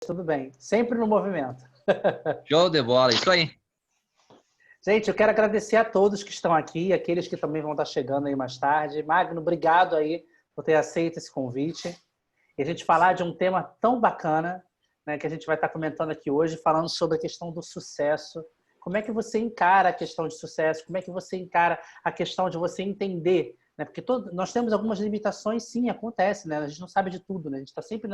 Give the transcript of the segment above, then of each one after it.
tudo bem. Sempre no movimento. Show de bola, isso aí. Gente, eu quero agradecer a todos que estão aqui, aqueles que também vão estar chegando aí mais tarde. Magno, obrigado aí por ter aceito esse convite. E a gente falar de um tema tão bacana, né, que a gente vai estar comentando aqui hoje, falando sobre a questão do sucesso. Como é que você encara a questão de sucesso? Como é que você encara a questão de você entender? Né? Porque nós temos algumas limitações, sim, acontece, né? A gente não sabe de tudo, né? A gente está sempre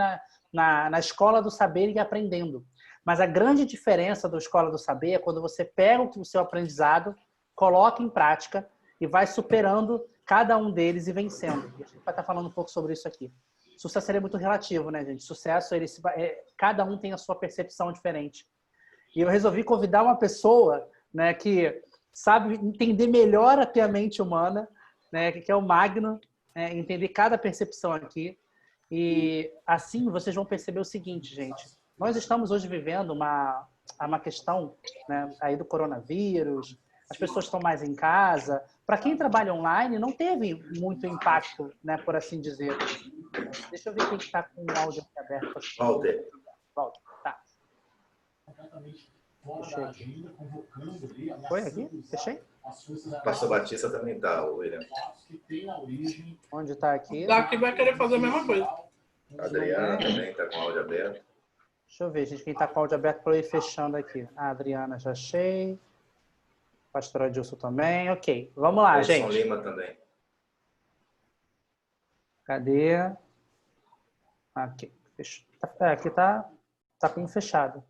na escola do saber e aprendendo. Mas a grande diferença da escola do saber é quando você pega o seu aprendizado, coloca em prática e vai superando cada um deles e vencendo. E a gente vai estar falando um pouco sobre isso aqui. Sucesso é muito relativo, né, gente? Sucesso, cada um tem a sua percepção diferente. E eu resolvi convidar uma pessoa, né, que sabe entender melhor até a mente humana, né, que é o Magno, né, entender cada percepção aqui. E assim vocês vão perceber o seguinte, gente. Nós estamos hoje vivendo uma questão, né, aí do coronavírus, as pessoas estão mais em casa. Para quem trabalha online, não teve muito impacto, né, por assim dizer. Deixa eu ver quem está com o áudio aqui aberto. Walter. Walter, tá. Fechei. Foi aqui? Fechei? Pastor Batista também tá, William. Onde está aqui? Daqui vai querer fazer a mesma coisa. A Adriana também tá com o áudio aberto. Deixa eu ver, gente, quem está com o áudio aberto para eu ir fechando aqui. A Adriana já achei. Pastor Adilson também. Ok, vamos lá, Edson gente. Lima também. Cadê? Aqui. Aqui tá como fechado.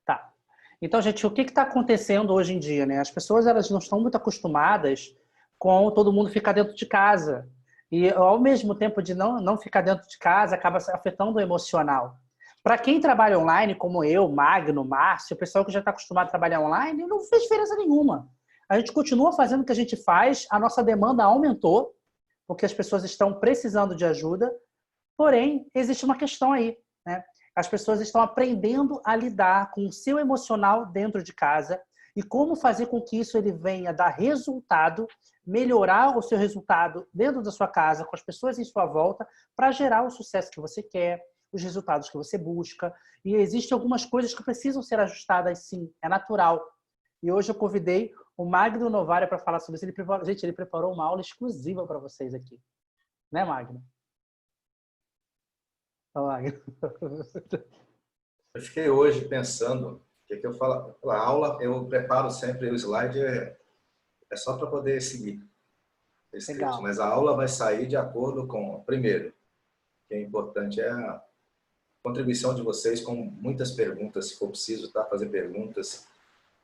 Tá. Então, gente, o que está acontecendo hoje em dia, né? As pessoas, elas não estão muito acostumadas com todo mundo ficar dentro de casa. E, ao mesmo tempo de não ficar dentro de casa, acaba afetando o emocional. Para quem trabalha online, como eu, Magno, Márcio, o pessoal que já está acostumado a trabalhar online, não fez diferença nenhuma. A gente continua fazendo o que a gente faz, a nossa demanda aumentou, porque as pessoas estão precisando de ajuda, porém, existe uma questão aí, né? As pessoas estão aprendendo a lidar com o seu emocional dentro de casa e como fazer com que isso ele venha dar resultado, melhorar o seu resultado dentro da sua casa, com as pessoas em sua volta, para gerar o sucesso que você quer, os resultados que você busca. E existem algumas coisas que precisam ser ajustadas, sim, é natural. E hoje eu convidei o Magno Novaria para falar sobre isso. Ele preparou uma aula exclusiva para vocês aqui. Né, Magno? Eu fiquei hoje pensando, o que eu falo? A aula, eu preparo sempre o slide, é só para poder seguir o script. Mas a aula vai sair de acordo com, primeiro, o que é importante é a contribuição de vocês com muitas perguntas, se for preciso, tá? Fazer perguntas.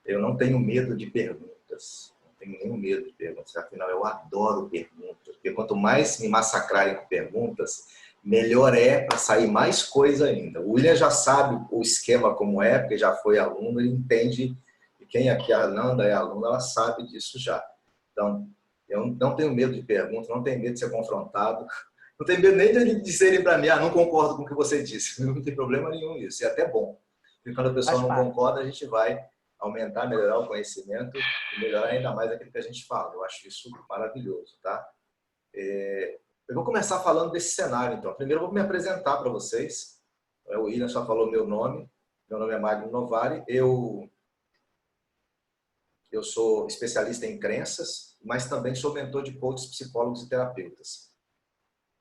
Eu não tenho medo de perguntas. Não tenho nenhum medo de perguntas. Afinal, eu adoro perguntas. Porque quanto mais me massacrarem com perguntas, melhor é para sair mais coisa ainda. O William já sabe o esquema como é, porque já foi aluno, ele entende. E quem aqui, a Nanda é aluna, ela sabe disso já. Então, eu não tenho medo de perguntas, não tenho medo de ser confrontado. Não tenho medo nem de dizerem para mim, não concordo com o que você disse. Não tem problema nenhum nisso. E é até bom. Porque quando a pessoa não concorda, a gente vai aumentar, melhorar o conhecimento e melhorar ainda mais aquilo que a gente fala. Eu acho isso maravilhoso, tá? Eu vou começar falando desse cenário, então. Primeiro eu vou me apresentar para vocês. O William só falou meu nome. Meu nome é Magno Novaria. Eu sou especialista em crenças, mas também sou mentor de coaches, psicólogos e terapeutas.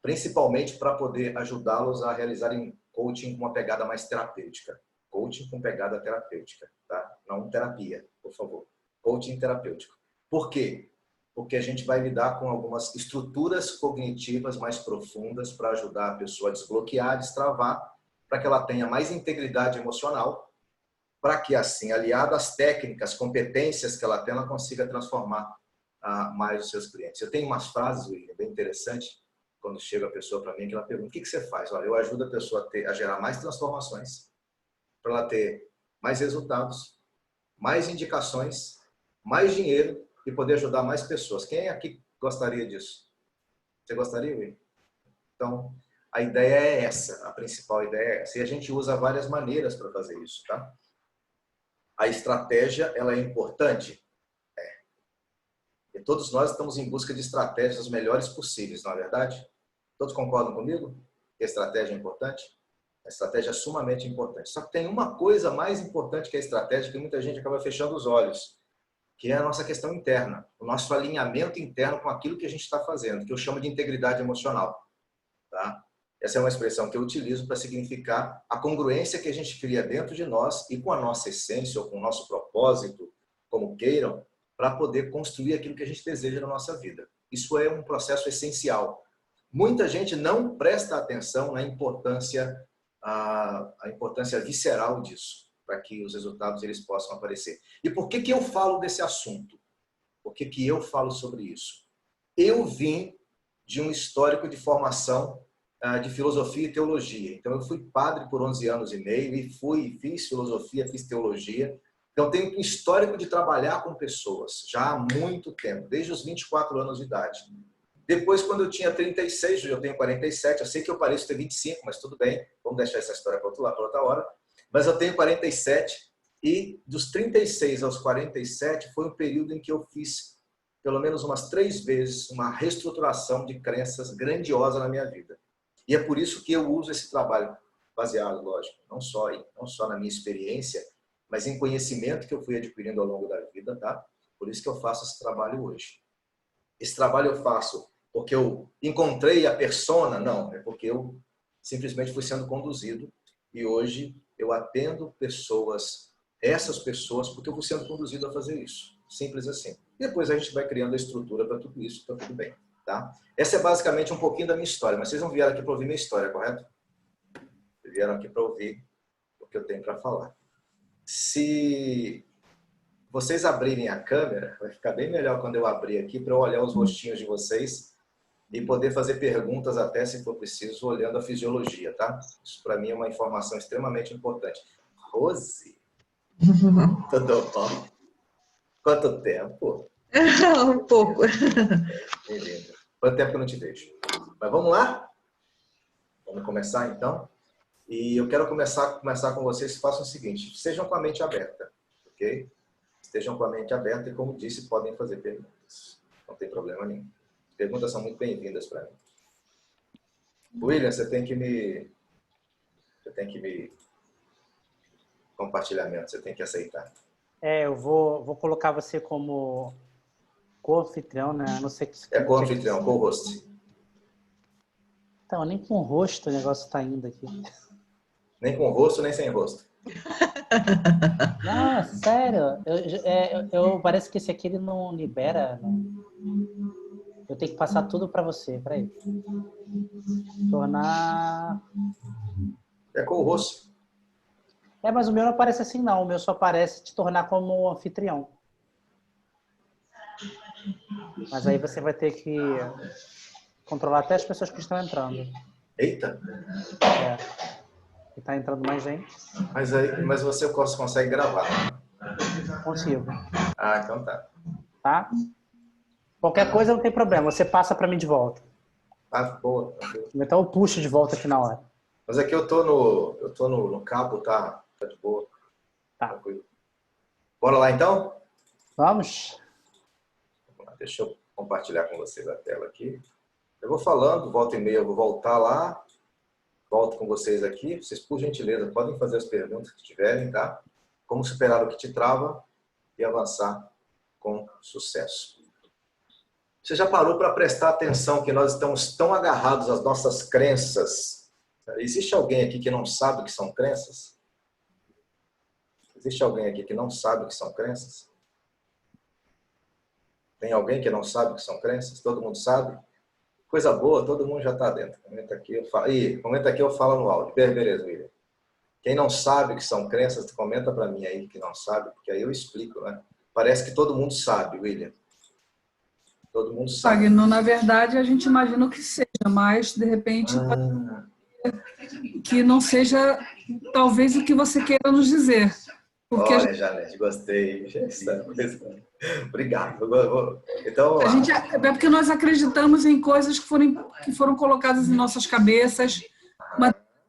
Principalmente para poder ajudá-los a realizarem coaching com uma pegada mais terapêutica. Coaching com pegada terapêutica, tá? Não terapia, por favor. Coaching terapêutico. Por quê? Porque a gente vai lidar com algumas estruturas cognitivas mais profundas para ajudar a pessoa a desbloquear, destravar, para que ela tenha mais integridade emocional, para que assim, aliado às técnicas, competências que ela tem, ela consiga transformar mais os seus clientes. Eu tenho umas frases, William, bem interessantes, quando chega a pessoa para mim, que ela pergunta, o que você faz? Olha, eu ajudo a pessoa a gerar mais transformações, para ela ter mais resultados, mais indicações, mais dinheiro e poder ajudar mais pessoas. Quem aqui gostaria disso? Você gostaria, Will? Então, a ideia é essa, a principal ideia é essa. E a gente usa várias maneiras para fazer isso, tá? A estratégia, ela é importante? É. E todos nós estamos em busca de estratégias as melhores possíveis, não é verdade? Todos concordam comigo? Que a estratégia é importante? A estratégia é sumamente importante. Só que tem uma coisa mais importante que a estratégia que muita gente acaba fechando os olhos, que é a nossa questão interna, o nosso alinhamento interno com aquilo que a gente está fazendo, que eu chamo de integridade emocional. Tá? Essa é uma expressão que eu utilizo para significar a congruência que a gente cria dentro de nós e com a nossa essência ou com o nosso propósito, como queiram, para poder construir aquilo que a gente deseja na nossa vida. Isso é um processo essencial. Muita gente não presta atenção na importância, a importância visceral disso, para que os resultados eles possam aparecer. E por que que eu falo desse assunto? Por que que eu falo sobre isso? Eu vim de um histórico de formação de filosofia e teologia. Então, eu fui padre por 11 anos e meio e fiz filosofia, fiz teologia. Então, tenho um histórico de trabalhar com pessoas já há muito tempo, desde os 24 anos de idade. Depois, quando eu tinha 36, hoje eu tenho 47, eu sei que eu pareço ter 25, mas tudo bem, vamos deixar essa história para outra hora. Mas eu tenho 47 e dos 36 aos 47 foi um período em que eu fiz pelo menos umas 3 vezes uma reestruturação de crenças grandiosa na minha vida. E é por isso que eu uso esse trabalho baseado, lógico, não só na minha experiência, mas em conhecimento que eu fui adquirindo ao longo da vida, tá? Por isso que eu faço esse trabalho hoje. Esse trabalho eu faço porque eu encontrei a persona? Não, é porque eu simplesmente fui sendo conduzido e hoje eu atendo essas pessoas, porque eu fui sendo conduzido a fazer isso. Simples assim. E depois a gente vai criando a estrutura para tudo isso, tá tudo bem. Tá? Essa é basicamente um pouquinho da minha história, mas vocês não vieram aqui para ouvir minha história, correto? Vocês vieram aqui para ouvir o que eu tenho para falar. Se vocês abrirem a câmera, vai ficar bem melhor quando eu abrir aqui para eu olhar os rostinhos de vocês e poder fazer perguntas até, se for preciso, olhando a fisiologia, tá? Isso para mim é uma informação extremamente importante. Rose, tudo bom? Quanto tempo? Um pouco. Beleza. Quanto tempo que eu não te vejo? Mas vamos lá? Vamos começar então? E eu quero começar com vocês. Façam o seguinte, sejam com a mente aberta, ok? Estejam com a mente aberta e, como disse, podem fazer perguntas. Não tem problema nenhum. Perguntas são muito bem-vindas para mim. William, você tem que me compartilhamento, você tem que aceitar. Eu vou colocar você como co-anfitrião, né? Não sei que é co-anfitrião, co-host. Então, nem com o rosto o negócio está indo aqui. Nem com rosto, nem sem rosto. Não, sério. Parece que esse aqui ele não libera. Não. Eu tenho que passar tudo para você. Peraí. Tornar... É com o rosto. Mas o meu não aparece assim, não. O meu só aparece te tornar como anfitrião. Mas aí você vai ter que controlar até as pessoas que estão entrando. Eita! E tá entrando mais gente. Mas você consegue gravar, né? Consigo. Ah, então tá. Tá? Qualquer coisa não tem problema. Você passa para mim de volta. Ah, boa. Então eu puxo de volta aqui na hora. Mas aqui eu tô no cabo, tá de boa. Tá. Tranquilo. Bora lá então? Vamos? Deixa eu compartilhar com vocês a tela aqui. Eu vou falando, volta e meia eu vou voltar lá. Volto com vocês aqui. Vocês, por gentileza, podem fazer as perguntas que tiverem, tá? Como superar o que te trava e avançar com sucesso. Você já parou para prestar atenção que nós estamos tão agarrados às nossas crenças? Existe alguém aqui que não sabe o que são crenças? Existe alguém aqui que não sabe o que são crenças? Tem alguém que não sabe o que são crenças? Todo mundo sabe? Coisa boa, todo mundo já está dentro. Comenta aqui, eu falo no áudio. Beleza, William. Quem não sabe o que são crenças, comenta para mim aí que não sabe, porque aí eu explico, né? Parece que todo mundo sabe, William. Todo mundo sabe. Wagner, na verdade, a gente imagina o que seja, mas, de repente, que não seja, talvez, o que você queira nos dizer. Porque olha, Janete, gostei. Obrigado. Então, é porque nós acreditamos em coisas que foram colocadas em nossas cabeças.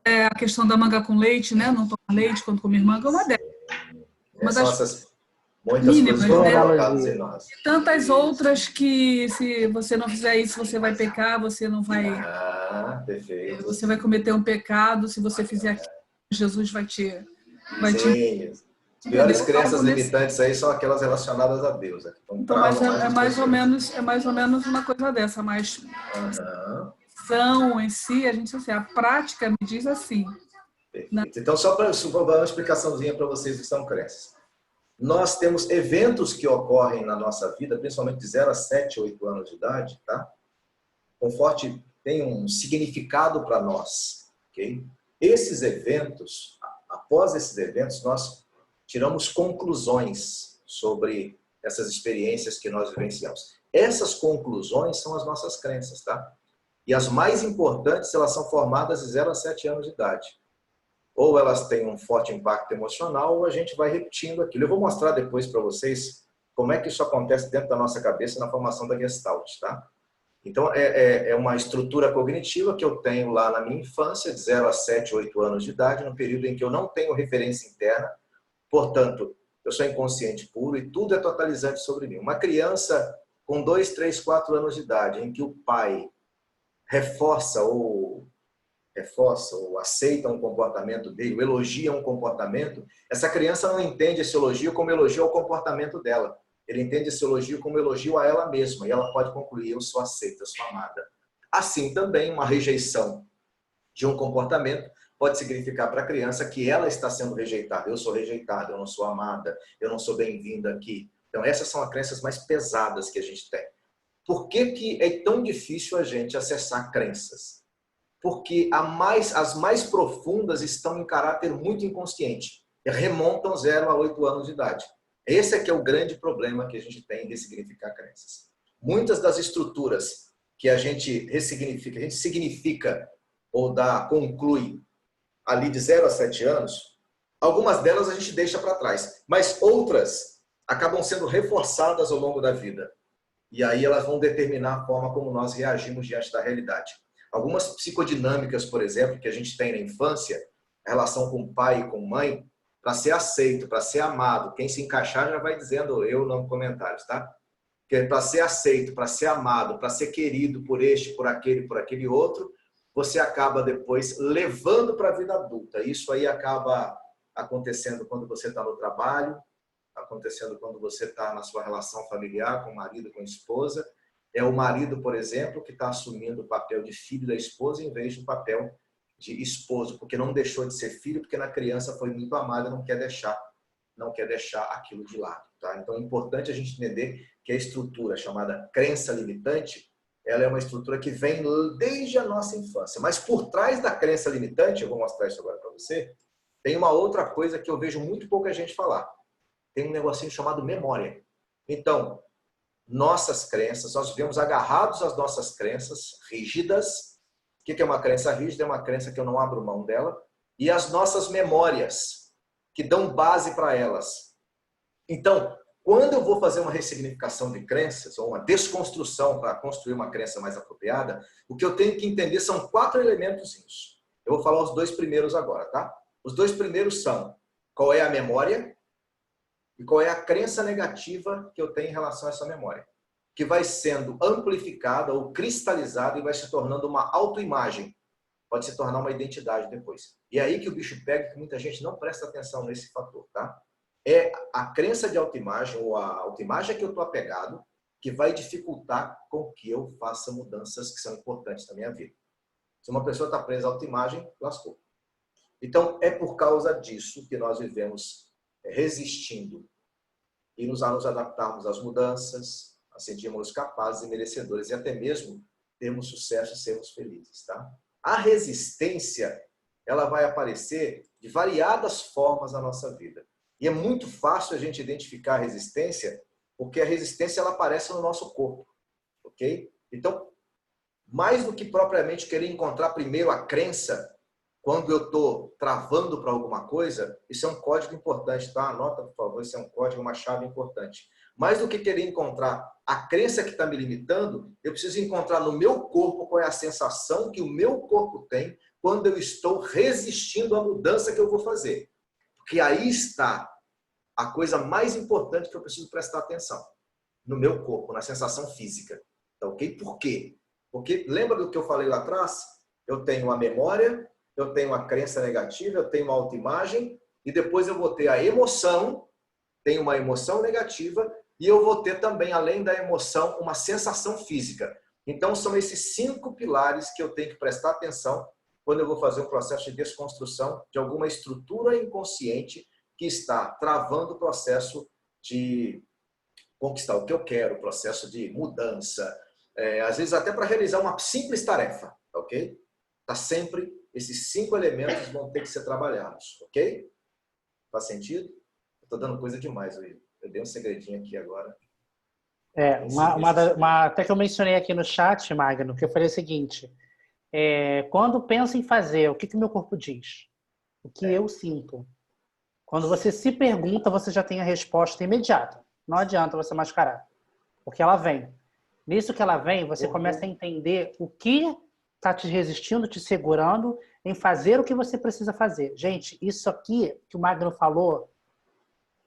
A questão da manga com leite, né? Não tomar leite quando comer manga é uma delas. Muitas coisas Mínimas, foram né? colocadas em nós. Tantas outras que se você não fizer isso, você vai pecar, você não vai, Perfeito. você vai cometer um pecado, se você fizer aquilo, Jesus vai te Sim. As piores entendeu? crenças Algo nesse. limitantes aí são aquelas relacionadas a Deus. Que Então, mas travam mais é as mais ou menos uma coisa dessa, mas Aham. ação em si, a gente assim, a prática me diz assim. Perfeito. Então, só para dar uma explicaçãozinha para vocês que são crenças. Nós temos eventos que ocorrem na nossa vida, principalmente de 0 a 7, 8 anos de idade, tá? Conforte tem um significado para nós, ok? Esses eventos, após esses eventos, nós tiramos conclusões sobre essas experiências que nós vivenciamos. Essas conclusões são as nossas crenças, tá? E as mais importantes, elas são formadas de 0 a 7 anos de idade. Ou elas têm um forte impacto emocional, ou a gente vai repetindo aquilo. Eu vou mostrar depois para vocês como é que isso acontece dentro da nossa cabeça na formação da Gestalt, tá? Então, é uma estrutura cognitiva que eu tenho lá na minha infância, de 0 a 7, 8 anos de idade, no período em que eu não tenho referência interna, portanto, eu sou inconsciente puro e tudo é totalizante sobre mim. Uma criança com 2, 3, 4 anos de idade, em que o pai reforça ou aceita um comportamento dele, ou elogia um comportamento, essa criança não entende esse elogio como elogio ao comportamento dela. Ele entende esse elogio como elogio a ela mesma, e ela pode concluir: eu sou aceita, eu sou amada. Assim também, uma rejeição de um comportamento pode significar para a criança que ela está sendo rejeitada. Eu sou rejeitada, eu não sou amada, eu não sou bem-vinda aqui. Então, essas são as crenças mais pesadas que a gente tem. Por que é tão difícil a gente acessar crenças? Porque as mais profundas estão em caráter muito inconsciente. Remontam 0 a 8 anos de idade. Esse é que é o grande problema que a gente tem em ressignificar crenças. Muitas das estruturas que a gente ressignifica, a gente significa ou conclui ali de 0 a 7 anos, algumas delas a gente deixa para trás, mas outras acabam sendo reforçadas ao longo da vida. E aí elas vão determinar a forma como nós reagimos diante da realidade. Algumas psicodinâmicas, por exemplo, que a gente tem na infância, a relação com pai e com mãe, para ser aceito, para ser amado. Quem se encaixar já vai dizendo eu nos comentários, tá? Que para ser aceito, para ser amado, para ser querido por este, por aquele outro, você acaba depois levando para a vida adulta. Isso aí acaba acontecendo quando você está no trabalho, acontecendo quando você está na sua relação familiar, com o marido, com a esposa. É o marido, por exemplo, que está assumindo o papel de filho da esposa em vez do papel de esposo, porque não deixou de ser filho, porque na criança foi muito amada, não quer deixar aquilo de lado, tá? Então é importante a gente entender que a estrutura chamada crença limitante, ela é uma estrutura que vem desde a nossa infância. Mas por trás da crença limitante, eu vou mostrar isso agora para você, tem uma outra coisa que eu vejo muito pouca gente falar. Tem um negocinho chamado memória. Então, nossas crenças, nós vivemos agarrados às nossas crenças rígidas. O que é uma crença rígida? É uma crença que eu não abro mão dela. E as nossas memórias, que dão base para elas. Então, quando eu vou fazer uma ressignificação de crenças, ou uma desconstrução para construir uma crença mais apropriada, o que eu tenho que entender são 4 elementos. Eu vou falar os 2 primeiros agora, tá? Os 2 primeiros são: qual é a memória e qual é a crença negativa que eu tenho em relação a essa memória, que vai sendo amplificada ou cristalizada e vai se tornando uma autoimagem. Pode se tornar uma identidade depois. E é aí que o bicho pega, que muita gente não presta atenção nesse fator, tá? É a crença de autoimagem ou a autoimagem que eu estou apegado que vai dificultar com que eu faça mudanças que são importantes na minha vida. Se uma pessoa está presa à autoimagem, lascou. Então, é por causa disso que nós vivemos resistindo e nos adaptarmos às mudanças, a sentirmos capazes e merecedores e até mesmo termos sucesso e sermos felizes, tá? A resistência, ela vai aparecer de variadas formas na nossa vida. E é muito fácil a gente identificar a resistência, porque a resistência ela aparece no nosso corpo, ok? Então, mais do que propriamente querer encontrar primeiro a crença, quando eu estou travando para alguma coisa, isso é um código importante, tá? Anota, por favor, isso é um código, uma chave importante. Mais do que querer encontrar a crença que está me limitando, eu preciso encontrar no meu corpo qual é a sensação que o meu corpo tem quando eu estou resistindo à mudança que eu vou fazer. Porque aí está a coisa mais importante que eu preciso prestar atenção no meu corpo, na sensação física. Tá ok? Por quê? Porque lembra do que eu falei lá atrás? Eu tenho a memória, eu tenho a crença negativa, eu tenho uma autoimagem e depois eu vou ter a emoção, tenho uma emoção negativa e eu vou ter também, além da emoção, uma sensação física. Então, são esses 5 pilares que eu tenho que prestar atenção quando eu vou fazer um processo de desconstrução de alguma estrutura inconsciente que está travando o processo de conquistar o que eu quero, o processo de mudança, às vezes até para realizar uma simples tarefa, ok? Tá sempre, esses 5 elementos vão ter que ser trabalhados, ok? Faz sentido? Eu tô dando coisa demais, eu dei um segredinho aqui agora. Até que eu mencionei aqui no chat, Magno, que eu falei o seguinte, quando penso em fazer, o que o meu corpo diz? O que eu sinto? Quando você se pergunta, você já tem a resposta imediata. Não adianta você mascarar, porque ela vem. Nisso que ela vem, você começa a entender o que está te resistindo, te segurando em fazer o que você precisa fazer. Gente, isso aqui que o Magno falou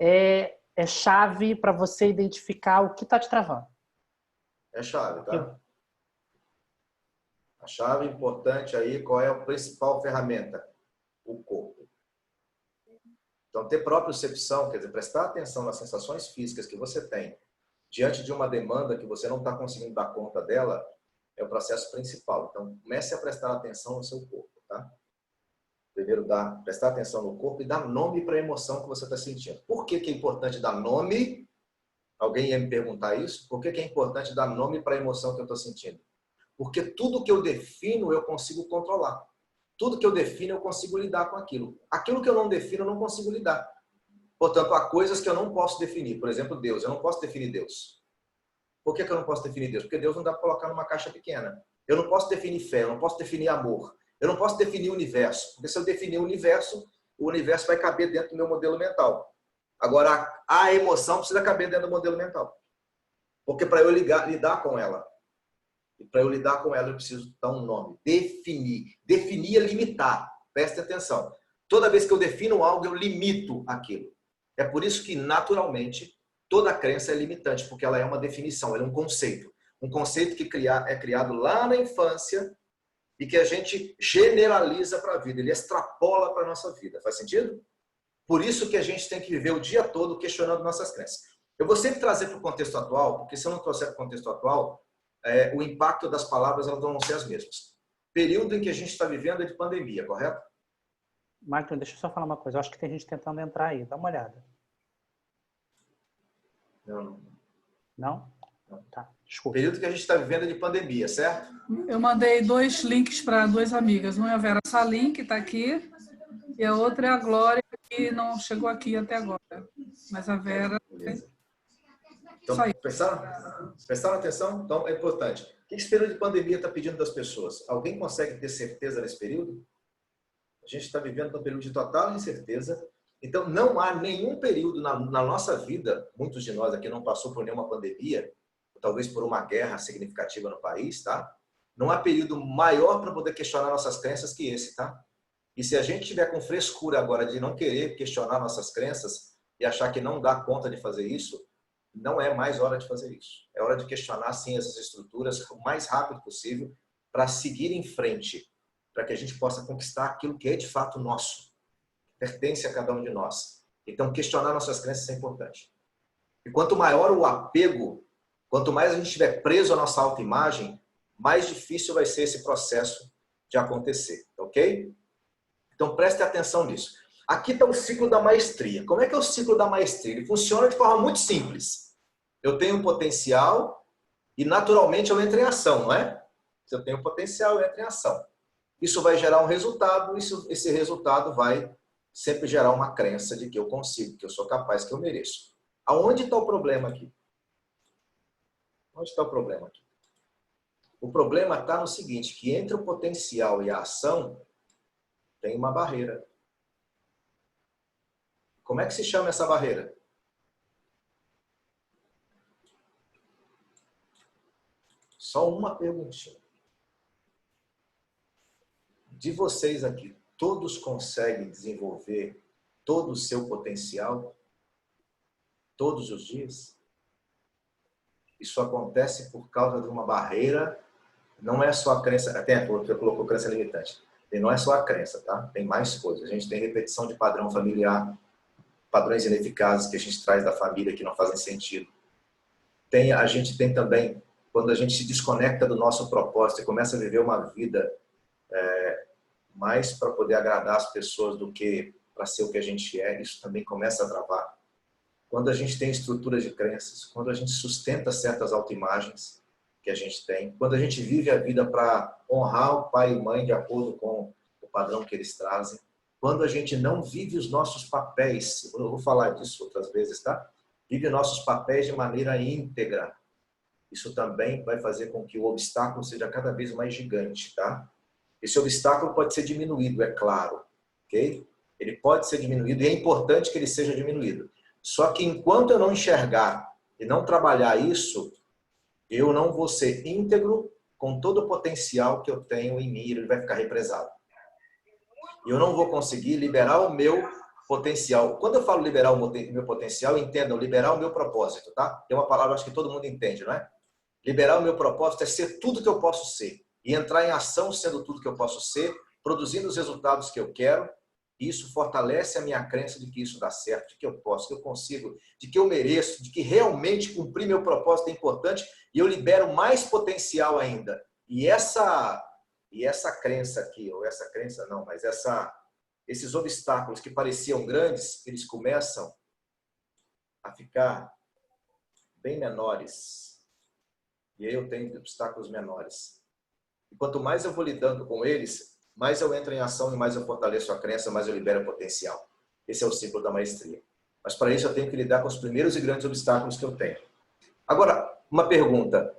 é chave para você identificar o que está te travando. É chave, tá? A chave importante aí, qual é a principal ferramenta? O corpo. Então, ter propriocepção, quer dizer, prestar atenção nas sensações físicas que você tem diante de uma demanda que você não está conseguindo dar conta dela, é o processo principal. Então, comece a prestar atenção no seu corpo, tá? Primeiro, prestar atenção no corpo e dar nome para a emoção que você está sentindo. Por que é importante dar nome? Alguém ia me perguntar isso? Por que é importante dar nome para a emoção que eu estou sentindo? Porque tudo que eu defino, eu consigo controlar. Tudo que eu defino, eu consigo lidar com aquilo. Aquilo que eu não defino, eu não consigo lidar. Portanto, há coisas que eu não posso definir. Por exemplo, Deus. Eu não posso definir Deus. Por que eu não posso definir Deus? Porque Deus não dá para colocar numa caixa pequena. Eu não posso definir fé, eu não posso definir amor. Eu não posso definir o universo. Porque se eu definir o universo vai caber dentro do meu modelo mental. Agora, a emoção precisa caber dentro do modelo mental. Porque para eu lidar com ela, e para eu lidar com ela, eu preciso dar um nome. Definir. Definir é limitar. Preste atenção. Toda vez que eu defino algo, eu limito aquilo. É por isso que, naturalmente, toda crença é limitante, porque ela é uma definição, ela é um conceito. Um conceito que é criado lá na infância e que a gente generaliza para a vida. Ele extrapola para a nossa vida. Faz sentido? Por isso que a gente tem que viver o dia todo questionando nossas crenças. Eu vou sempre trazer para o contexto atual, porque se eu não trouxer para o contexto atual, o impacto das palavras elas vão ser as mesmas. Período em que a gente está vivendo é de pandemia, correto? Marco, deixa eu só falar uma coisa. Eu acho que tem gente tentando entrar aí. Dá uma olhada. Não. Não? Tá, desculpa. Período que a gente está vivendo é de pandemia, certo? Eu mandei 2 links para 2 amigas. Um é a Vera Salim, que está aqui, e a outra é a Glória, que não chegou aqui até agora. Mas a Vera... Beleza. Então, prestaram atenção? Então, é importante. O que esse período de pandemia está pedindo das pessoas? Alguém consegue ter certeza nesse período? A gente está vivendo um período de total incerteza. Então, não há nenhum período na nossa vida, muitos de nós aqui não passou por nenhuma pandemia, talvez por uma guerra significativa no país, tá? Não há período maior para poder questionar nossas crenças que esse, tá? E se a gente tiver com frescura agora de não querer questionar nossas crenças e achar que não dá conta de fazer isso, não é mais hora de fazer isso. É hora de questionar, sim, essas estruturas o mais rápido possível para seguir em frente, para que a gente possa conquistar aquilo que é de fato nosso, pertence a cada um de nós. Então, questionar nossas crenças é importante. E quanto maior o apego, quanto mais a gente estiver preso à nossa autoimagem, mais difícil vai ser esse processo de acontecer, ok? Então, preste atenção nisso. Aqui está o ciclo da maestria. Como é que é o ciclo da maestria? Ele funciona de forma muito simples. Eu tenho um potencial e, naturalmente, eu entro em ação, não é? Se eu tenho potencial, eu entro em ação. Isso vai gerar um resultado, esse resultado vai sempre gerar uma crença de que eu consigo, que eu sou capaz, que eu mereço. Aonde está o problema aqui? Onde está o problema aqui? O problema está no seguinte, que entre o potencial e a ação tem uma barreira. Como é que se chama essa barreira? Só uma perguntinha. De vocês aqui, todos conseguem desenvolver todo o seu potencial? todos os dias, isso acontece por causa de uma barreira. Não é só a crença, até você colocou crença limitante. E não é só a crença, tá? Tem mais coisas. A gente tem repetição de padrão familiar, padrões ineficazes que a gente traz da família que não fazem sentido. A gente tem também, quando a gente se desconecta do nosso propósito e começa a viver uma vida mais para poder agradar as pessoas do que para ser o que a gente é, isso também começa a travar. Quando a gente tem estruturas de crenças, quando a gente sustenta certas autoimagens que a gente tem, quando a gente vive a vida para honrar o pai e mãe de acordo com o padrão que eles trazem, quando a gente não vive os nossos papéis, eu vou falar disso outras vezes, tá? Vive nossos papéis de maneira íntegra. Isso também vai fazer com que o obstáculo seja cada vez mais gigante, tá? Esse obstáculo pode ser diminuído, é claro, ok? Ele pode ser diminuído e é importante que ele seja diminuído. Só que enquanto eu não enxergar e não trabalhar isso, eu não vou ser íntegro com todo o potencial que eu tenho em mim, ele vai ficar represado. E eu não vou conseguir liberar o meu potencial. Quando eu falo liberar o meu potencial, entendam, liberar o meu propósito, tá? Tem uma palavra acho que todo mundo entende, não é? Liberar o meu propósito é ser tudo que eu posso ser. E entrar em ação sendo tudo que eu posso ser, produzindo os resultados que eu quero. Isso fortalece a minha crença de que isso dá certo, de que eu posso, que eu consigo, de que eu mereço, de que realmente cumprir meu propósito é importante e eu libero mais potencial ainda. E essa crença aqui, ou essa crença não, mas esses obstáculos que pareciam grandes, eles começam a ficar bem menores. E aí eu tenho obstáculos menores. E quanto mais eu vou lidando com eles, mais eu entro em ação e mais eu fortaleço a crença, mais eu libero potencial. Esse é o ciclo da maestria. Mas para isso eu tenho que lidar com os primeiros e grandes obstáculos que eu tenho. Agora, uma pergunta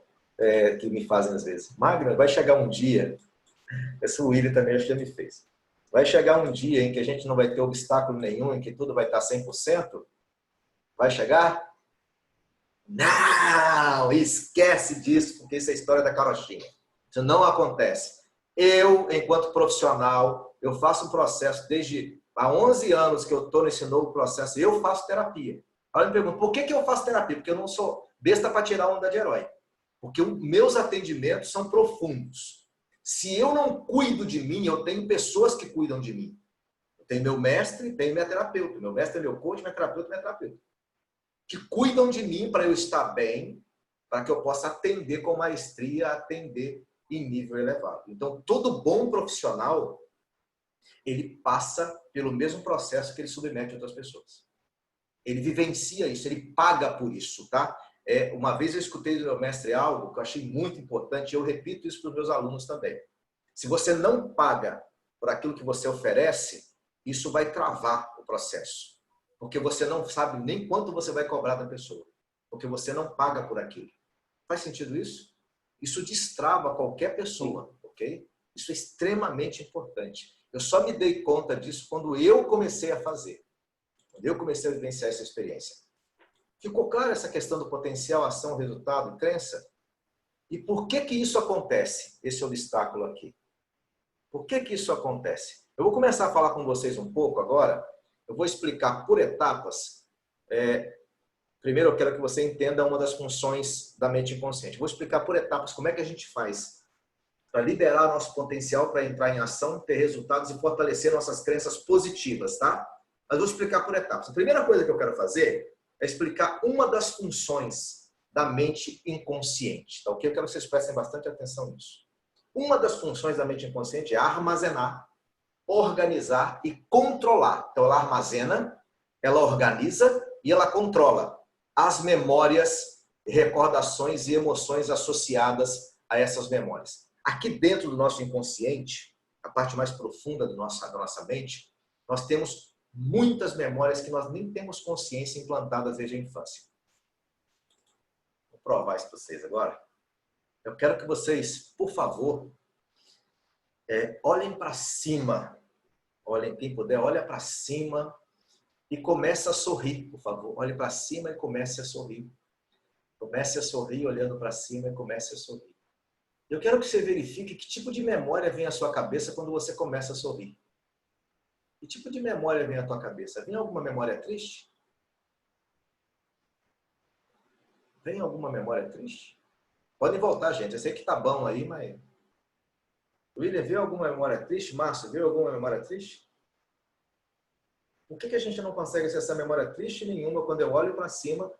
que me fazem às vezes. Magno, vai chegar um dia, esse Willy também acho que já me fez. Vai chegar um dia em que a gente não vai ter obstáculo nenhum, em que tudo vai estar 100%? Vai chegar? Não! Esquece disso, porque isso é a história da carochinha. Isso não acontece. Eu, enquanto profissional, eu faço um processo desde há 11 anos que eu estou nesse novo processo, eu faço terapia. Aí me pergunto, por que eu faço terapia? Porque eu não sou besta para tirar onda de herói. Porque os meus atendimentos são profundos. Se eu não cuido de mim, eu tenho pessoas que cuidam de mim. Eu tenho meu mestre, tenho minha terapeuta. Meu mestre é meu coach, minha terapeuta. Que cuidam de mim para eu estar bem, para que eu possa atender com maestria, atender em nível elevado. Então, todo bom profissional, ele passa pelo mesmo processo que ele submete a outras pessoas. Ele vivencia isso, ele paga por isso, tá? Uma vez eu escutei do meu mestre algo que eu achei muito importante e eu repito isso para os meus alunos também. Se você não paga por aquilo que você oferece, isso vai travar o processo. Porque você não sabe nem quanto você vai cobrar da pessoa. Porque você não paga por aquilo. Faz sentido isso? Isso destrava qualquer pessoa, ok? Isso é extremamente importante. Eu só me dei conta disso quando eu comecei a fazer. Quando eu comecei a vivenciar essa experiência. Ficou clara essa questão do potencial, ação, resultado, crença? E por que isso acontece, esse obstáculo aqui? Por que isso acontece? Eu vou começar a falar com vocês um pouco agora. Eu vou explicar por etapas. Primeiro, eu quero que você entenda uma das funções da mente inconsciente. Vou explicar por etapas como é que a gente faz para liberar nosso potencial, para entrar em ação, ter resultados e fortalecer nossas crenças positivas, tá? Mas vou explicar por etapas. A primeira coisa que eu quero fazer é explicar uma das funções da mente inconsciente, tá? Ok? Eu quero que vocês prestem bastante atenção nisso. Uma das funções da mente inconsciente é armazenar, organizar e controlar. Então, ela armazena, ela organiza e ela controla as memórias, recordações e emoções associadas a essas memórias. Aqui dentro do nosso inconsciente, a parte mais profunda da nossa mente, nós temos muitas memórias que nós nem temos consciência implantadas desde a infância. Vou provar isso para vocês agora. Eu quero que vocês, por favor, olhem para cima. Olhem, quem puder, olha para cima e comece a sorrir, por favor. Olhe para cima e comece a sorrir. Comece a sorrir olhando para cima e comece a sorrir. Eu quero que você verifique que tipo de memória vem à sua cabeça quando você começa a sorrir. Que tipo de memória vem à tua cabeça? Vem alguma memória triste? Tem alguma memória triste? Podem voltar, gente. Eu sei que tá bom aí, mas... William, viu alguma memória triste? Márcio, viu alguma memória triste? Por que a gente não consegue acessar memória triste nenhuma quando eu olho para cima,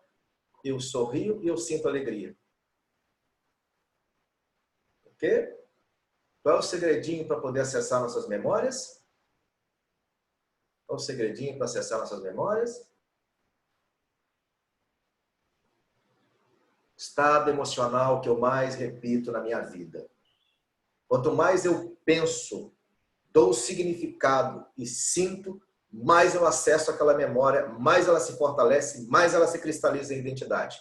eu sorrio e eu sinto alegria? Por quê? Qual é o segredinho para poder acessar nossas memórias? Qual é o segredinho para acessar nossas memórias? Estado emocional que eu mais repito na minha vida. Quanto mais eu penso, dou significado e sinto, mais eu acesso aquela memória, mais ela se fortalece, mais ela se cristaliza em identidade.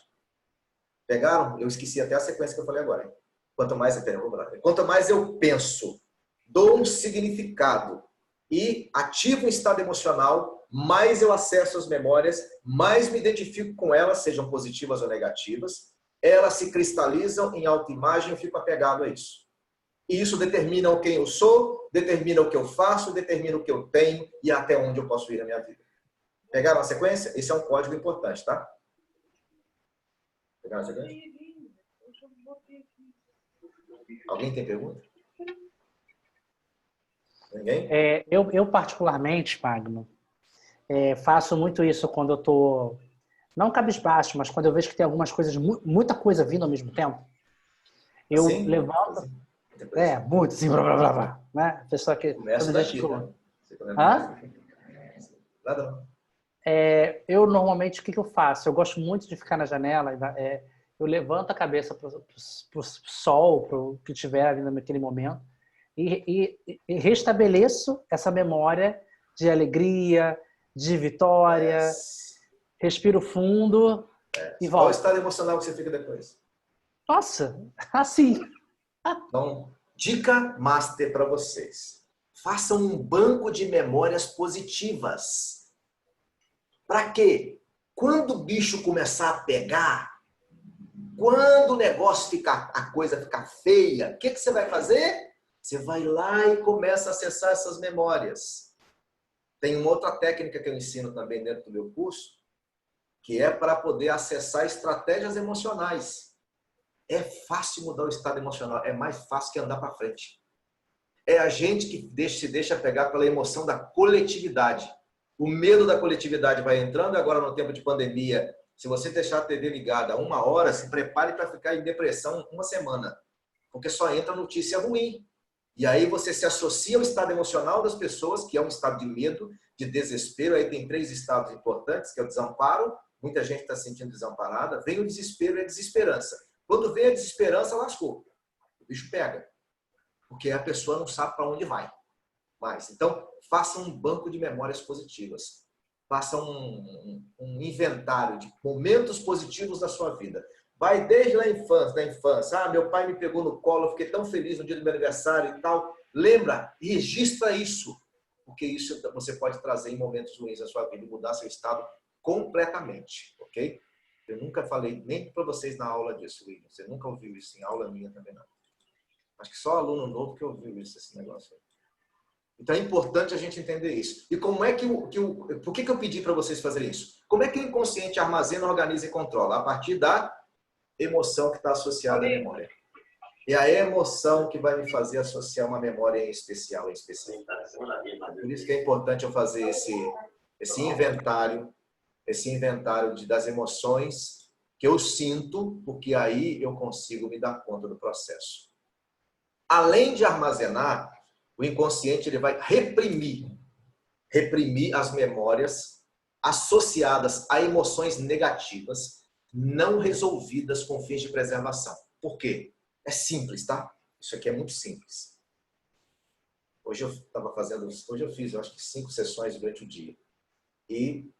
Pegaram? Eu esqueci até a sequência que eu falei agora. Quanto mais eu penso, dou um significado e ativo um estado emocional, mais eu acesso as memórias, mais me identifico com elas, sejam positivas ou negativas, elas se cristalizam em autoimagem e eu fico apegado a isso. E isso determina o quem eu sou, determina o que eu faço, determina o que eu tenho e até onde eu posso ir na minha vida. Pegaram a sequência? Esse é um código importante, tá? Pegaram a sequência? Alguém tem pergunta? Ninguém? Eu particularmente, Magno, faço muito isso quando eu tô, não cabisbaixo, mas quando eu vejo que tem algumas coisas, muita coisa vindo ao mesmo tempo. Eu Sim, levanto... muito, assim, blá, blá, blá, blá, né? A pessoa que... Começa daqui, né? Nada. Eu, normalmente, o que eu faço? Eu gosto muito de ficar na janela, eu levanto a cabeça para o sol, para o que tiver ali naquele momento, e restabeleço essa memória de alegria, de vitória, respiro fundo e Qual o volto. estado emocional que você fica depois? Nossa, assim... Então, dica master para vocês. Façam um banco de memórias positivas. Para quê? Quando o bicho começar a pegar, quando o negócio ficar, a coisa ficar feia, o que você vai fazer? Você vai lá e começa a acessar essas memórias. Tem uma outra técnica que eu ensino também dentro do meu curso, que é para poder acessar estratégias emocionais. É fácil mudar o estado emocional, é mais fácil que andar para frente. É a gente que se deixa pegar pela emoção da coletividade. O medo da coletividade vai entrando, agora no tempo de pandemia, se você deixar a TV ligada 1 hora, se prepare para ficar em depressão 1 semana, porque só entra notícia ruim. E aí você se associa ao estado emocional das pessoas, que é um estado de medo, de desespero. Aí tem 3 estados importantes, que é o desamparo, muita gente está se sentindo desamparada, vem o desespero e a desesperança. Quando vem a desesperança, lascou. O bicho pega. Porque a pessoa não sabe para onde vai. Mas, então, faça um banco de memórias positivas. Faça um inventário de momentos positivos da sua vida. Vai desde da infância. Ah, meu pai me pegou no colo, eu fiquei tão feliz no dia do meu aniversário e tal. Lembra, registra isso. Porque isso você pode trazer em momentos ruins da sua vida e mudar seu estado completamente. Ok? Eu nunca falei nem para vocês na aula disso, William. Você nunca ouviu isso em aula minha também, não. Acho que só aluno novo que ouviu isso, esse negócio aí. Então é importante a gente entender isso. E como é por que eu pedi para vocês fazerem isso? Como é que o inconsciente armazena, organiza e controla? A partir da emoção que está associada à memória. E a emoção que vai me fazer associar uma memória em especial. Por isso que é importante eu fazer esse inventário das emoções que eu sinto, porque aí eu consigo me dar conta do processo. Além de armazenar, o inconsciente ele vai reprimir as memórias associadas a emoções negativas não resolvidas com fins de preservação. Por quê? É simples, tá? Isso aqui é muito simples. Hoje eu fiz, eu acho que 5 sessões durante o dia. E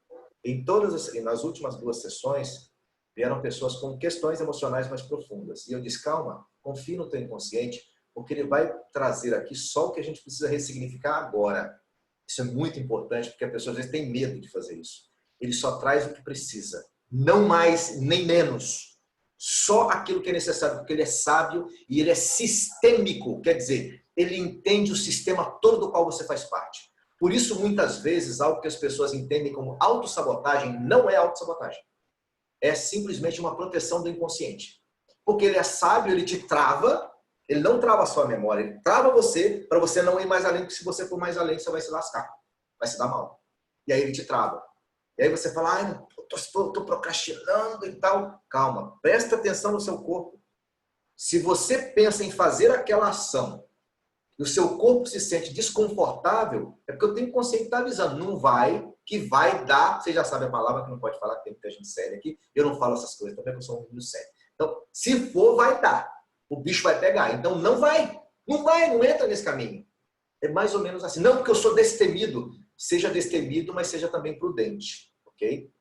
nas últimas 2 sessões, vieram pessoas com questões emocionais mais profundas. E eu disse, calma, confie no teu inconsciente, porque ele vai trazer aqui só o que a gente precisa ressignificar agora. Isso é muito importante, porque a pessoa às vezes tem medo de fazer isso. Ele só traz o que precisa. Não mais, nem menos. Só aquilo que é necessário, porque ele é sábio e ele é sistêmico. Quer dizer, ele entende o sistema todo do qual você faz parte. Por isso, muitas vezes, algo que as pessoas entendem como autossabotagem não é autossabotagem. é simplesmente uma proteção do inconsciente. Porque ele é sábio, ele te trava, ele não trava só a memória, ele trava você para você não ir mais além, porque se você for mais além, você vai se lascar, vai se dar mal. E aí ele te trava. E aí você fala, ai, eu tô procrastinando e tal. Calma, presta atenção no seu corpo. Se você pensa em fazer aquela ação e o seu corpo se sente desconfortável, é porque o teu inconsciente está avisando, não vai, que vai dar, você já sabe a palavra que não pode falar, que tem muita gente séria aqui, eu não falo essas coisas, também porque eu sou um menino sério. Então, se for, vai dar. O bicho vai pegar. Então, não vai, não entra nesse caminho. É mais ou menos assim. Não porque eu sou destemido, seja destemido, mas seja também prudente, ok?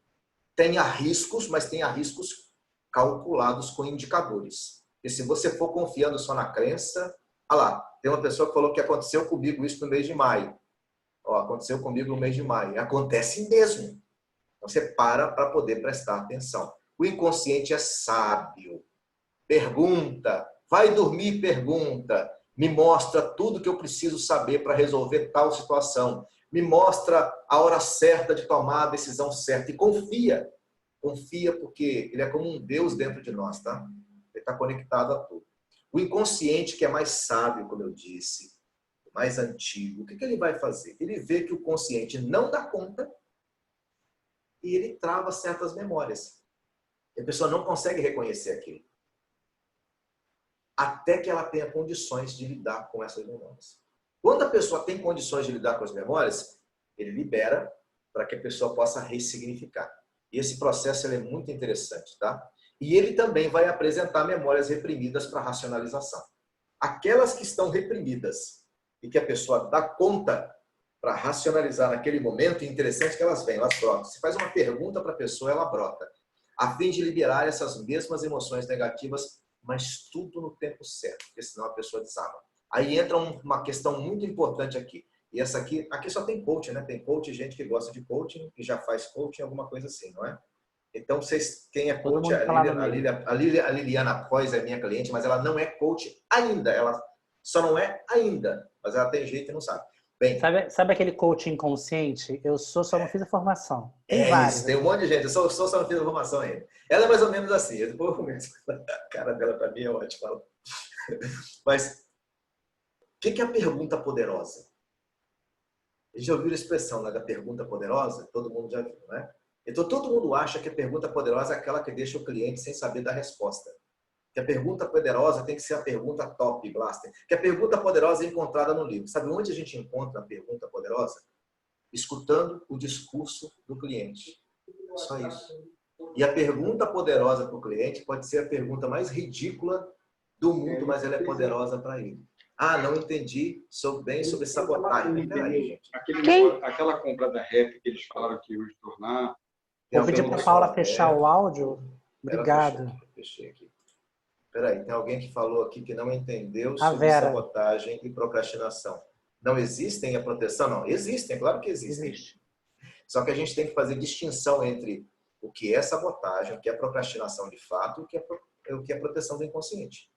Tenha riscos, mas tenha riscos calculados com indicadores. E se você for confiando só na crença, olha lá, tem uma pessoa que falou que aconteceu comigo isso no mês de maio. Ó, aconteceu comigo no mês de maio. Acontece mesmo. Então, você para poder prestar atenção. O inconsciente é sábio. Pergunta. Vai dormir, pergunta. Me mostra tudo que eu preciso saber para resolver tal situação. Me mostra a hora certa de tomar a decisão certa. E confia. Confia porque ele é como um Deus dentro de nós, tá? Ele está conectado a tudo. O inconsciente, que é mais sábio, como eu disse, mais antigo, o que ele vai fazer? Ele vê que o consciente não dá conta e ele trava certas memórias. E a pessoa não consegue reconhecer aquilo. Até que ela tenha condições de lidar com essas memórias. Quando a pessoa tem condições de lidar com as memórias, ele libera para que a pessoa possa ressignificar. E esse processo ele é muito interessante, tá? E ele também vai apresentar memórias reprimidas para racionalização. Aquelas que estão reprimidas e que a pessoa dá conta para racionalizar naquele momento, é interessante que elas vêm, elas brotam. Se faz uma pergunta para a pessoa, ela brota. A fim de liberar essas mesmas emoções negativas, mas tudo no tempo certo, porque senão a pessoa desaba. Aí entra uma questão muito importante aqui. E essa aqui só tem coaching, né? Tem coaching, gente que gosta de coaching, que já faz coaching, alguma coisa assim, não é? Então, vocês, quem é coach, a Liliana Pois é minha cliente, mas ela não é coach ainda. Ela só não é ainda, mas ela tem jeito e não sabe. Bem, sabe aquele coach inconsciente? Eu só não fiz a formação. Tem vários. Isso, tem um monte de gente. Eu só não fiz a formação ainda. Ela é mais ou menos assim. Depois eu começo. A cara dela para mim é ótima. Mas, o que é a pergunta poderosa? Já ouviram a expressão, né, da pergunta poderosa? Todo mundo já viu, né? Então, todo mundo acha que a pergunta poderosa é aquela que deixa o cliente sem saber da resposta. Que a pergunta poderosa tem que ser a pergunta top, blaster. Que a pergunta poderosa é encontrada no livro. Sabe onde a gente encontra a pergunta poderosa? Escutando o discurso do cliente. Só isso. E a pergunta poderosa para o cliente pode ser a pergunta mais ridícula do mundo, mas ela é poderosa para ele. Ah, não entendi bem sobre sabotagem. Peraí, gente. Aquela compra da Rap que eles falaram que iam tornar. Vou pedir para a Paula fechar o áudio. Obrigado. Fechei aqui. Peraí, tem alguém que falou aqui que não entendeu sobre sabotagem e procrastinação. Não existem a proteção? Não, existem, claro que existem. Existe. Só que a gente tem que fazer distinção entre o que é sabotagem, o que é procrastinação de fato, o que é proteção do inconsciente.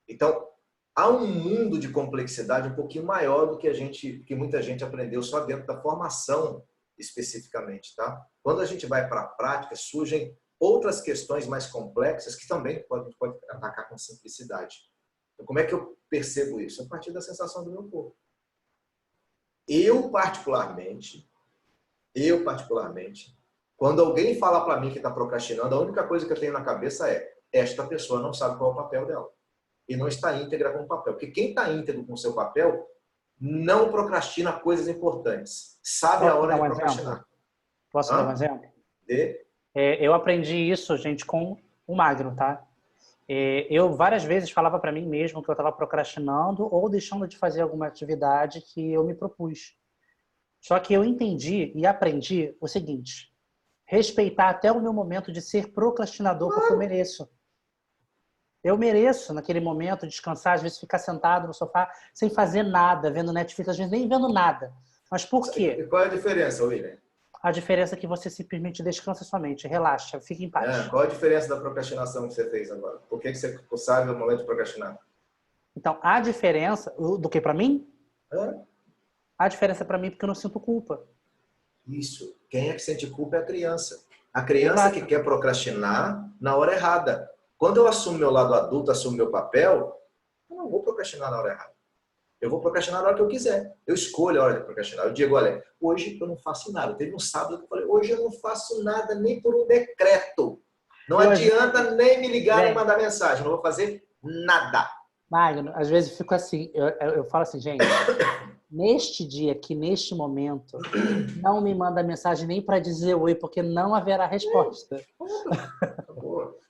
Então, há um mundo de complexidade um pouquinho maior do que muita gente aprendeu só dentro da formação especificamente, tá? Quando a gente vai para a prática, surgem outras questões mais complexas que também pode atacar com simplicidade. Então, como é que eu percebo isso? A partir da sensação do meu corpo. Eu particularmente, quando alguém fala para mim que está procrastinando, a única coisa que eu tenho na cabeça é: esta pessoa não sabe qual é o papel dela. E não está íntegra com o papel. Porque quem está íntegro com o seu papel não procrastina coisas importantes. Sabe a hora de procrastinar. Posso dar um exemplo? Eu aprendi isso, gente, com o Magno, tá? Eu várias vezes falava para mim mesmo que eu estava procrastinando ou deixando de fazer alguma atividade que eu me propus. Só que eu entendi e aprendi o seguinte: respeitar até o meu momento de ser procrastinador, porque eu mereço. Eu mereço, naquele momento, descansar, às vezes ficar sentado no sofá sem fazer nada, vendo Netflix, às vezes nem vendo nada. Mas por quê? E qual é a diferença, William? A diferença é que você simplesmente descansa sua mente, relaxa, fica em paz. Qual a diferença da procrastinação que você fez agora? Por que você sabe o momento de procrastinar? Então, a diferença... Do que para mim? A diferença para mim é porque eu não sinto culpa. Isso. Quem é que sente culpa é a criança. A criança Exato. que quer procrastinar na hora errada. Quando eu assumo meu lado adulto, assumo meu papel, eu não vou procrastinar na hora errada. Eu vou procrastinar na hora que eu quiser. Eu escolho a hora de procrastinar. Eu digo, olha, hoje eu não faço nada. Teve um sábado que eu falei, hoje eu não faço nada nem por um decreto. Não adianta nem me ligar nem mandar mensagem. Eu não vou fazer nada. Magno, às vezes eu fico assim, eu falo assim, gente, neste dia aqui, neste momento, não me manda mensagem nem para dizer oi, porque não haverá resposta.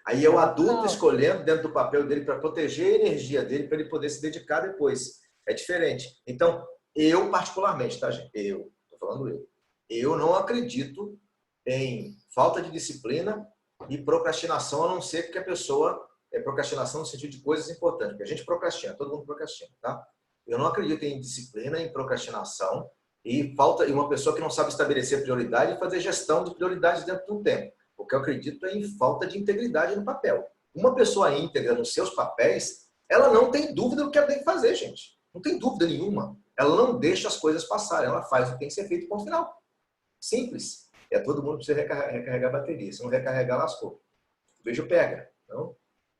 Aí é o adulto escolhendo dentro do papel dele para proteger a energia dele, para ele poder se dedicar depois. É diferente. Então, eu particularmente, tá, gente? Tô falando eu não acredito em falta de disciplina e procrastinação, a não ser que a pessoa procrastinação no sentido de coisas importantes, porque a gente procrastina, todo mundo procrastina, tá? Eu não acredito em disciplina, em procrastinação e uma pessoa que não sabe estabelecer prioridade e fazer gestão de prioridades dentro de um tempo. O que eu acredito é em falta de integridade no papel. Uma pessoa íntegra nos seus papéis, ela não tem dúvida do que ela tem que fazer, gente. Não tem dúvida nenhuma. Ela não deixa as coisas passarem, ela faz o que tem que ser feito, ponto final. Simples. Todo mundo precisa recarregar a bateria. Se não recarregar, lascou. O beijo pega. Então,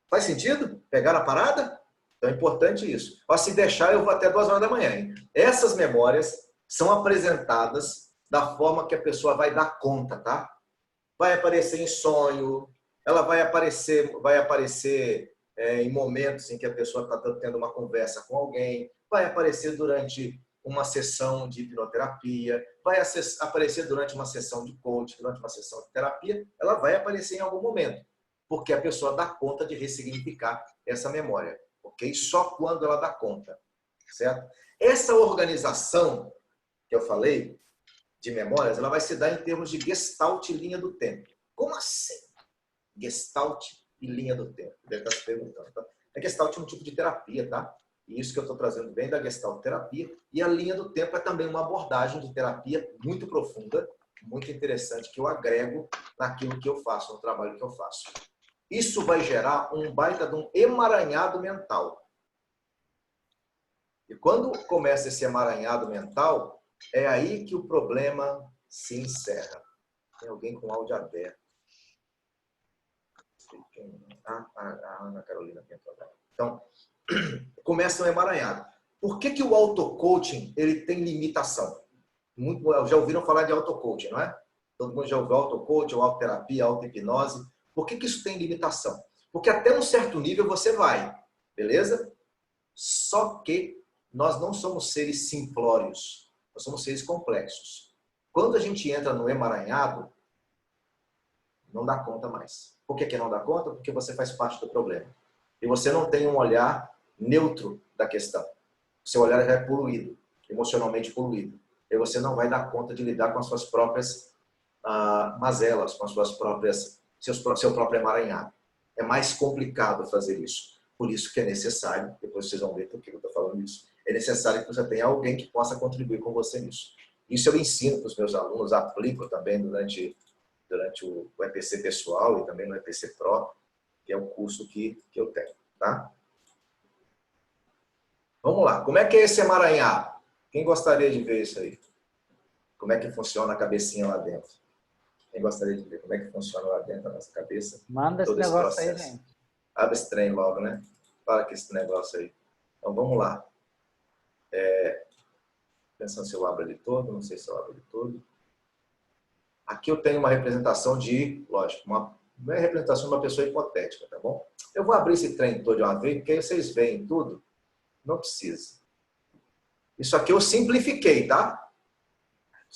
faz sentido? Pegar a parada? Então é importante isso. Se deixar, eu vou até 2 horas da manhã. Hein? Essas memórias são apresentadas da forma que a pessoa vai dar conta, tá? Vai aparecer em sonho, ela vai aparecer em momentos em que a pessoa está tendo uma conversa com alguém, vai aparecer durante uma sessão de hipnoterapia, vai aparecer durante uma sessão de coaching, durante uma sessão de terapia, ela vai aparecer em algum momento, porque a pessoa dá conta de ressignificar essa memória, ok? Só quando ela dá conta, certo? Essa organização que eu falei, de memórias, ela vai se dar em termos de Gestalt e linha do tempo. Como assim? Gestalt e linha do tempo. Deve estar se perguntando. Tá? A Gestalt é um tipo de terapia, tá? E isso que eu estou trazendo bem da Gestalt terapia. E a linha do tempo é também uma abordagem de terapia muito profunda, muito interessante, que eu agrego naquilo que eu faço, no trabalho que eu faço. Isso vai gerar um baita de um emaranhado mental. E quando começa esse emaranhado mental, é aí que o problema se encerra. Tem alguém com áudio aberto. A Ana Carolina tem problema. Então, começa um emaranhado. Por que o auto-coaching ele tem limitação? Já ouviram falar de auto-coaching, não é? Todo mundo já ouviu auto-coaching, auto-terapia, auto-hipnose. Por que isso tem limitação? Porque até um certo nível você vai, beleza? Só que nós não somos seres simplórios. Nós somos seres complexos. Quando a gente entra no emaranhado, não dá conta mais. Por que não dá conta? Porque você faz parte do problema. E você não tem um olhar neutro da questão. O seu olhar já é poluído, emocionalmente poluído. E você não vai dar conta de lidar com as suas próprias mazelas, com as suas próprias, seu próprio emaranhado. É mais complicado fazer isso. Por isso que é necessário, depois vocês vão ver por que eu estou falando isso, é necessário que você tenha alguém que possa contribuir com você nisso. Isso eu ensino para os meus alunos, aplico também durante o EPC pessoal e também no EPC Pro, que é o curso que eu tenho. Tá? Vamos lá. Como é que é esse emaranhado? Quem gostaria de ver isso aí? Como é que funciona a cabecinha lá dentro? Quem gostaria de ver como é que funciona lá dentro da nossa cabeça? Manda esse negócio aí, gente. Abre esse trem logo, né? Para com esse negócio aí. Então, vamos lá. Pensando se eu abro ele todo, não sei se eu abro ele todo. Aqui eu tenho uma representação de, lógico, não é representação de uma pessoa hipotética, tá bom? Eu vou abrir esse trem todo de uma vez, porque aí vocês veem tudo. Não precisa. Isso aqui eu simplifiquei, tá?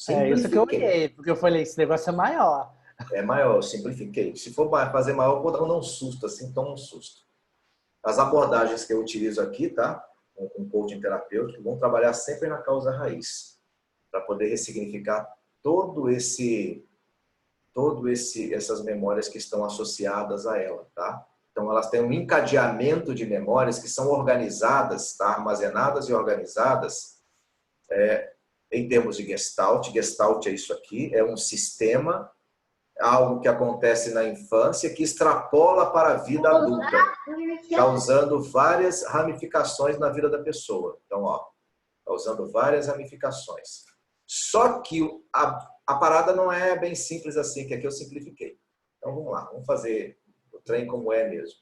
É isso que eu olhei, porque eu falei, esse negócio é maior. É maior, eu simplifiquei. Se for fazer maior, eu vou dar um susto, assim, toma um susto. As abordagens que eu utilizo aqui, tá? Com coaching terapêutico, vão trabalhar sempre na causa raiz, para poder ressignificar essas memórias que estão associadas a ela, tá? Então, elas têm um encadeamento de memórias que são organizadas, tá? Armazenadas e organizadas em termos de Gestalt. Gestalt é isso aqui, é um sistema, algo que acontece na infância que extrapola para a vida adulta, causando várias ramificações na vida da pessoa. Então, causando várias ramificações. Só que a parada não é bem simples assim, que aqui eu simplifiquei. vamos lá. Vamos fazer o trem como é mesmo.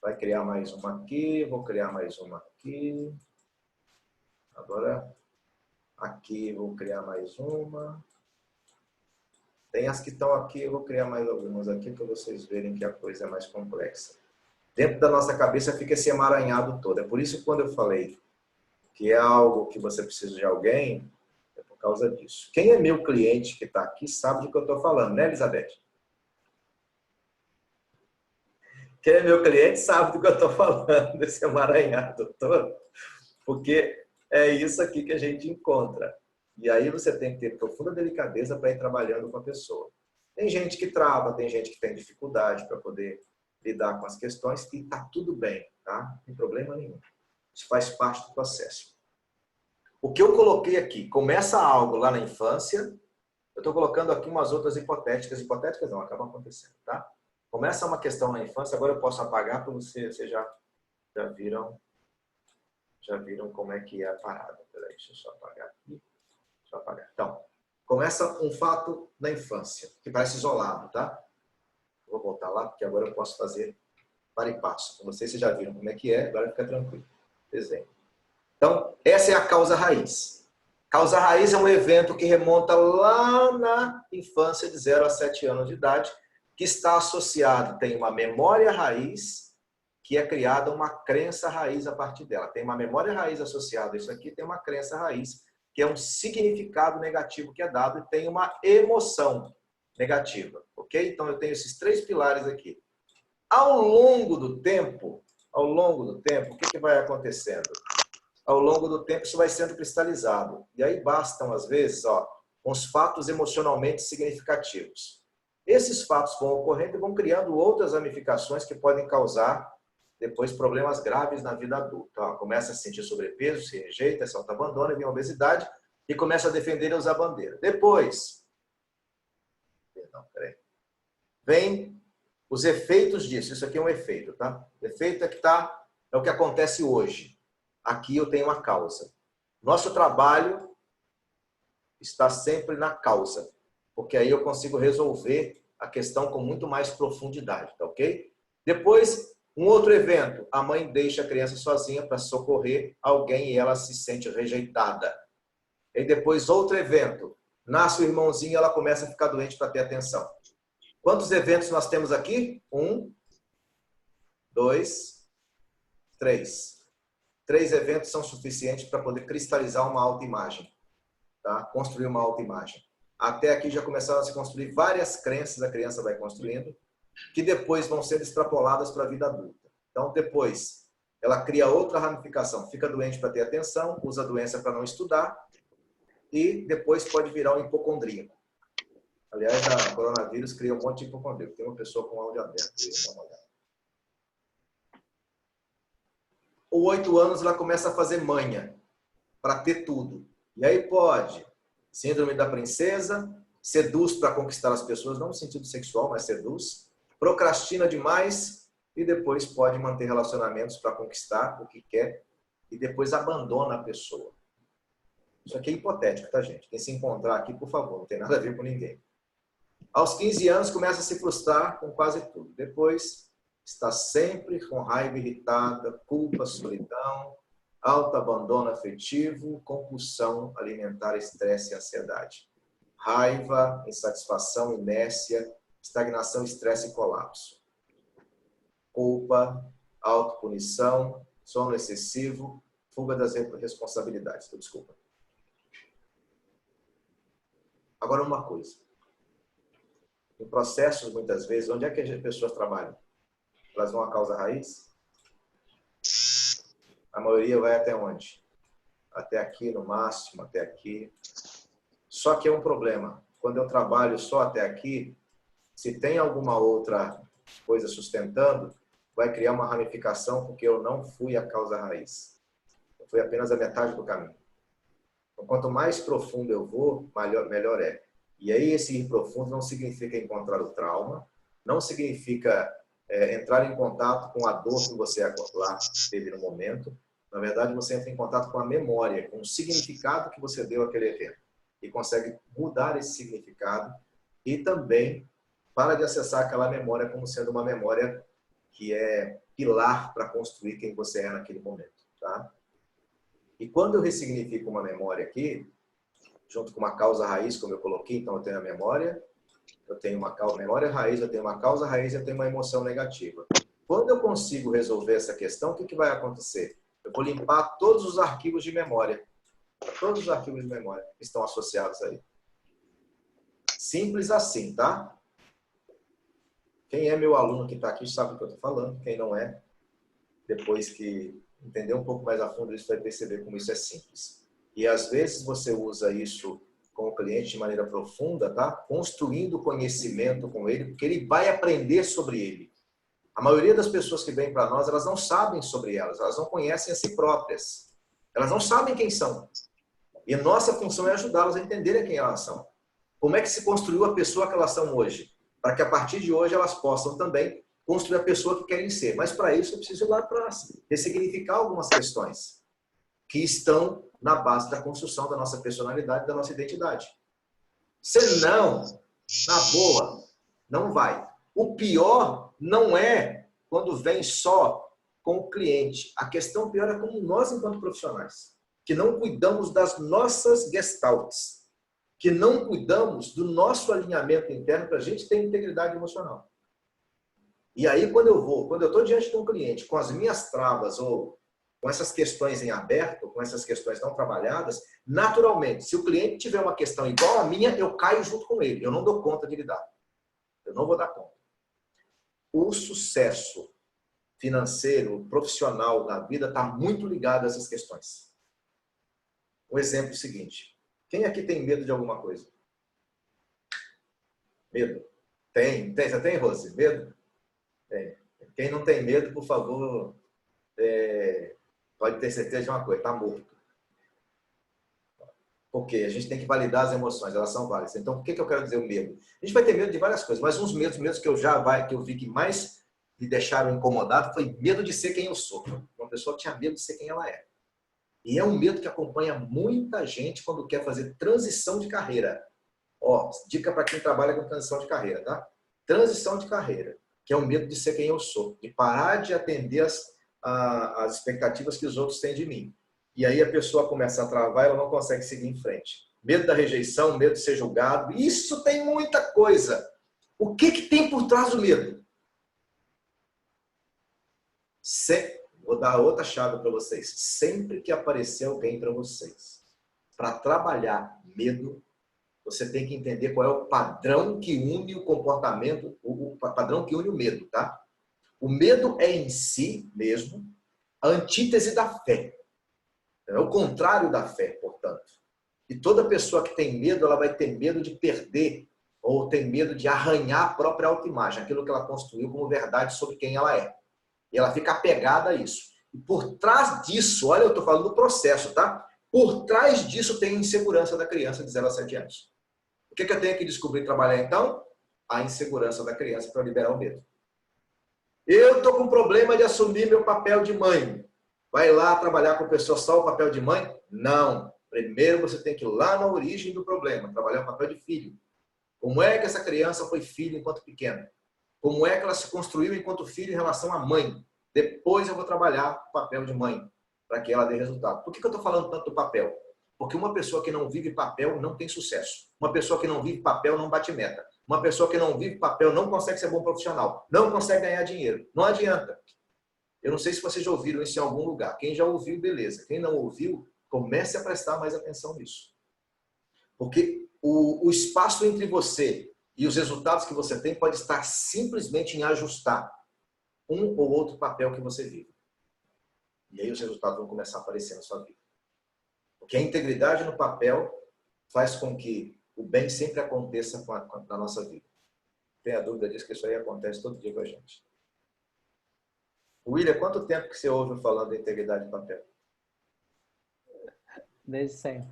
Vai criar mais uma aqui. Vou criar mais uma aqui. Agora, aqui vou criar mais uma. Tem as que estão aqui, eu vou criar mais algumas aqui para vocês verem que a coisa é mais complexa. Dentro da nossa cabeça fica esse emaranhado todo. É por isso que quando eu falei que é algo que você precisa de alguém, é por causa disso. Quem é meu cliente que está aqui sabe do que eu estou falando, né, Elizabeth? Quem é meu cliente sabe do que eu estou falando, desse emaranhado todo. Porque é isso aqui que a gente encontra. E aí você tem que ter profunda delicadeza para ir trabalhando com a pessoa. Tem gente que trava, tem gente que tem dificuldade para poder lidar com as questões e tá tudo bem, tá? Não tem problema nenhum. Isso faz parte do processo. O que eu coloquei aqui, começa algo lá na infância, eu estou colocando aqui umas outras hipotéticas. Hipotéticas não, acabam acontecendo, tá? Começa uma questão na infância, agora eu posso apagar para vocês já viram como é que é a parada. Peraí, deixa eu só apagar aqui. Então, começa um fato na infância, que parece isolado, tá? Vou voltar lá, porque agora eu posso fazer para e passo. Com vocês já viram como é que é, agora fica tranquilo. Desenho. Então, essa é a causa raiz. Causa raiz é um evento que remonta lá na infância de 0 a 7 anos de idade, que está associado, tem uma memória raiz, que é criada uma crença raiz a partir dela. Tem uma memória raiz associada a isso aqui, tem uma crença raiz, que é um significado negativo que é dado e tem uma emoção negativa, ok? Então eu tenho esses 3 pilares aqui. Ao longo do tempo, o que vai acontecendo? Ao longo do tempo isso vai sendo cristalizado. E aí bastam, às vezes, uns fatos emocionalmente significativos. Esses fatos vão ocorrendo e vão criando outras ramificações que podem causar depois problemas graves na vida adulta. Começa a sentir sobrepeso, se rejeita, se autoabandona, vem a obesidade e começa a defender e usar bandeira. Depois, vem os efeitos disso. Isso aqui é um efeito, tá? O efeito é o que acontece hoje. Aqui eu tenho uma causa. Nosso trabalho está sempre na causa, porque aí eu consigo resolver a questão com muito mais profundidade, tá ok? Depois, um outro evento, a mãe deixa a criança sozinha para socorrer alguém e ela se sente rejeitada. E depois, outro evento, nasce o irmãozinho e ela começa a ficar doente para ter atenção. Quantos eventos nós temos aqui? 1, 2, 3. 3 eventos são suficientes para poder cristalizar uma autoimagem, tá? Construir uma autoimagem. Até aqui já começaram a se construir várias crenças, a criança vai construindo, que depois vão ser extrapoladas para a vida adulta. Então, depois, ela cria outra ramificação. Fica doente para ter atenção, usa a doença para não estudar e depois pode virar um hipocondríaco. Aliás, a coronavírus cria um monte de hipocondríaco. Tem uma pessoa com áudio aberto. Dá uma olhada. Com 8 anos, ela começa a fazer manha para ter tudo. E aí pode síndrome da princesa, seduz para conquistar as pessoas, não no sentido sexual, mas seduz, procrastina demais e depois pode manter relacionamentos para conquistar o que quer e depois abandona a pessoa. Isso aqui é hipotético, tá, gente? Quem se encontrar aqui, por favor, não tem nada a ver com ninguém. Aos 15 anos, começa a se frustrar com quase tudo. Depois, está sempre com raiva irritada, culpa, solidão, autoabandono afetivo, compulsão alimentar, estresse e ansiedade. Raiva, insatisfação, inércia, estagnação, estresse e colapso. Culpa, autopunição, sono excessivo, fuga das responsabilidades. Desculpa. Agora uma coisa. Em processos, muitas vezes, onde é que as pessoas trabalham? Elas vão à causa raiz? A maioria vai até onde? Até aqui, no máximo, até aqui. Só que é um problema. Quando eu trabalho só até aqui, se tem alguma outra coisa sustentando, vai criar uma ramificação porque eu não fui a causa raiz. Eu fui apenas a metade do caminho. Então, quanto mais profundo eu vou, melhor é. E aí, esse ir profundo não significa encontrar o trauma, não significa entrar em contato com a dor que você lá teve no momento. Na verdade, você entra em contato com a memória, com o significado que você deu àquele evento. E consegue mudar esse significado e também para de acessar aquela memória como sendo uma memória que é pilar para construir quem você é naquele momento, tá? E quando eu ressignifico uma memória aqui, junto com uma causa raiz, como eu coloquei, então eu tenho a memória, eu tenho uma memória raiz, eu tenho uma causa raiz, eu tenho uma emoção negativa. Quando eu consigo resolver essa questão, o que vai acontecer? Eu vou limpar todos os arquivos de memória. Todos os arquivos de memória que estão associados aí. Simples assim, tá? Quem é meu aluno que está aqui sabe o que eu estou falando. Quem não é, depois que entender um pouco mais a fundo, isso vai perceber como isso é simples. E às vezes você usa isso com o cliente de maneira profunda, tá? Construindo conhecimento com ele, porque ele vai aprender sobre ele. A maioria das pessoas que vêm para nós, elas não sabem sobre elas não conhecem a si próprias. Elas não sabem quem são. E nossa função é ajudá-las a entenderem quem elas são. Como é que se construiu a pessoa que elas são hoje? Para que a partir de hoje elas possam também construir a pessoa que querem ser. Mas para isso eu preciso ir lá para ressignificar algumas questões que estão na base da construção da nossa personalidade, da nossa identidade. Senão, na boa, não vai. O pior não é quando vem só com o cliente. A questão pior é como nós, enquanto profissionais, que não cuidamos das nossas gestaltes, que não cuidamos do nosso alinhamento interno para a gente ter integridade emocional. E aí, quando eu estou diante de um cliente com as minhas travas ou com essas questões em aberto, com essas questões não trabalhadas, naturalmente, se o cliente tiver uma questão igual à minha, eu caio junto com ele. Eu não dou conta de lidar. Eu não vou dar conta. O sucesso financeiro, profissional da vida está muito ligado a essas questões. Um exemplo seguinte. Quem aqui tem medo de alguma coisa? Medo? Tem. Você tem, Rose? Medo? Tem. Quem não tem medo, por favor, pode ter certeza de uma coisa, está morto. Porque a gente tem que validar as emoções, elas são válidas. Então, o que eu quero dizer o medo? A gente vai ter medo de várias coisas, mas uns medos que eu vi que mais me deixaram incomodado foi medo de ser quem eu sou. Uma pessoa tinha medo de ser quem ela é. E é um medo que acompanha muita gente quando quer fazer transição de carreira. Ó, dica para quem trabalha com transição de carreira, tá? Transição de carreira, que é o medo de ser quem eu sou, de parar de atender as expectativas que os outros têm de mim. E aí a pessoa começa a travar e ela não consegue seguir em frente. Medo da rejeição, medo de ser julgado. Isso tem muita coisa. O que tem por trás do medo? Vou dar outra chave para vocês. Sempre que aparecer alguém para vocês, para trabalhar medo, você tem que entender qual é o padrão que une o comportamento, o padrão que une o medo, tá? O medo é em si mesmo a antítese da fé. É o contrário da fé, portanto. E toda pessoa que tem medo, ela vai ter medo de perder ou tem medo de arranhar a própria autoimagem, aquilo que ela construiu como verdade sobre quem ela é. E ela fica apegada a isso. E por trás disso, olha, eu estou falando do processo, tá? Por trás disso tem a insegurança da criança de 0 a 7 anos. O que eu tenho que descobrir e trabalhar, então? A insegurança da criança para liberar o medo. Eu estou com problema de assumir meu papel de mãe. Vai lá trabalhar com a pessoa só o papel de mãe? Não. Primeiro você tem que ir lá na origem do problema, trabalhar o papel de filho. Como é que essa criança foi filho enquanto pequena? Como é que ela se construiu enquanto filho em relação à mãe? Depois eu vou trabalhar o papel de mãe, para que ela dê resultado. Por que eu estou falando tanto do papel? Porque uma pessoa que não vive papel não tem sucesso. Uma pessoa que não vive papel não bate meta. Uma pessoa que não vive papel não consegue ser bom profissional. Não consegue ganhar dinheiro. Não adianta. Eu não sei se vocês já ouviram isso em algum lugar. Quem já ouviu, beleza. Quem não ouviu, comece a prestar mais atenção nisso. Porque o espaço entre você e os resultados que você tem pode estar simplesmente em ajustar um ou outro papel que você vive. E aí os resultados vão começar a aparecer na sua vida. Porque a integridade no papel faz com que o bem sempre aconteça na nossa vida. Tem a dúvida disso que isso aí acontece todo dia com a gente. William, quanto tempo que você ouve falando da integridade no papel? Desde sempre.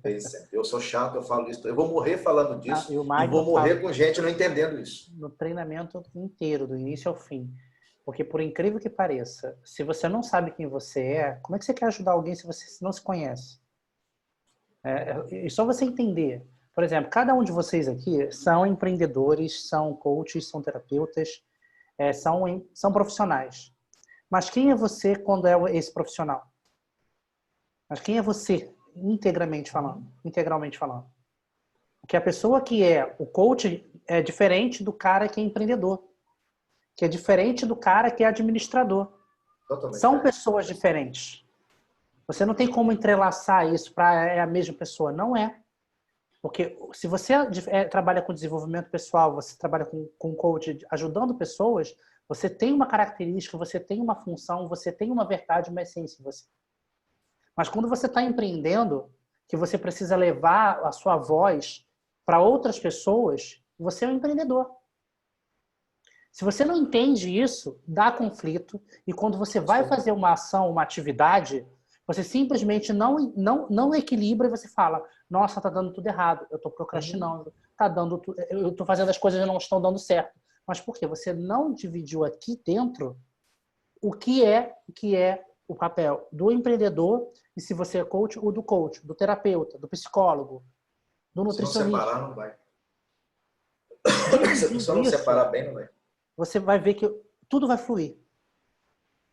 Desde sempre. Eu sou chato, eu falo isso. Eu vou morrer falando disso E o e Magno vou morrer fala com gente não entendendo isso. no treinamento inteiro, do início ao fim. Porque, por incrível que pareça, se você não sabe quem você é, como é que você quer ajudar alguém se você não se conhece? É só você entender. Por exemplo, cada um de vocês aqui são empreendedores, são coaches, são terapeutas, são profissionais. Mas quem é você quando é esse profissional? Mas quem é você, integralmente falando? Porque a pessoa que é o coach é diferente do cara que é empreendedor, que é diferente do cara que é administrador. Totalmente São diferente. pessoas diferentes. Você não tem como entrelaçar isso para a mesma pessoa. Não é. Porque se você trabalha com desenvolvimento pessoal, você trabalha com coach ajudando pessoas, você tem uma característica, você tem uma função, você tem uma verdade, uma essência em você. Mas quando você está empreendendo, que você precisa levar a sua voz para outras pessoas, você é um empreendedor. Se você não entende isso, dá conflito. E quando você vai fazer uma ação, uma atividade, você simplesmente não equilibra e você fala, nossa, tá dando tudo errado, eu tô procrastinando, eu tô fazendo as coisas que não estão dando certo. Mas por quê? Você não dividiu aqui dentro o que é o papel do empreendedor, e se você é coach, o do coach, do terapeuta, do psicólogo, do nutricionista. Se não separar, não vai. Se você não separar bem, não vai. Você vai ver que tudo vai fluir.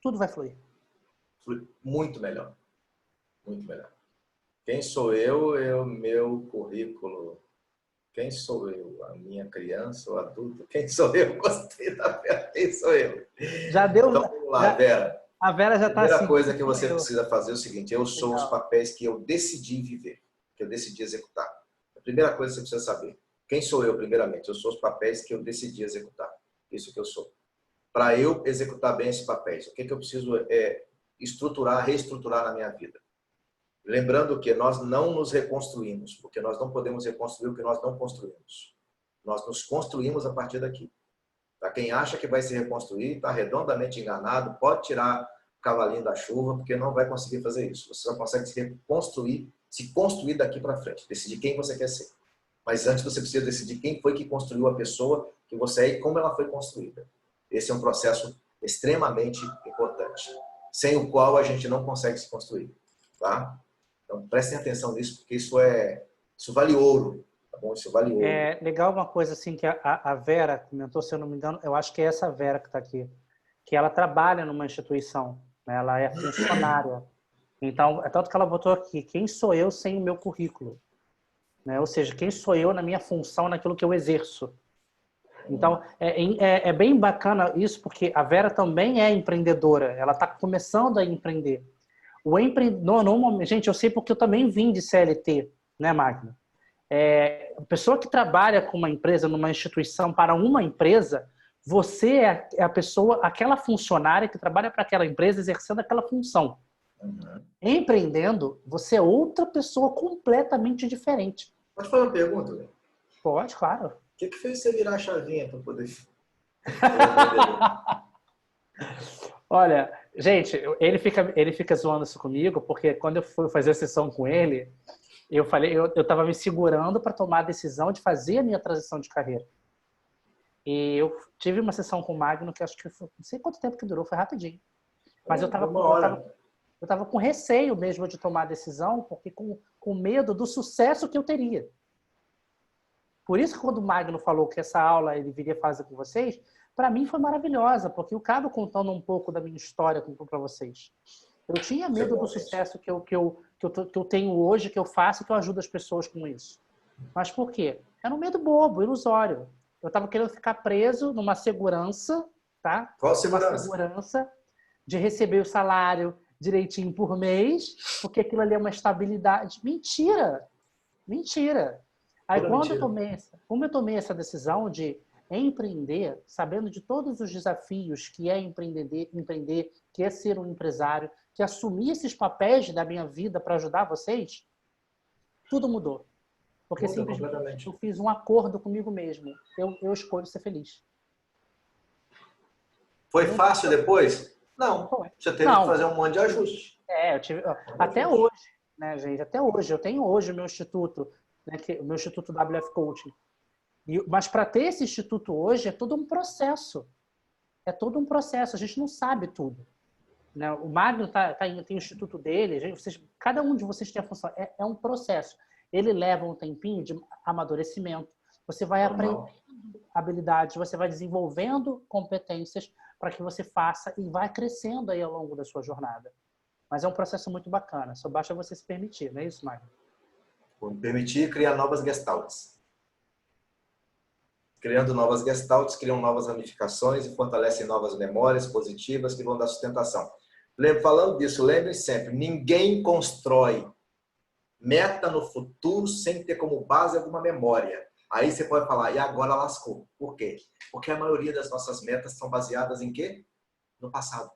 Tudo vai fluir. Flui muito melhor. Muito melhor. Quem sou eu, meu currículo. Quem sou eu? A minha criança ou adulto? Quem sou eu? Gostei da Vera. Quem sou eu? Já deu. Então vamos lá, Vera. A Vera já está assim. A primeira coisa que você precisa fazer é o seguinte: eu sou os papéis que eu decidi viver, que eu decidi executar. A primeira coisa que você precisa saber: quem sou eu, primeiramente? Eu sou os papéis que eu decidi executar. Isso que eu sou. Para eu executar bem esses papéis, o que eu preciso estruturar, reestruturar na minha vida? Lembrando que nós não nos reconstruímos, porque nós não podemos reconstruir o que nós não construímos. Nós nos construímos a partir daqui. Tá? Quem acha que vai se reconstruir está redondamente enganado, pode tirar o cavalinho da chuva, porque não vai conseguir fazer isso. Você só consegue se reconstruir, se construir daqui para frente, decidir quem você quer ser. Mas antes você precisa decidir quem foi que construiu a pessoa que você é e como ela foi construída. Esse é um processo extremamente importante, sem o qual a gente não consegue se construir. Tá? Então, prestem atenção nisso, porque isso vale ouro. Tá bom? Isso vale ouro. É legal uma coisa assim que a Vera comentou, se eu não me engano, eu acho que é essa Vera que está aqui, que ela trabalha numa instituição, né? Ela é funcionária. Então, é tanto que ela botou aqui, quem sou eu sem o meu currículo? Né? Ou seja, quem sou eu na minha função, naquilo que eu exerço? Então, é bem bacana isso, porque a Vera também é empreendedora. Ela está começando a empreender. Gente, eu sei porque eu também vim de CLT, né, Magno? A pessoa que trabalha com uma empresa, numa instituição, para uma empresa, você é a pessoa, aquela funcionária que trabalha para aquela empresa exercendo aquela função. Uhum. Empreendendo, você é outra pessoa completamente diferente. Pode fazer uma pergunta, Léo? Pode, claro. O que fez você virar a chavinha para poder... Olha, gente, ele fica zoando isso comigo, porque quando eu fui fazer a sessão com ele, eu estava me segurando para tomar a decisão de fazer a minha transição de carreira. E eu tive uma sessão com o Magno, que acho que não sei quanto tempo que durou, foi rapidinho. Mas eu estava com receio mesmo de tomar a decisão, porque com medo do sucesso que eu teria. Por isso que quando o Magno falou que essa aula ele viria fazer com vocês, para mim foi maravilhosa, porque eu acabo contando um pouco da minha história para vocês. Eu tinha medo do sucesso que eu tenho hoje, que eu faço e que eu ajudo as pessoas com isso. Mas por quê? Era um medo bobo, ilusório. Eu estava querendo ficar preso numa segurança, tá? Qual segurança? Uma segurança de receber o salário direitinho por mês, porque aquilo ali é uma estabilidade. Mentira! Mentira! Aí como eu tomei essa decisão de empreender, sabendo de todos os desafios que é empreender, que é ser um empresário, que assumir esses papéis da minha vida para ajudar vocês, tudo mudou. Porque simplesmente eu fiz um acordo comigo mesmo. Eu escolho ser feliz. Foi fácil depois? Não. Você teve que fazer um monte de ajuste. Eu tive... Até hoje, né, gente? Até hoje. Eu tenho hoje o meu instituto, né, o meu Instituto WF Coaching. Mas para ter esse instituto hoje é todo um processo. É todo um processo. A gente não sabe tudo. Né? O Magno tem o instituto dele. Cada um de vocês tem a função. É um processo. ele leva um tempinho de amadurecimento. Você vai aprendendo habilidades, você vai desenvolvendo competências para que você faça e vai crescendo aí ao longo da sua jornada. Mas é um processo muito bacana, só basta você se permitir, não é isso, Magno? Vou me permitir criar novas gestalts. Criando novas gestalts, criam novas ramificações e fortalecem novas memórias positivas que vão dar sustentação. Falando disso, lembre sempre, ninguém constrói meta no futuro sem ter como base alguma memória. Aí você pode falar, e agora lascou. Por quê? Porque a maioria das nossas metas são baseadas em quê? No passado.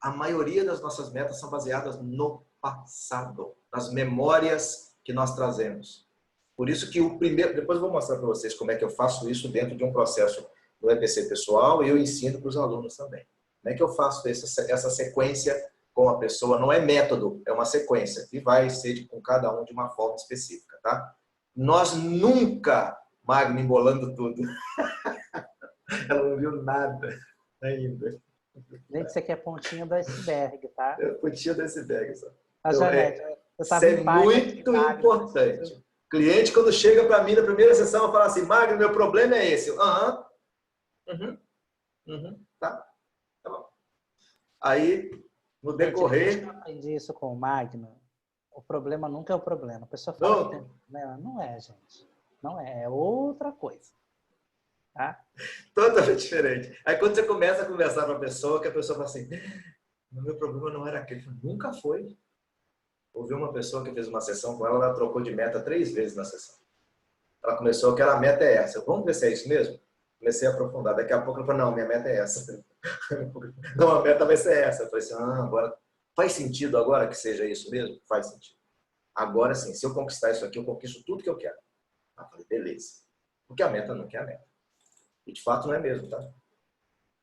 A maioria das nossas metas são baseadas no passado, nas memórias que nós trazemos. Por isso que o primeiro... Depois eu vou mostrar para vocês como é que eu faço isso dentro de um processo do EPC pessoal e eu ensino para os alunos também. Como é que eu faço essa sequência com a pessoa? Não é método, é uma sequência. E vai ser com cada um de uma forma específica, tá? Nós nunca, Magno embolando tudo. Ela não viu nada ainda. Gente, isso aqui é pontinha do iceberg, tá? É pontinha do iceberg, só. A Janete, isso é muito importante. O cliente, quando chega para mim na primeira sessão, fala assim, Magno, meu problema é esse. Tá. Tá bom. Aí, no decorrer... Eu aprendi isso com o Magno. O problema nunca é o problema. A pessoa fala que não é, gente. Não é. É outra coisa. Tá? Totalmente diferente. Aí quando você começa a conversar com a pessoa, que a pessoa fala assim, o meu problema não era aquele. Nunca foi. Ouvi uma pessoa que fez uma sessão com ela, ela trocou de meta 3 vezes na sessão. Ela começou, que a meta é essa. Vamos ver se é isso mesmo? Comecei a aprofundar. Daqui a pouco ela falou, não, minha meta é essa. Não, a meta vai ser essa. Eu falei assim, agora... Faz sentido agora que seja isso mesmo? Faz sentido. Agora sim, se eu conquistar isso aqui, eu conquisto tudo que eu quero. Eu falei, beleza. Porque a meta não quer a meta. E de fato não é mesmo, tá?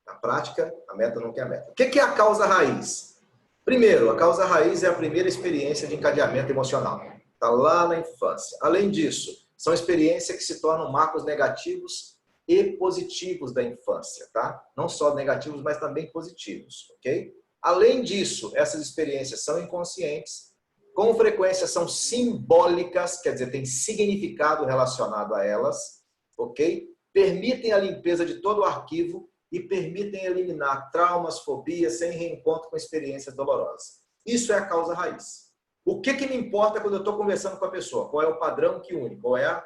Na prática, a meta não quer a meta. O que é a causa raiz? Primeiro, a causa raiz é a primeira experiência de encadeamento emocional. Está lá na infância. Além disso, são experiências que se tornam marcos negativos e positivos da infância, tá? Não só negativos, mas também positivos, ok? Além disso, essas experiências são inconscientes, com frequência são simbólicas, quer dizer, tem significado relacionado a elas, ok? Permitem a limpeza de todo o arquivo e permitem eliminar traumas, fobias, sem reencontro com experiências dolorosas. Isso é a causa raiz. O que me importa quando eu estou conversando com a pessoa? Qual é o padrão que une? Qual é a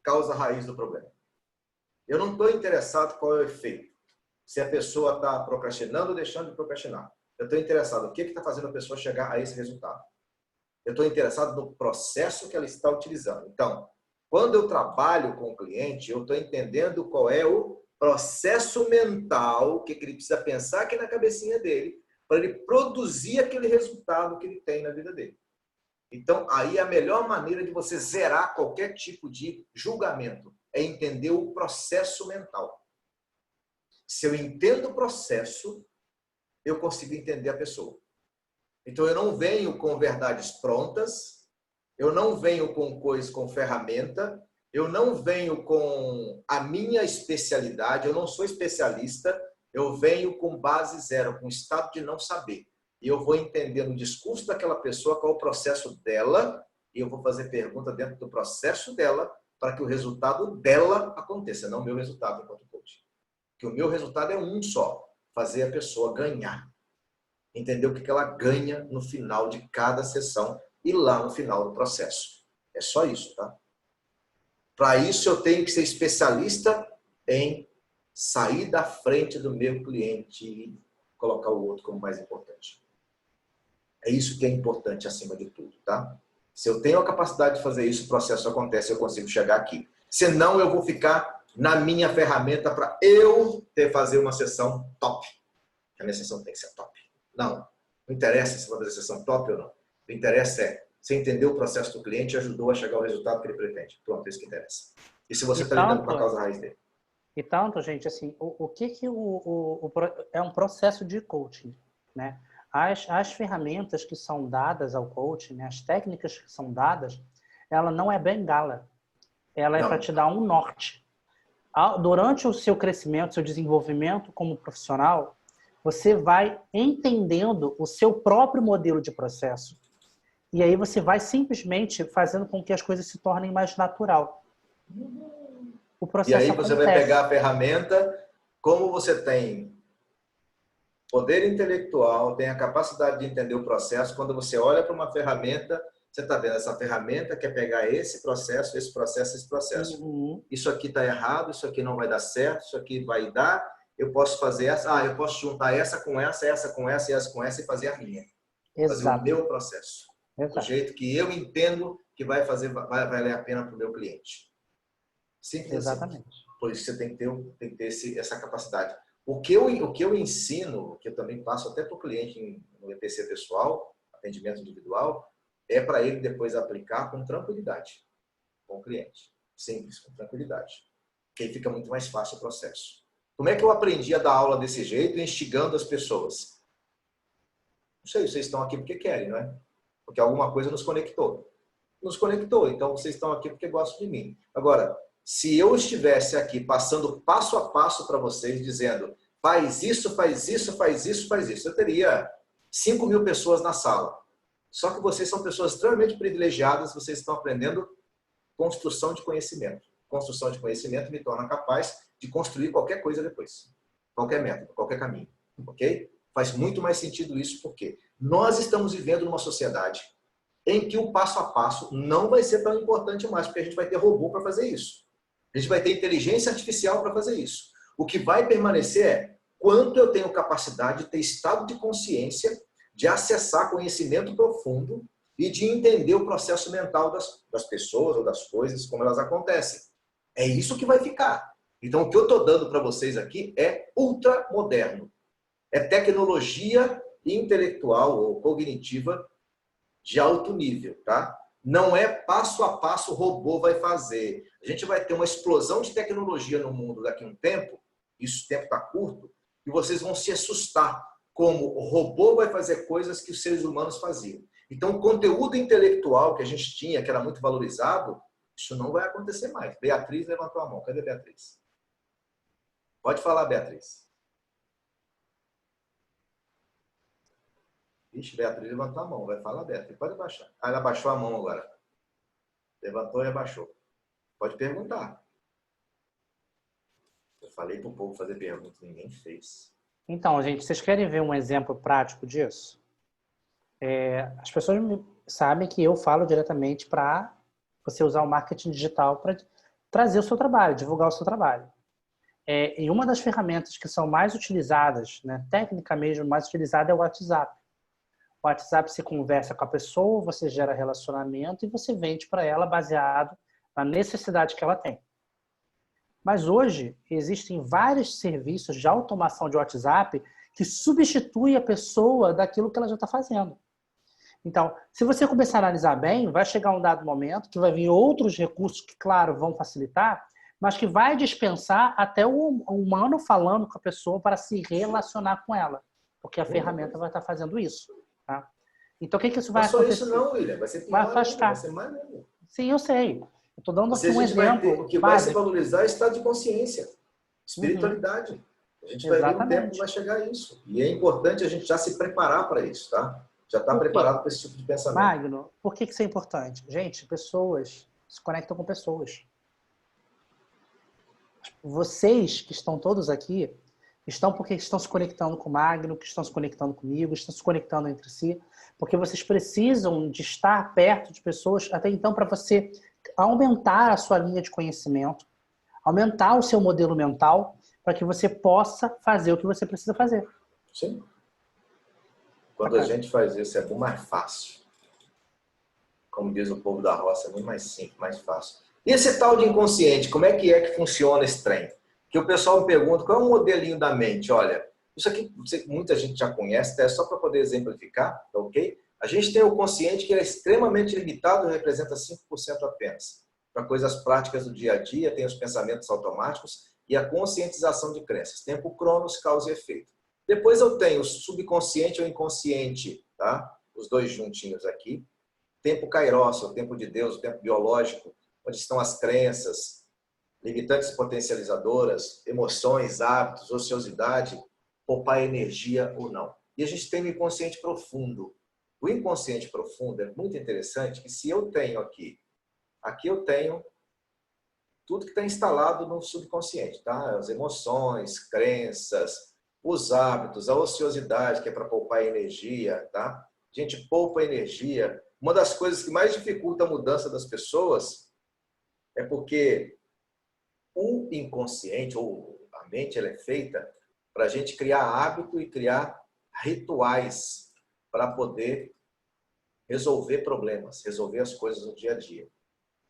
causa raiz do problema? Eu não estou interessado qual é o efeito. Se a pessoa está procrastinando ou deixando de procrastinar. Eu estou interessado no que está fazendo a pessoa chegar a esse resultado. Eu estou interessado no processo que ela está utilizando. Então, quando eu trabalho com o cliente, eu estou entendendo qual é o processo mental que ele precisa pensar aqui na cabecinha dele para ele produzir aquele resultado que ele tem na vida dele. Então, aí a melhor maneira de você zerar qualquer tipo de julgamento é entender o processo mental. Se eu entendo o processo, eu consigo entender a pessoa. Então, eu não venho com verdades prontas, eu não venho com coisas, com ferramenta, eu não venho com a minha especialidade, eu não sou especialista, eu venho com base zero, com estado de não saber. E eu vou entender no discurso daquela pessoa qual é o processo dela, e eu vou fazer pergunta dentro do processo dela, para que o resultado dela aconteça, não o meu resultado enquanto coach. Que o meu resultado é um só, fazer a pessoa ganhar. Entender o que ela ganha no final de cada sessão e lá no final do processo. É só isso, tá? Para isso eu tenho que ser especialista em sair da frente do meu cliente e colocar o outro como mais importante. É isso que é importante acima de tudo, tá? Se eu tenho a capacidade de fazer isso, o processo acontece, eu consigo chegar aqui. Senão eu vou ficar na minha ferramenta para eu fazer uma sessão top. A minha sessão tem que ser top. Não interessa se vai fazer sessão top ou não. O que interessa é você entender o processo do cliente e ajudou a chegar ao resultado que ele pretende. Pronto, é isso que interessa. E se você está lidando com a causa raiz dele. E tanto, gente, assim, é um processo de coaching, né? As ferramentas que são dadas ao coaching, né, as técnicas que são dadas, ela não é bengala. Ela é para te dar um norte. Durante o seu crescimento, seu desenvolvimento como profissional, você vai entendendo o seu próprio modelo de processo E aí você vai simplesmente fazendo com que as coisas se tornem mais natural. O E processo aí você vai acontece. pegar a ferramenta, como você tem poder intelectual, tem a capacidade de entender o processo, quando você olha para uma ferramenta, você está vendo, essa ferramenta quer pegar esse processo, esse processo, esse processo. Uhum. Isso aqui está errado, isso aqui não vai dar certo, isso aqui vai dar, eu posso fazer essa, eu posso juntar essa com essa com essa e essa com essa e fazer a minha. Fazer o Exato. meu processo. Do Exato. jeito que eu entendo que vai valer a pena para o meu cliente. Simples Exatamente. assim. Por isso você tem que ter essa capacidade. O que eu ensino, que eu também passo até para o cliente no EPC pessoal, atendimento individual, é para ele depois aplicar com tranquilidade com o cliente. Simples, com tranquilidade. Porque aí fica muito mais fácil o processo. Como é que eu aprendi a dar aula desse jeito, instigando as pessoas? Não sei, vocês estão aqui porque querem, não é? Porque alguma coisa nos conectou. Nos conectou, então vocês estão aqui porque gostam de mim. Agora, se eu estivesse aqui passando passo a passo para vocês, dizendo faz isso, faz isso, faz isso, faz isso, eu teria 5.000 pessoas na sala. Só que vocês são pessoas extremamente privilegiadas, vocês estão aprendendo construção de conhecimento. Construção de conhecimento me torna capaz de construir qualquer coisa depois. Qualquer método, qualquer caminho. Ok? Faz muito mais sentido isso porque nós estamos vivendo numa sociedade em que o passo a passo não vai ser tão importante mais, porque a gente vai ter robô para fazer isso. A gente vai ter inteligência artificial para fazer isso. O que vai permanecer é quanto eu tenho capacidade de ter estado de consciência, de acessar conhecimento profundo e de entender o processo mental das pessoas ou das coisas, como elas acontecem. É isso que vai ficar. Então, o que eu estou dando para vocês aqui é ultramoderno. É tecnologia intelectual ou cognitiva de alto nível, tá? Não é passo a passo o robô vai fazer. A gente vai ter uma explosão de tecnologia no mundo daqui a um tempo, isso o tempo está curto, e vocês vão se assustar como o robô vai fazer coisas que os seres humanos faziam. Então, o conteúdo intelectual que a gente tinha, que era muito valorizado, isso não vai acontecer mais. Beatriz levantou a mão. Cadê a Beatriz? Pode falar, Beatriz. Ixi, Beatriz levantou a mão. Vai falar, Beatriz. Pode abaixar. Ah, ela abaixou a mão agora. Levantou e abaixou. Pode perguntar. Eu falei para o povo fazer perguntas, ninguém fez. Então, gente, vocês querem ver um exemplo prático disso? As pessoas sabem que eu falo diretamente para você usar o marketing digital para trazer o seu trabalho, divulgar o seu trabalho. E uma das ferramentas que são mais utilizadas, né, técnica mesmo, mais utilizada é o WhatsApp. O WhatsApp você conversa com a pessoa, você gera relacionamento e você vende para ela baseado na necessidade que ela tem. Mas hoje existem vários serviços de automação de WhatsApp que substituem a pessoa daquilo que ela já está fazendo. Então, se você começar a analisar bem, vai chegar um dado momento que vai vir outros recursos que, claro, vão facilitar, mas que vai dispensar até o humano falando com a pessoa para se relacionar com ela, porque a ferramenta vai estar fazendo isso. Tá? Então, o que isso vai acontecer? Não só isso não, William. Vai ser pior, vai afastar. Vai ser mais ainda. Sim, eu sei. Eu estou dando aqui um exemplo. O que vai se valorizar é estado de consciência, espiritualidade. Uhum. A gente vai ver um tempo que vai chegar a isso. E é importante a gente já se preparar para isso, tá? Já está preparado para esse tipo de pensamento. Magno, por que isso é importante? Gente, pessoas se conectam com pessoas. Vocês que estão todos aqui estão porque estão se conectando com o Magno, que estão se conectando comigo, estão se conectando entre si, porque vocês precisam de estar perto de pessoas até então para você aumentar a sua linha de conhecimento, aumentar o seu modelo mental para que você possa fazer o que você precisa fazer. Sim. Quando a gente faz isso é muito mais fácil. Como diz o povo da roça, é muito mais simples, mais fácil. E esse tal de inconsciente, como é que funciona esse trem? Que o pessoal me pergunta, qual é o modelinho da mente? Olha, isso aqui muita gente já conhece, é só para poder exemplificar, tá ok? A gente tem o consciente que é extremamente limitado, representa 5% apenas. Para coisas práticas do dia a dia, tem os pensamentos automáticos e a conscientização de crenças. Tempo cronos, causa e efeito. Depois eu tenho o subconsciente ou inconsciente, tá? Os dois juntinhos aqui. Tempo kairos, o tempo de Deus, o tempo biológico, onde estão as crenças, limitantes potencializadoras, emoções, hábitos, ociosidade, poupar energia ou não. E a gente tem o inconsciente profundo, O inconsciente profundo é muito interessante que se eu tenho aqui eu tenho tudo que está instalado no subconsciente, tá? As emoções, crenças, os hábitos, a ociosidade, que é para poupar energia, tá? A gente poupa energia. Uma das coisas que mais dificulta a mudança das pessoas é porque o inconsciente, ou a mente, ela é feita para a gente criar hábito e criar rituais para poder resolver problemas, resolver as coisas no dia a dia.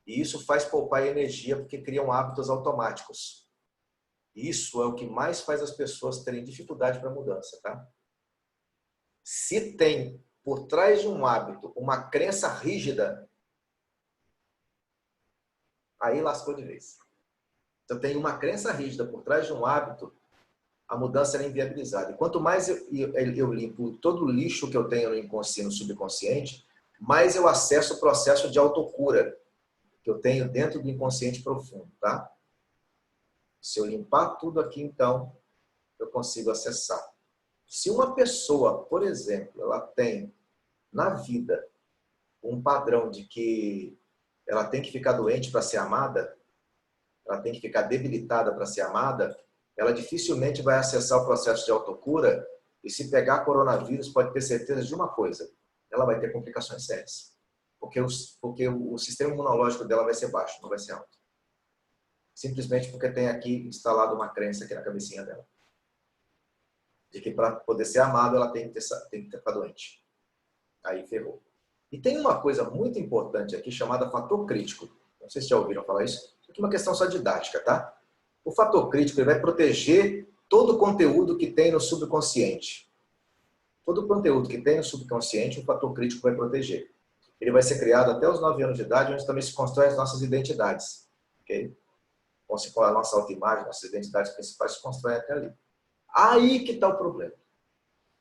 E isso faz poupar energia porque criam hábitos automáticos. Isso é o que mais faz as pessoas terem dificuldade para mudança, tá? Se tem por trás de um hábito uma crença rígida, aí lascou de vez. Se eu tenho uma crença rígida por trás de um hábito, a mudança é inviabilizada. E quanto mais eu limpo todo o lixo que eu tenho no inconsciente, no subconsciente, mais eu acesso o processo de autocura que eu tenho dentro do inconsciente profundo, tá? Se eu limpar tudo aqui, então, eu consigo acessar. Se uma pessoa, por exemplo, ela tem na vida um padrão de que ela tem que ficar doente para ser amada, ela tem que ficar debilitada para ser amada, ela dificilmente vai acessar o processo de autocura e se pegar coronavírus, pode ter certeza de uma coisa, ela vai ter complicações sérias. Porque o sistema imunológico dela vai ser baixo, não vai ser alto. Simplesmente porque tem aqui instalado uma crença aqui na cabecinha dela. De que para poder ser amada, ela tem que ficar doente. Aí ferrou. E tem uma coisa muito importante aqui chamada fator crítico. Não sei se já ouviram falar isso. Isso aqui é uma questão só didática, tá? O fator crítico ele vai proteger todo o conteúdo que tem no subconsciente. Todo o conteúdo que tem no subconsciente, o fator crítico vai proteger. Ele vai ser criado até os 9 anos de idade, onde também se constrói as nossas identidades. Ok? A nossa autoimagem, nossas identidades principais se constroem até ali. Aí que está o problema.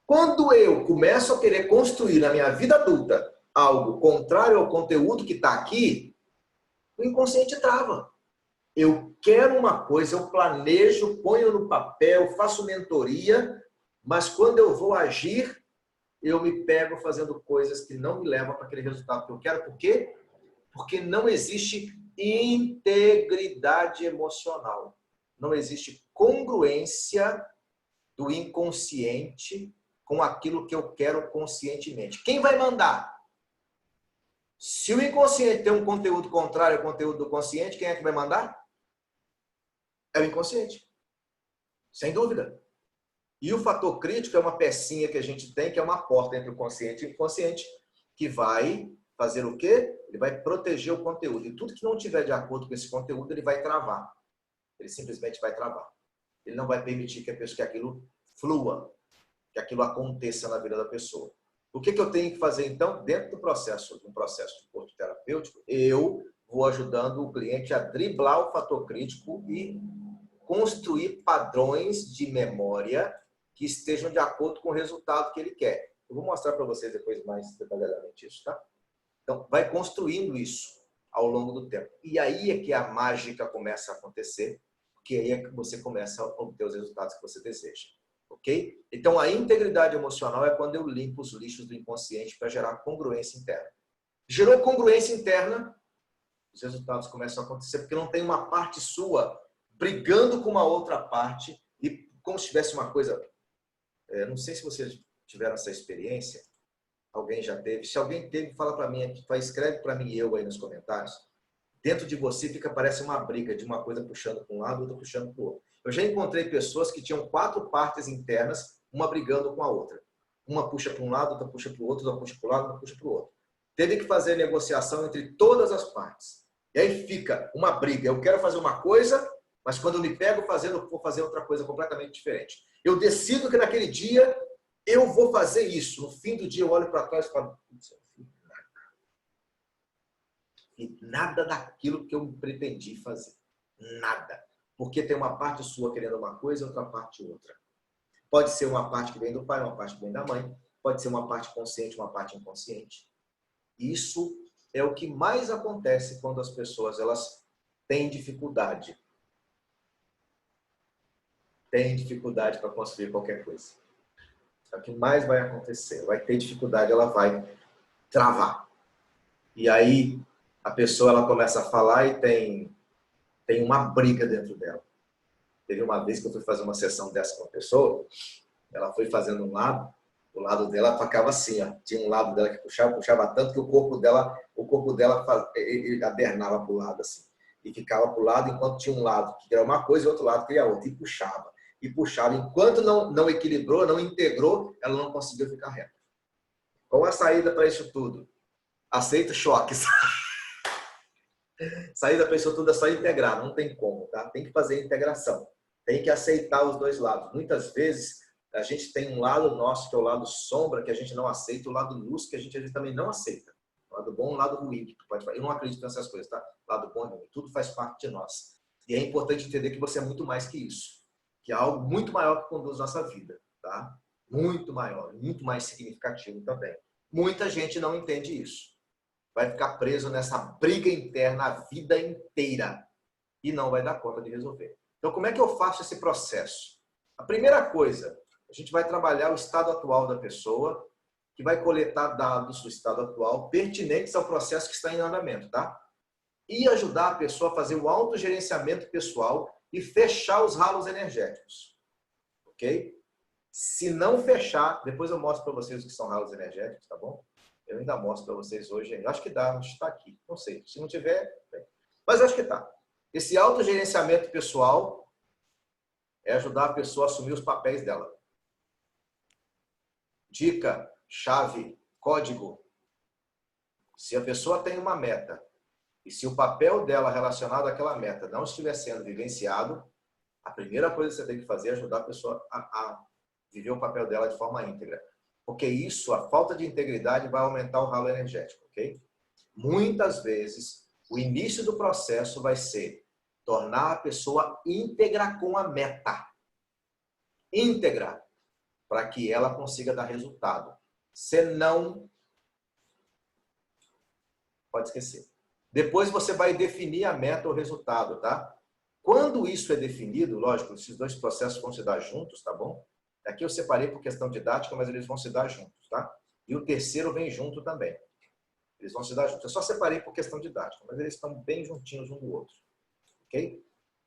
Quando eu começo a querer construir na minha vida adulta algo contrário ao conteúdo que está aqui, o inconsciente trava. Eu quero uma coisa, eu planejo, ponho no papel, faço mentoria, mas quando eu vou agir, eu me pego fazendo coisas que não me levam para aquele resultado que eu quero. Por quê? Porque não existe integridade emocional. Não existe congruência do inconsciente com aquilo que eu quero conscientemente. Quem vai mandar? Se o inconsciente tem um conteúdo contrário ao conteúdo do consciente, quem é que vai mandar? É o inconsciente. Sem dúvida. E o fator crítico é uma pecinha que a gente tem, que é uma porta entre o consciente e o inconsciente, que vai fazer o quê? Ele vai proteger o conteúdo. E tudo que não tiver de acordo com esse conteúdo, ele vai travar. Ele simplesmente vai travar. Ele não vai permitir que aquilo flua, que aquilo aconteça na vida da pessoa. O que eu tenho que fazer, então? Dentro do processo, de um processo de corpo terapêutico, eu vou ajudando o cliente a driblar o fator crítico e construir padrões de memória que estejam de acordo com o resultado que ele quer. Eu vou mostrar para vocês depois mais detalhadamente isso, tá? Então, vai construindo isso ao longo do tempo. E aí é que a mágica começa a acontecer, porque aí é que você começa a obter os resultados que você deseja. Ok? Então, a integridade emocional é quando eu limpo os lixos do inconsciente para gerar congruência interna. Gerou congruência interna, os resultados começam a acontecer, porque não tem uma parte sua brigando com uma outra parte e como se tivesse uma coisa... não sei se vocês tiveram essa experiência, alguém já teve. Se alguém teve, fala para mim, escreve para mim eu aí nos comentários. Dentro de você parece uma briga de uma coisa puxando para um lado, outra puxando para o outro. Eu já encontrei pessoas que tinham 4 partes internas, uma brigando com a outra. Uma puxa para um lado, outra puxa para o outro, outra puxa para o lado, outra puxa para o outro. Teve que fazer negociação entre todas as partes. E aí fica uma briga. Eu quero fazer uma coisa, mas quando eu me pego fazendo, eu vou fazer outra coisa completamente diferente. Eu decido que naquele dia eu vou fazer isso. No fim do dia eu olho para trás e falo, e nada daquilo que eu pretendi fazer. Nada. Porque tem uma parte sua querendo uma coisa e outra parte outra. Pode ser uma parte que vem do pai, uma parte que vem da mãe. Pode ser uma parte consciente, uma parte inconsciente. Isso é o que mais acontece quando as pessoas elas têm dificuldade. Têm dificuldade para construir qualquer coisa. É o que mais vai acontecer. Vai ter dificuldade, ela vai travar. E aí a pessoa ela começa a falar e tem uma briga dentro dela. Teve uma vez que eu fui fazer uma sessão dessa com uma pessoa, ela foi fazendo um lado, o lado dela tocava assim, ó. Tinha um lado dela que puxava tanto que o corpo dela ele adernava para o lado assim. E ficava para o lado enquanto tinha um lado que queria uma coisa e outro lado queria outra. E puxava. E puxava. Enquanto não equilibrou, não integrou, ela não conseguiu ficar reta. Qual a saída para isso tudo? Aceita o choque. Saída para isso tudo é só integrar. Não tem como, tá? Tem que fazer integração. Tem que aceitar os dois lados. Muitas vezes, a gente tem um lado nosso, que é o lado sombra, que a gente não aceita, o lado luz, que a gente também não aceita. O lado bom e o lado ruim. Que tu pode fazer. Eu não acredito nessas coisas, tá? Lado bom e ruim. Tudo faz parte de nós. E é importante entender que você é muito mais que isso. Que é algo muito maior que conduz nossa vida, tá? Muito maior, muito mais significativo também. Muita gente não entende isso. Vai ficar preso nessa briga interna a vida inteira e não vai dar conta de resolver. Então, como é que eu faço esse processo? A primeira coisa, a gente vai trabalhar o estado atual da pessoa, que vai coletar dados do estado atual pertinentes ao processo que está em andamento, tá? E ajudar a pessoa a fazer o autogerenciamento pessoal e fechar os ralos energéticos. Ok? Se não fechar, depois eu mostro para vocês o que são ralos energéticos, tá bom? Eu ainda mostro para vocês hoje. Eu acho que dá, acho que está aqui. Não sei. Se não tiver, bem. Mas acho que está. Esse autogerenciamento pessoal é ajudar a pessoa a assumir os papéis dela. Dica, chave, código. Se a pessoa tem uma meta e se o papel dela relacionado àquela meta não estiver sendo vivenciado, a primeira coisa que você tem que fazer é ajudar a pessoa a viver o papel dela de forma íntegra. Porque isso, a falta de integridade, vai aumentar o ralo energético, ok? Muitas vezes, o início do processo vai ser tornar a pessoa íntegra com a meta. Íntegra, para que ela consiga dar resultado. Senão, pode esquecer. Depois você vai definir a meta ou resultado, tá? Quando isso é definido, lógico, esses dois processos vão se dar juntos, tá bom? Aqui eu separei por questão didática, mas eles vão se dar juntos, tá? E o terceiro vem junto também. Eles vão se dar juntos. Eu só separei por questão didática, mas eles estão bem juntinhos um do outro. Ok?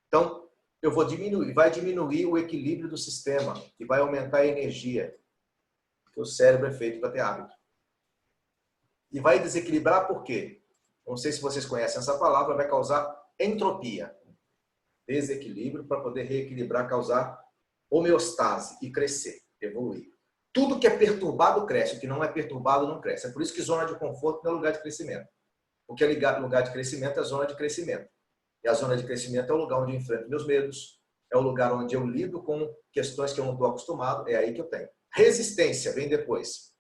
Então, eu vou diminuir, vai diminuir o equilíbrio do sistema e vai aumentar a energia. Porque o cérebro é feito para ter hábito. E vai desequilibrar por quê? Não sei se vocês conhecem essa palavra, vai causar entropia. Desequilíbrio para poder reequilibrar, causar homeostase e crescer, evoluir. Tudo que é perturbado cresce, o que não é perturbado não cresce. É por isso que zona de conforto não é lugar de crescimento. Porque lugar de crescimento é zona de crescimento. E a zona de crescimento é o lugar onde eu enfrento meus medos, é o lugar onde eu lido com questões que eu não estou acostumado, é aí que eu tenho. Resistência vem depois.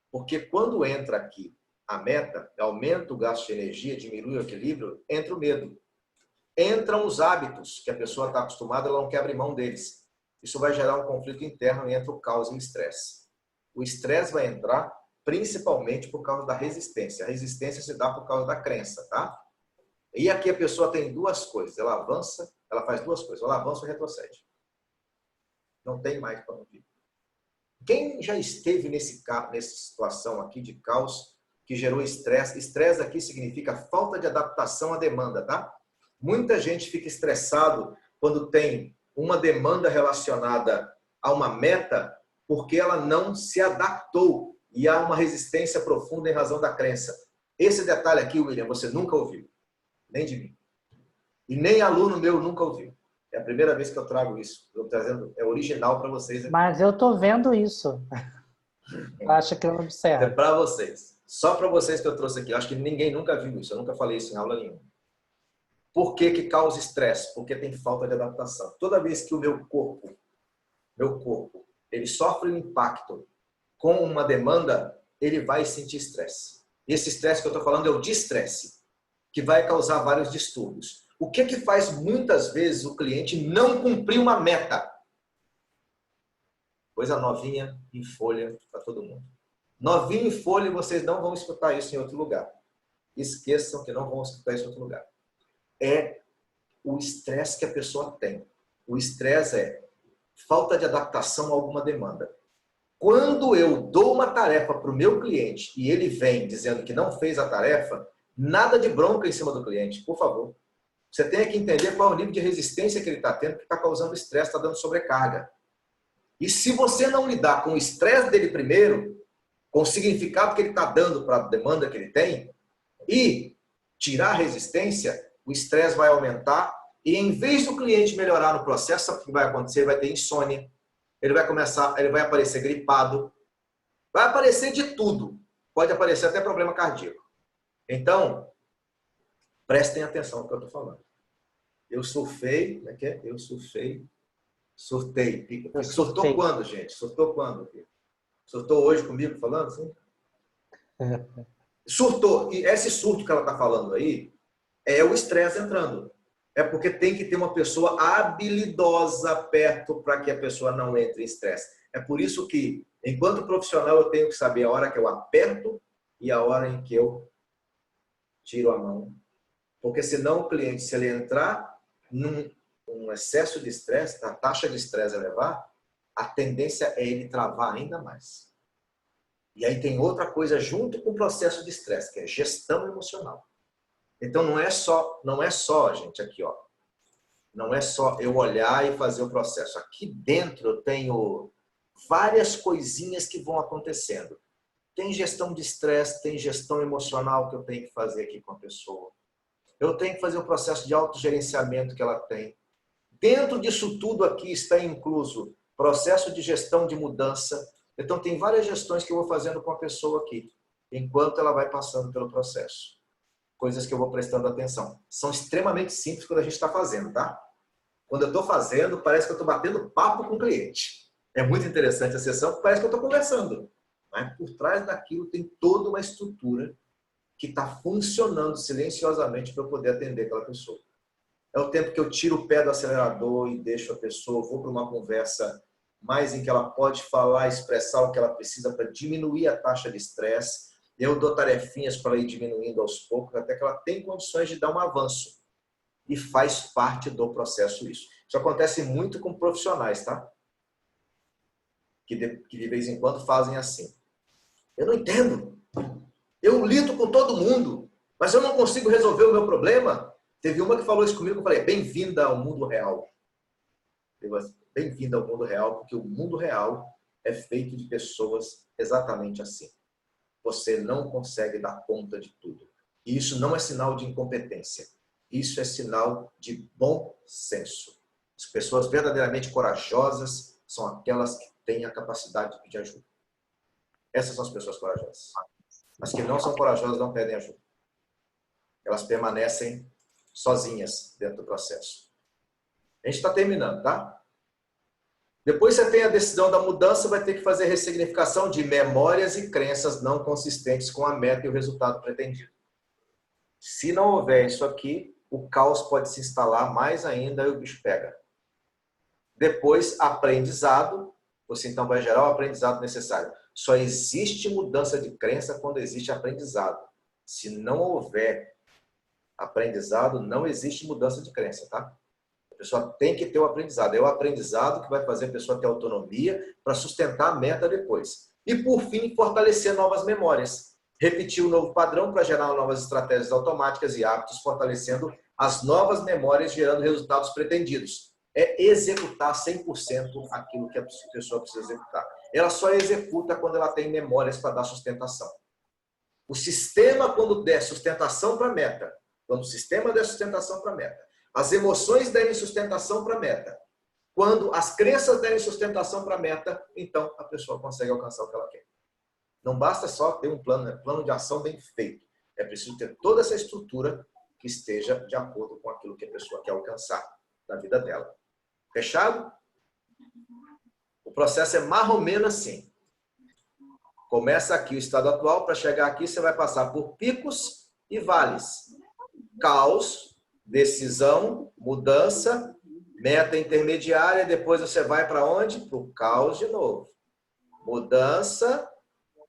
Porque quando entra aqui a meta, aumenta o gasto de energia, diminui o equilíbrio, entra o medo. Entram os hábitos que a pessoa está acostumada, ela não quer abrir mão deles. Isso vai gerar um conflito interno e entra o caos e o estresse. O estresse vai entrar principalmente por causa da resistência. A resistência se dá por causa da crença, tá? E aqui a pessoa tem duas coisas. Ela avança, ela faz duas coisas. Ela avança ou retrocede. Não tem mais para ouvir. Quem já esteve nessa situação aqui de caos que gerou estresse? Estresse aqui significa falta de adaptação à demanda, tá? Muita gente fica estressado quando tem uma demanda relacionada a uma meta porque ela não se adaptou e há uma resistência profunda em razão da crença. Esse detalhe aqui, William, você nunca ouviu. Nem de mim. E nem aluno meu nunca ouviu. É a primeira vez que eu trago isso. Estou trazendo, é original para vocês. Aqui. Mas eu estou vendo isso. Acho que eu não observo. É para vocês. Só para vocês que eu trouxe aqui. Acho que ninguém nunca viu isso. Eu nunca falei isso em aula nenhuma. Por que que causa estresse? Porque tem falta de adaptação. Toda vez que o meu corpo, ele sofre um impacto com uma demanda, ele vai sentir estresse. Esse estresse que eu estou falando é o distresse, que vai causar vários distúrbios. O que que faz muitas vezes o cliente não cumprir uma meta? Coisa novinha em folha para todo mundo. Novinho em folha, vocês não vão escutar isso em outro lugar. Esqueçam que não vão escutar isso em outro lugar. É o estresse que a pessoa tem. O estresse é falta de adaptação a alguma demanda. Quando eu dou uma tarefa para o meu cliente e ele vem dizendo que não fez a tarefa, nada de bronca em cima do cliente, por favor. Você tem que entender qual é o nível de resistência que ele está tendo, que está causando estresse, está dando sobrecarga. E se você não lidar com o estresse dele primeiro, com o significado que ele está dando para a demanda que ele tem, e tirar a resistência, o estresse vai aumentar, e em vez do cliente melhorar no processo, sabe o que vai acontecer? Ele vai ter insônia, ele vai aparecer gripado, vai aparecer de tudo. Pode aparecer até problema cardíaco. Então, prestem atenção no que eu estou falando. Eu surfei, como é que é? Eu surfei, surtei. Surtou quando, gente? Surtou quando? Surtou hoje comigo falando assim? Surtou. E esse surto que ela está falando aí é o estresse entrando. É porque tem que ter uma pessoa habilidosa perto para que a pessoa não entre em estresse. É por isso que, enquanto profissional, eu tenho que saber a hora que eu aperto e a hora em que eu tiro a mão. Porque senão o cliente, se ele entrar num excesso de estresse, a taxa de estresse elevar, a tendência é ele travar ainda mais. E aí tem outra coisa junto com o processo de estresse, que é gestão emocional. Então não é só, gente, aqui, ó. Não é só eu olhar e fazer o processo. Aqui dentro eu tenho várias coisinhas que vão acontecendo. Tem gestão de estresse, tem gestão emocional que eu tenho que fazer aqui com a pessoa. Eu tenho que fazer o processo de autogerenciamento que ela tem. Dentro disso tudo aqui está incluso processo de gestão de mudança. Então tem várias gestões que eu vou fazendo com a pessoa aqui, enquanto ela vai passando pelo processo. Coisas que eu vou prestando atenção. São extremamente simples quando a gente está fazendo, tá? Quando eu estou fazendo, parece que eu estou batendo papo com o cliente. É muito interessante a sessão, porque parece que eu estou conversando. Mas por trás daquilo tem toda uma estrutura que está funcionando silenciosamente para eu poder atender aquela pessoa. É o tempo que eu tiro o pé do acelerador e deixo a pessoa, vou para uma conversa mais em que ela pode falar, expressar o que ela precisa para diminuir a taxa de estresse. Eu dou tarefinhas para ela ir diminuindo aos poucos, até que ela tem condições de dar um avanço. E faz parte do processo isso. Isso acontece muito com profissionais, tá? Que de vez em quando fazem assim. Eu não entendo. Eu lido com todo mundo, mas eu não consigo resolver o meu problema. Teve uma que falou isso comigo, eu falei, bem-vinda ao mundo real. Bem-vinda ao mundo real, porque o mundo real é feito de pessoas exatamente assim. Você não consegue dar conta de tudo. E isso não é sinal de incompetência. Isso é sinal de bom senso. As pessoas verdadeiramente corajosas são aquelas que têm a capacidade de pedir ajuda. Essas são as pessoas corajosas. As que não são corajosas não pedem ajuda. Elas permanecem sozinhas dentro do processo. A gente está terminando, tá? Depois você tem a decisão da mudança, vai ter que fazer ressignificação de memórias e crenças não consistentes com a meta e o resultado pretendido. Se não houver isso aqui, o caos pode se instalar mais ainda e o bicho pega. Depois, aprendizado. Você então vai gerar o aprendizado necessário. Só existe mudança de crença quando existe aprendizado. Se não houver aprendizado, não existe mudança de crença, tá? A pessoa tem que ter o aprendizado. É o aprendizado que vai fazer a pessoa ter autonomia para sustentar a meta depois. E, por fim, fortalecer novas memórias. Repetir o novo padrão para gerar novas estratégias automáticas e hábitos, fortalecendo as novas memórias, gerando resultados pretendidos. É executar 100% aquilo que a pessoa precisa executar. Ela só executa quando ela tem memórias para dar sustentação. O sistema, quando der sustentação para a meta, quando o sistema der sustentação para a meta, as emoções derem sustentação para a meta, quando as crenças derem sustentação para a meta, então a pessoa consegue alcançar o que ela quer. Não basta só ter um plano de ação bem feito. É preciso ter toda essa estrutura que esteja de acordo com aquilo que a pessoa quer alcançar na vida dela. Fechado? O processo é mais ou menos assim. Começa aqui o estado atual, para chegar aqui você vai passar por picos e vales. Caos, decisão, mudança, meta intermediária, depois você vai para onde? Para o caos de novo. Mudança,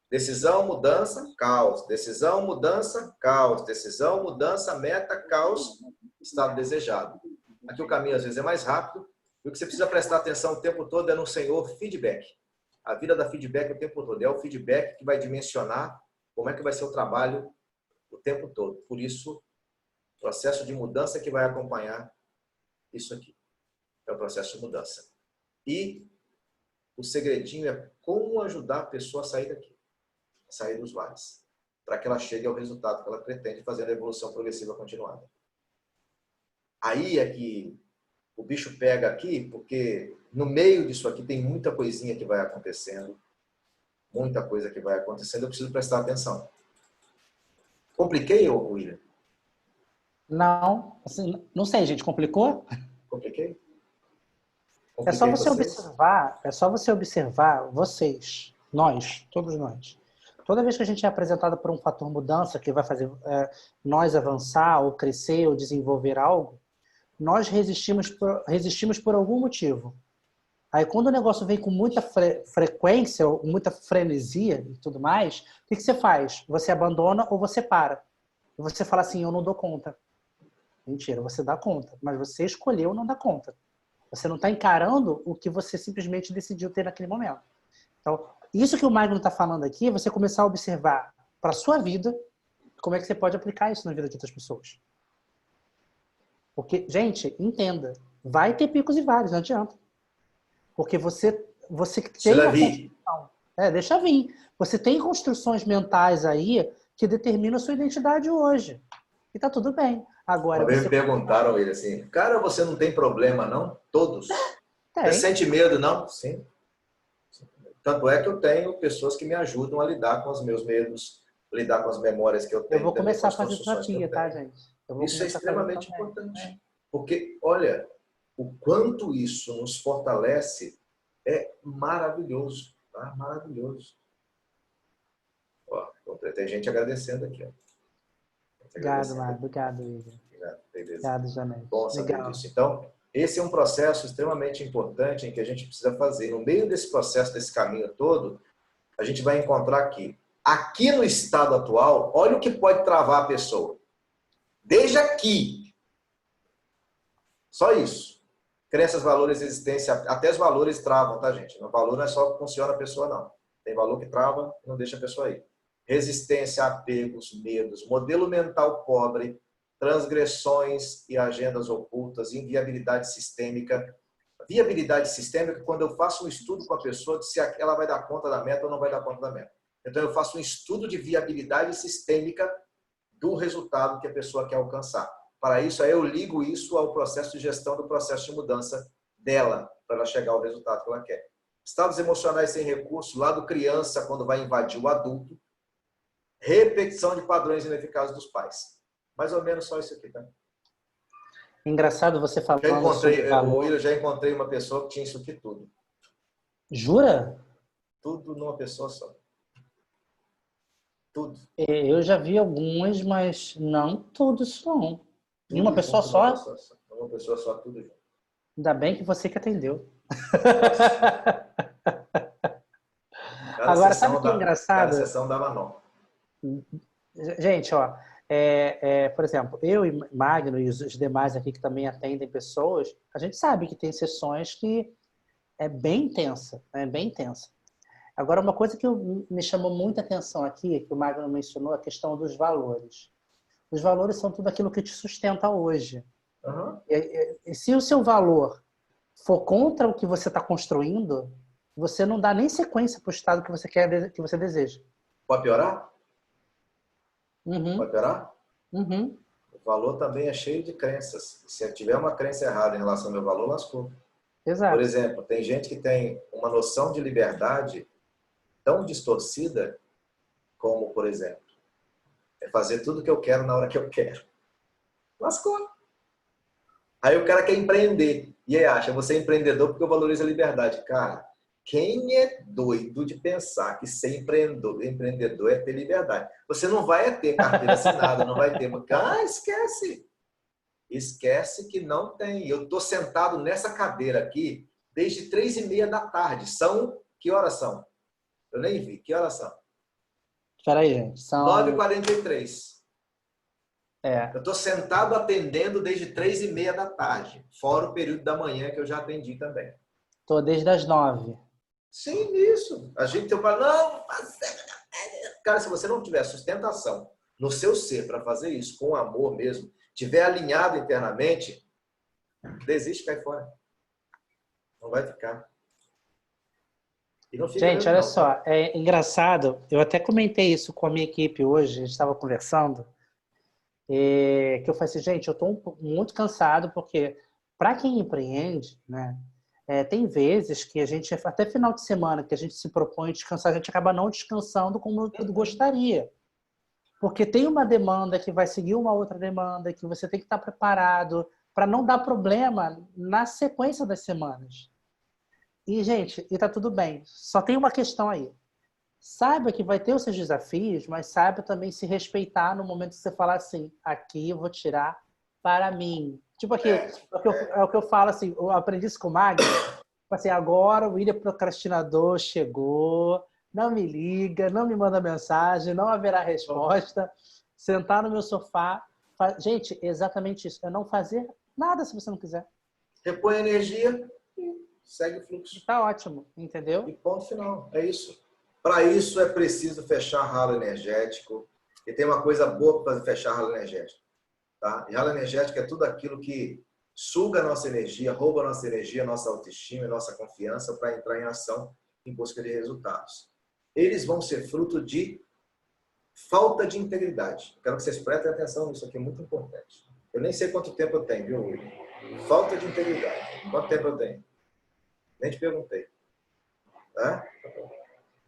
decisão, mudança, caos. Decisão, mudança, caos. Decisão, mudança, meta, caos, estado desejado. Aqui o caminho às vezes é mais rápido. E o que você precisa prestar atenção o tempo todo é no senhor feedback. A vida dá feedback o tempo todo. É o feedback que vai dimensionar como é que vai ser o trabalho o tempo todo. Por isso, o processo de mudança que vai acompanhar isso aqui. É o processo de mudança. E o segredinho é como ajudar a pessoa a sair daqui, a sair dos vales, para que ela chegue ao resultado que ela pretende, fazendo a evolução progressiva continuada. Aí é que o bicho pega aqui, porque no meio disso aqui tem muita coisinha que vai acontecendo, muita coisa que vai acontecendo, eu preciso prestar atenção. Compliquei, William? Não, assim, não sei, gente, complicou? Compliquei? É só você vocês? observar vocês, nós, todos nós. Toda vez que a gente é apresentado por um fator mudança que vai fazer nós avançar ou crescer ou desenvolver algo, nós resistimos por algum motivo. Aí quando o negócio vem com muita frequência, ou muita frenesia e tudo mais, o que você faz? Você abandona ou você para. E você fala assim, eu não dou conta. Mentira, você dá conta, mas você escolheu não dar conta. Você não está encarando o que você simplesmente decidiu ter naquele momento. Então, isso que o Magno está falando aqui é você começar a observar para a sua vida como é que você pode aplicar isso na vida de outras pessoas. Porque, gente, entenda, vai ter picos e vales, não adianta. Porque você tem uma construção. Deixa vir. Você tem construções mentais aí que determinam a sua identidade hoje. E tá tudo bem. Agora, me perguntaram ele assim, cara, você não tem problema, não? Todos. Tem. Você sente medo, não? Sim. Tanto é que eu tenho pessoas que me ajudam a lidar com os meus medos, lidar com as memórias que eu tenho. Eu vou começar a fazer terapia, tá, gente? Isso é extremamente importante. Porque, olha, o quanto isso nos fortalece é maravilhoso. Tá? Maravilhoso. Ó, tem gente agradecendo aqui. Ó. Obrigado, Mário. Obrigado, Igor. Obrigado, Janete. Bom saber disso. Então, esse é um processo extremamente importante em que a gente precisa fazer. No meio desse processo, desse caminho todo, a gente vai encontrar aqui no estado atual, olha o que pode travar a pessoa. Desde aqui. Só isso. Crenças, valores, existência, até os valores travam, tá, gente? O valor não é só que funciona a pessoa, não. Tem valor que trava e não deixa a pessoa ir. Resistência, apegos, medos, modelo mental pobre, transgressões e agendas ocultas, inviabilidade sistêmica. Viabilidade sistêmica, quando eu faço um estudo com a pessoa de se ela vai dar conta da meta ou não vai dar conta da meta. Então, eu faço um estudo de viabilidade sistêmica do resultado que a pessoa quer alcançar. Para isso, aí eu ligo isso ao processo de gestão do processo de mudança dela, para ela chegar ao resultado que ela quer. Estados emocionais sem recurso, lado criança, quando vai invadir o adulto. Repetição de padrões ineficazes dos pais. Mais ou menos só isso aqui, tá? Engraçado você falando eu já encontrei uma pessoa que tinha isso aqui tudo. Jura? Tudo numa pessoa só. Tudo. Eu já vi algumas, mas não todos não. Em uma pessoa só? Uma pessoa só, tudo junto. Ainda bem que você que atendeu. Agora, sabe o que é engraçado? Cada sessão dava nó. Gente, ó, por exemplo, eu e Magno e os demais aqui que também atendem pessoas, a gente sabe que tem sessões que é bem intensa, né? Bem intensa. Agora, uma coisa que me chamou muita atenção aqui, que o Magno mencionou, a questão dos valores. Os valores são tudo aquilo que te sustenta hoje. Uhum. E se o seu valor for contra o que você está construindo, você não dá nem sequência para o estado que você quer, que você deseja. Pode piorar? Uhum. Pode piorar? Uhum. O valor também é cheio de crenças. Se eu tiver uma crença errada em relação ao meu valor, lascou. Exato. Por exemplo, tem gente que tem uma noção de liberdade tão distorcida como, por exemplo, é fazer tudo o que eu quero na hora que eu quero. Lascou. Aí o cara quer empreender. E aí acha, você é empreendedor porque eu valorizo a liberdade. Cara, quem é doido de pensar que ser empreendedor é ter liberdade? Você não vai ter carteira assinada, não vai ter... esquece! Esquece que não tem. Eu estou sentado nessa cadeira aqui desde 3h30 da tarde. Que horas são? Eu nem vi. Que horas são? Espera aí, gente. São 9h43. Eu estou sentado atendendo desde 3h30 da tarde. Fora o período da manhã que eu já atendi também. Estou desde as 9. Sim, isso. A gente tem que falar, não, cara, se você não tiver sustentação no seu ser para fazer isso com amor mesmo, tiver alinhado internamente, desiste, cai fora. Não vai ficar. E não fica Gente, mesmo, olha não, só, tá? é engraçado, eu até comentei isso com a minha equipe hoje, a gente estava conversando, que eu falei assim, gente, eu estou muito cansado, porque para quem empreende, né, tem vezes que a gente, até final de semana, que a gente se propõe a descansar, a gente acaba não descansando como eu gostaria. Porque tem uma demanda que vai seguir uma outra demanda, que você tem que estar preparado para não dar problema na sequência das semanas. E, gente, e tá tudo bem. Só tem uma questão aí. Saiba que vai ter os seus desafios, mas saiba também se respeitar no momento que você falar assim, aqui eu vou tirar para mim. Tipo aqui, é o que eu falo assim, eu aprendi isso com o Magno, assim, agora o William procrastinador chegou, não me liga, não me manda mensagem, não haverá resposta, sentar no meu sofá. Gente, exatamente isso, é não fazer nada se você não quiser. Repõe a energia e segue o fluxo. Tá ótimo, entendeu? E ponto final. É isso. Para isso é preciso fechar ralo energético. E tem uma coisa boa para fechar ralo energético. Tá? E ralo energético é tudo aquilo que suga a nossa energia, rouba a nossa energia, nossa autoestima, nossa confiança para entrar em ação em busca de resultados. Eles vão ser fruto de falta de integridade. Quero que vocês prestem atenção nisso aqui, é muito importante. Eu nem sei quanto tempo eu tenho, viu, William? Falta de integridade. Quanto tempo eu tenho? Nem te perguntei. Tá?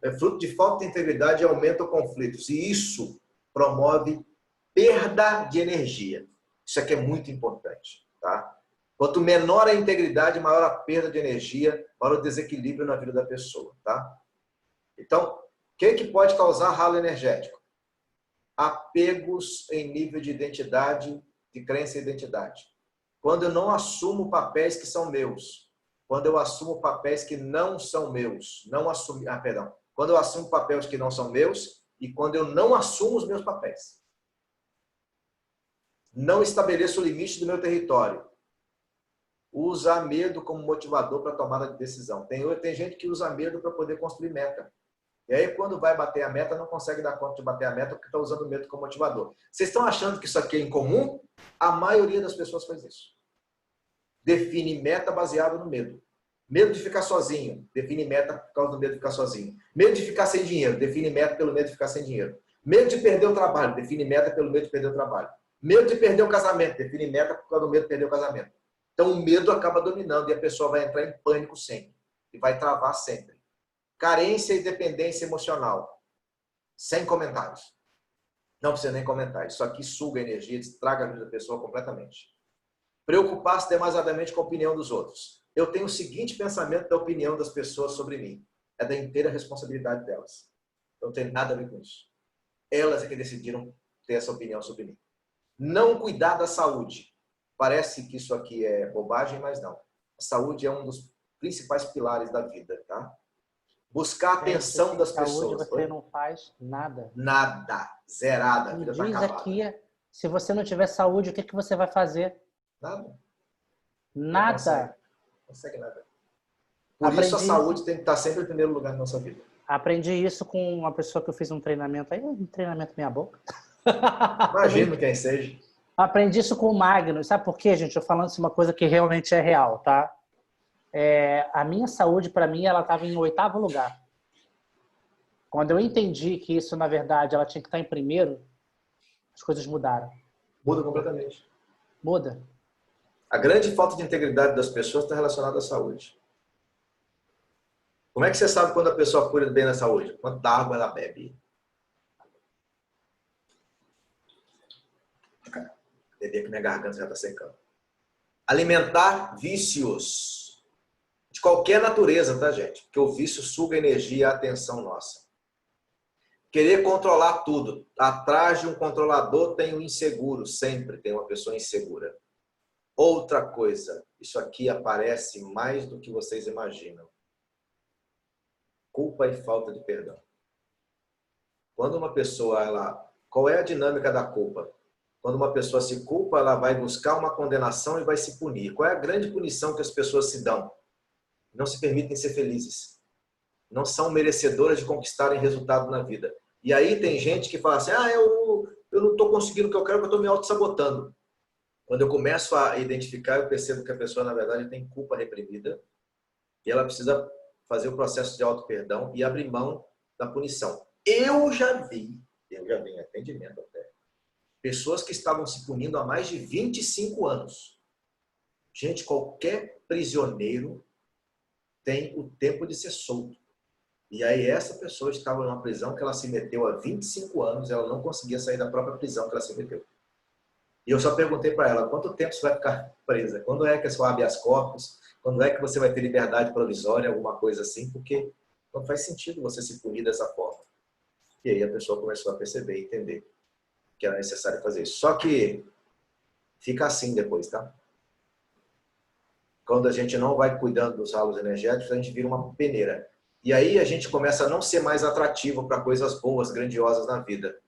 É fruto de falta de integridade e aumenta conflitos. E isso promove perda de energia. Isso aqui é muito importante. Tá? Quanto menor a integridade, maior a perda de energia, maior o desequilíbrio na vida da pessoa. Tá? Então, o que pode causar ralo energético? Apegos em nível de identidade, de crença e identidade. Quando eu não assumo papéis que são meus. Quando eu assumo papéis que não são meus. Quando eu assumo papéis que não são meus e quando eu não assumo os meus papéis. Não estabeleço o limite do meu território. Usar medo como motivador para tomada de decisão. Tem gente que usa medo para poder construir meta. E aí, quando vai bater a meta, não consegue dar conta de bater a meta porque está usando medo como motivador. Vocês estão achando que isso aqui é incomum? A maioria das pessoas faz isso. Define meta baseado no medo. Medo de ficar sozinho, define meta por causa do medo de ficar sozinho. Medo de ficar sem dinheiro, define meta pelo medo de ficar sem dinheiro. Medo de perder o trabalho, define meta pelo medo de perder o trabalho. Medo de perder o casamento, define meta por causa do medo de perder o casamento. Então o medo acaba dominando e a pessoa vai entrar em pânico sempre. E vai travar sempre. Carência e dependência emocional. Sem comentários. Não precisa nem comentar. Isso aqui suga a energia, estraga a vida da pessoa completamente. Preocupar-se demasiadamente com a opinião dos outros. Eu tenho o seguinte pensamento da opinião das pessoas sobre mim. É da inteira responsabilidade delas. Não tem nada a ver com isso. Elas é que decidiram ter essa opinião sobre mim. Não cuidar da saúde. Parece que isso aqui é bobagem, mas não. A saúde é um dos principais pilares da vida, tá? Buscar a atenção das pessoas. Você não faz nada. Nada. Zerada. A vida está Diz acabada. aqui, se você não tiver saúde, o que você vai fazer? Nada. Nada. Não consegue nada. Por isso a saúde tem que estar sempre em primeiro lugar na nossa vida. Aprendi isso com uma pessoa que eu fiz um treinamento aí, um treinamento meia boca. Imagino quem seja. Aprendi isso com o Magno. Sabe por quê, gente? Eu falando isso uma coisa que realmente é real, tá? A minha saúde, para mim, ela estava em 8º lugar. Quando eu entendi que isso, na verdade, ela tinha que estar em primeiro, as coisas mudaram. Muda completamente. Muda. A grande falta de integridade das pessoas está relacionada à saúde. Como é que você sabe quando a pessoa cuida bem da saúde? Quanta água ela bebe? Beber que minha garganta já está secando. Alimentar vícios. De qualquer natureza, tá, gente? Porque o vício suga a energia e a atenção nossa. Querer controlar tudo. Atrás de um controlador tem um inseguro. Sempre tem uma pessoa insegura. Outra coisa. Isso aqui aparece mais do que vocês imaginam. Culpa e falta de perdão. Quando uma pessoa, qual é a dinâmica da culpa? Quando uma pessoa se culpa, ela vai buscar uma condenação e vai se punir. Qual é a grande punição que as pessoas se dão? Não se permitem ser felizes. não são merecedoras de conquistarem resultado na vida. E aí tem gente que fala assim, eu não estou conseguindo o que eu quero, porque eu estou me auto-sabotando. Quando eu começo a identificar, eu percebo que a pessoa, na verdade, tem culpa reprimida e ela precisa fazer o processo de auto-perdão e abrir mão da punição. Eu já vi em atendimento até, pessoas que estavam se punindo há mais de 25 anos. Gente, qualquer prisioneiro tem o tempo de ser solto. E aí essa pessoa estava numa prisão que ela se meteu há 25 anos, ela não conseguia sair da própria prisão que ela se meteu. E eu só perguntei para ela, quanto tempo você vai ficar presa? Quando é que você vai habeas corpus? Quando é que você vai ter liberdade provisória, alguma coisa assim? Porque não faz sentido você se punir dessa forma. E aí a pessoa começou a perceber e entender que era necessário fazer isso. Só que fica assim depois, tá? Quando a gente não vai cuidando dos ralos energéticos, a gente vira uma peneira. E aí a gente começa a não ser mais atrativo para coisas boas, grandiosas na vida.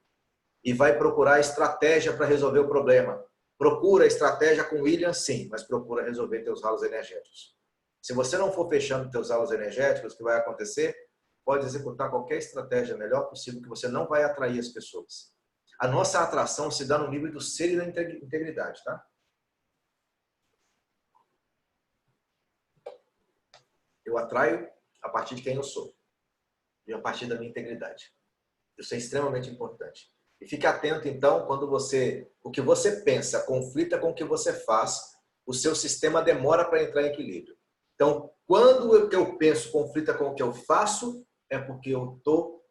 E vai procurar estratégia para resolver o problema. Procura estratégia com William, sim, mas procura resolver teus ralos energéticos. Se você não for fechando teus ralos energéticos, o que vai acontecer? Pode executar qualquer estratégia melhor possível, que você não vai atrair as pessoas. A nossa atração se dá no nível do ser e da integridade, tá? Eu atraio a partir de quem eu sou e a partir da minha integridade. Isso é extremamente importante. E fique atento, então, quando o que você pensa conflita com o que você faz, o seu sistema demora para entrar em equilíbrio. Então, quando o que eu penso conflita com o que eu faço, é porque eu estou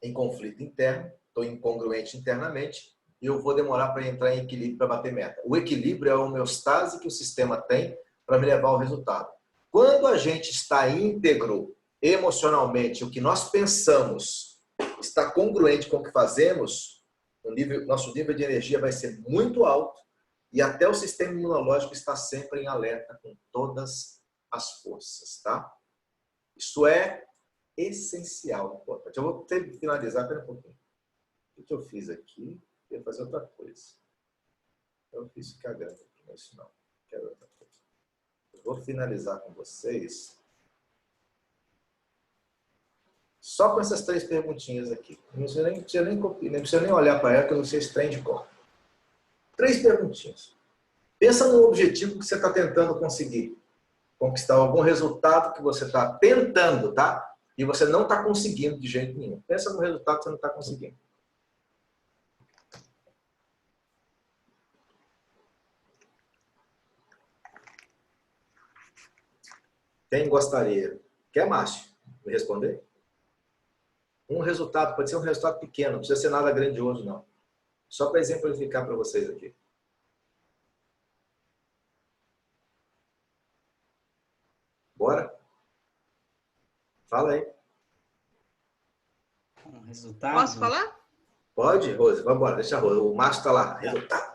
em conflito interno, estou incongruente internamente, e eu vou demorar para entrar em equilíbrio para bater meta. O equilíbrio é a homeostase que o sistema tem para me levar ao resultado. Quando a gente está íntegro emocionalmente, o que nós pensamos está congruente com o que fazemos, nosso nível de energia vai ser muito alto e até o sistema imunológico está sempre em alerta com todas as forças, tá? Isso é essencial, importante. Eu vou ter que finalizar, espera um pouquinho. O que eu fiz aqui? Eu ia fazer outra coisa. Eu fiz ficar grande aqui, mas isso não. Quero outra coisa. Eu vou finalizar com vocês só com essas 3 perguntinhas aqui. Não precisa nem olhar para ela, que eu não sei se trem de cor. 3 perguntinhas. Pensa no objetivo que você está tentando conseguir. Conquistar algum resultado que você está tentando, tá? E você não está conseguindo de jeito nenhum. Pensa no resultado que você não está conseguindo. Quem gostaria? Quer, Márcio? Me responder? Um resultado, pode ser um resultado pequeno, não precisa ser nada grandioso, não. Só para exemplificar para vocês aqui. Bora? Fala aí. Um resultado. Posso falar? Pode, Rose? Vamos embora, deixa a Rose. O Márcio está lá. Resultado.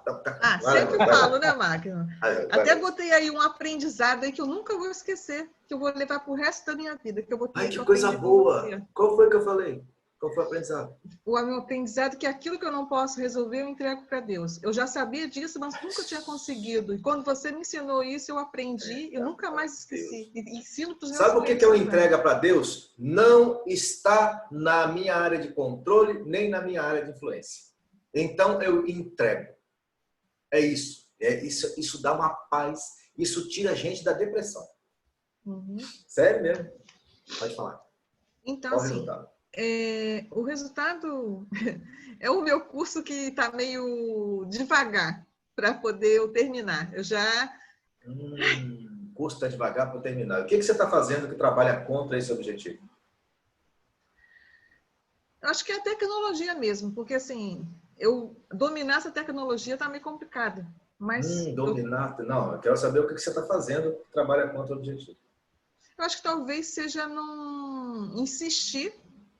Sempre falo, né, Magno? Até botei aí um aprendizado aí que eu nunca vou esquecer, que eu vou levar pro resto da minha vida. Que eu vou ter que coisa boa! Qual foi que eu falei? Qual foi o aprendizado? O meu aprendizado é que aquilo que eu não posso resolver, eu entrego para Deus. Eu já sabia disso, mas nunca tinha conseguido. E quando você me ensinou isso, eu aprendi e nunca mais esqueci. E ensino para os meus Sabe o que eu entrego para Deus? Não está na minha área de controle, nem na minha área de influência. Então, eu entrego. É isso. Isso dá uma paz. Isso tira a gente da depressão. Uhum. Sério mesmo? Pode falar. Então, qual o assim... resultado? O resultado é o meu curso que está meio devagar para poder eu terminar. Eu já... O curso está devagar para eu terminar. O que você está fazendo que trabalha contra esse objetivo? Eu acho que é a tecnologia mesmo, porque assim, eu dominar essa tecnologia está meio complicado. Mas dominar? Não, eu quero saber o que você está fazendo que trabalha contra o objetivo. Eu acho que talvez seja não insistir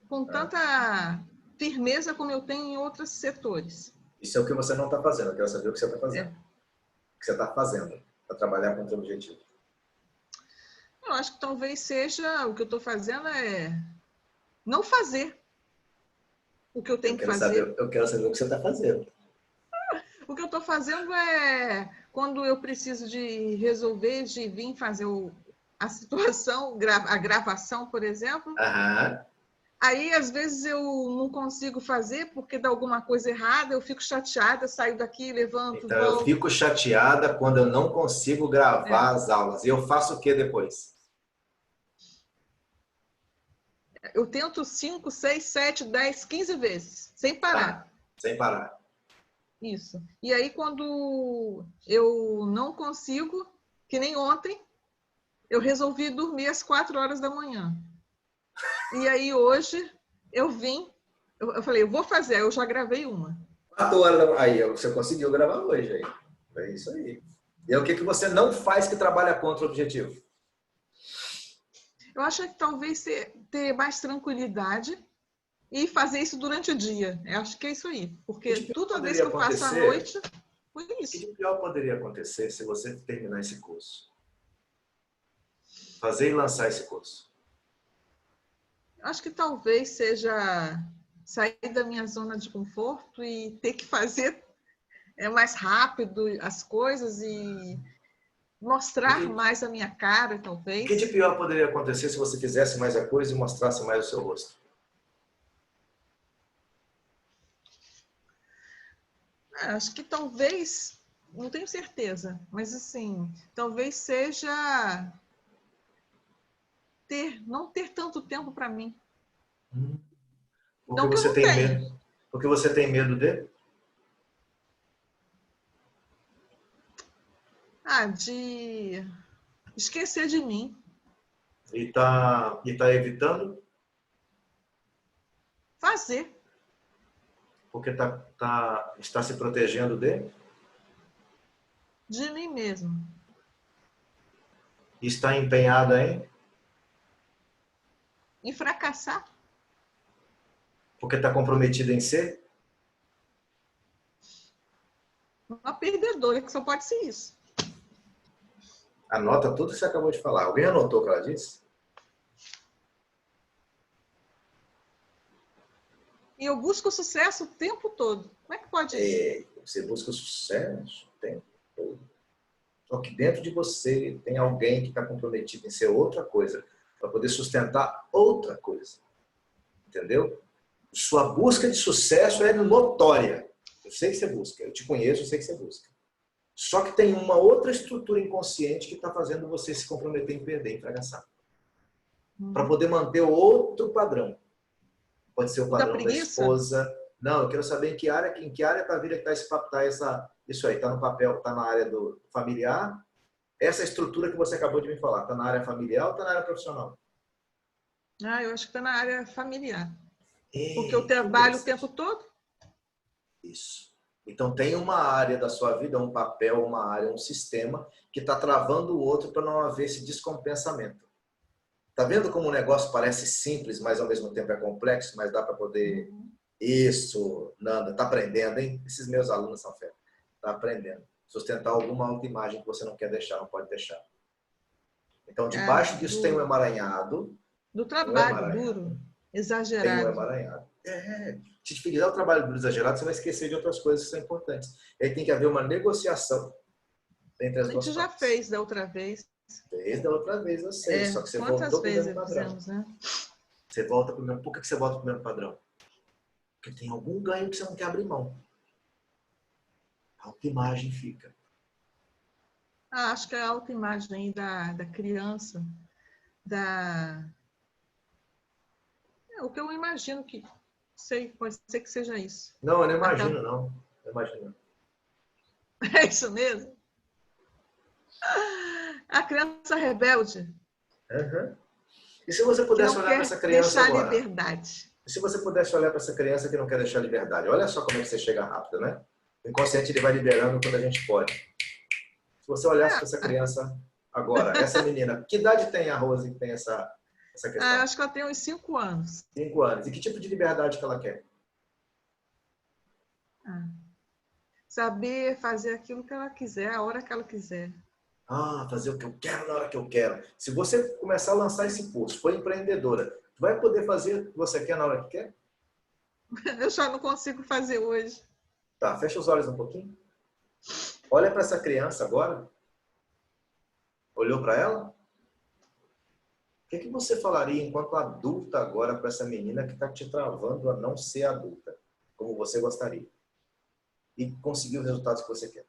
com tanta firmeza como eu tenho em outros setores. Isso é o que você não está fazendo. Eu quero saber o que você está fazendo. O que você está fazendo para trabalhar contra o objetivo. Eu acho que talvez seja... O que eu estou fazendo é não fazer o que eu tenho que fazer. Eu quero saber o que você está fazendo. O que eu estou fazendo é... Quando eu preciso de resolver, de vir fazer a situação, a gravação, por exemplo. Aham. Aí, às vezes, eu não consigo fazer porque dá alguma coisa errada, eu fico chateada, saio daqui, levanto, Então, eu volto. fico chateada quando eu não consigo gravar É. as aulas. E eu faço o que depois? Eu tento 5, 6, 7, 10, 15 vezes, sem parar. Tá, sem parar. Isso. E aí, quando eu não consigo, que nem ontem, eu resolvi dormir às 4 horas da manhã. E aí, hoje, eu falei, eu vou fazer. Aí eu já gravei uma. 4 horas da manhã. Aí, você conseguiu gravar hoje. Aí. É isso aí. E aí, o que você não faz que trabalha contra o objetivo? Eu acho que talvez ter mais tranquilidade e fazer isso durante o dia. Eu acho que é isso aí. Porque toda vez que eu faço à noite, foi O isso. que de pior poderia acontecer se você terminar esse curso? Fazer e lançar esse curso. Acho que talvez seja sair da minha zona de conforto e ter que fazer mais rápido as coisas e mostrar mais a minha cara, O talvez. que de pior poderia acontecer se você fizesse mais a coisa e mostrasse mais o seu rosto? Acho que talvez, não tenho certeza, mas assim, talvez seja não ter tanto tempo para mim. Porque Não que eu você não tem tenha. medo. Porque você tem medo de? De esquecer de mim. E tá evitando? Fazer. Porque está se protegendo de? De mim mesmo. Está empenhada em? Em fracassar. Porque está comprometida em ser? Uma perdedora, que só pode ser isso. Anota tudo que você acabou de falar. Alguém anotou o que ela disse? E eu busco sucesso o tempo todo. Como é que pode isso? Você busca o sucesso o tempo todo. Só que dentro de você tem alguém que está comprometido em ser outra coisa, para poder sustentar outra coisa. Entendeu? Sua busca de sucesso é notória. Eu sei que você busca. Eu te conheço, eu sei que você busca. Só que tem uma outra estrutura inconsciente que está fazendo você se comprometer em perder, em fracassar. Para poder manter outro padrão. Pode ser o padrão da esposa. Não, eu quero saber em que área da vida que está isso aí. Está no papel, está na área do familiar. Essa estrutura que você acabou de me falar, está na área familiar ou está na área profissional? Eu acho que está na área familiar. Porque eu trabalho o tempo todo. Isso. Então tem uma área da sua vida, um papel, uma área, um sistema que está travando o outro para não haver esse descompensamento. Tá vendo como o negócio parece simples, mas ao mesmo tempo é complexo, mas dá para poder... Isso, Nanda, tá aprendendo, hein? Esses meus alunos são fera. Tá aprendendo. Sustentar alguma autoimagem que você não quer deixar, não pode deixar. Então, debaixo disso tem um emaranhado. Do trabalho duro, exagerado. Tem um emaranhado. Se te fizer o trabalho duro exagerado, você vai esquecer de outras coisas que são importantes. E aí tem que haver uma negociação entre as duas partes. A gente já fez da outra vez. Fez da outra vez, eu sei. Só que você quantas voltou vezes pro mesmo padrão. fizemos, né? Você volta pro mesmo... Por que você volta pro mesmo padrão? Porque tem algum ganho que você não quer abrir mão. A autoimagem fica. Acho que a autoimagem da criança, o que eu imagino que... pode ser que seja isso. Não, eu não imagino, não. Eu imagino. É isso mesmo? A criança rebelde. Uhum. E se você pudesse olhar para essa criança agora? Liberdade. E se você pudesse olhar para essa criança que não quer deixar liberdade? Olha só como é que você chega rápido, né? O inconsciente ele vai liberando quando a gente pode. Se você olhasse para essa criança agora, essa menina, que idade tem a Rose que tem essa questão? Acho que ela tem uns 5 anos. 5 anos. E que tipo de liberdade que ela quer? Saber fazer aquilo que ela quiser, a hora que ela quiser. Fazer o que eu quero na hora que eu quero. Se você começar a lançar esse curso, for empreendedora, tu vai poder fazer o que você quer na hora que quer? Eu já não consigo fazer hoje. Tá, fecha os olhos um pouquinho. Olha para essa criança agora. Olhou para ela? que você falaria enquanto adulta agora para essa menina que está te travando a não ser adulta, como você gostaria? E conseguir os resultados que você quer?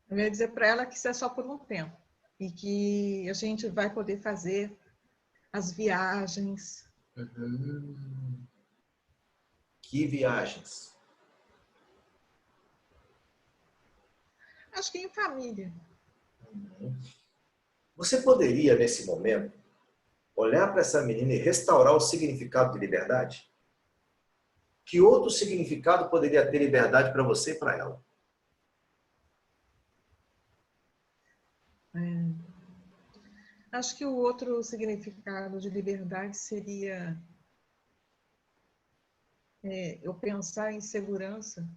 Eu ia dizer para ela que isso é só por um tempo. E que a gente vai poder fazer as viagens. Que viagens? Acho que em família. Você poderia, nesse momento, olhar para essa menina e restaurar o significado de liberdade? Que outro significado poderia ter liberdade para você e para ela? Acho que o outro significado de liberdade seria eu pensar em segurança.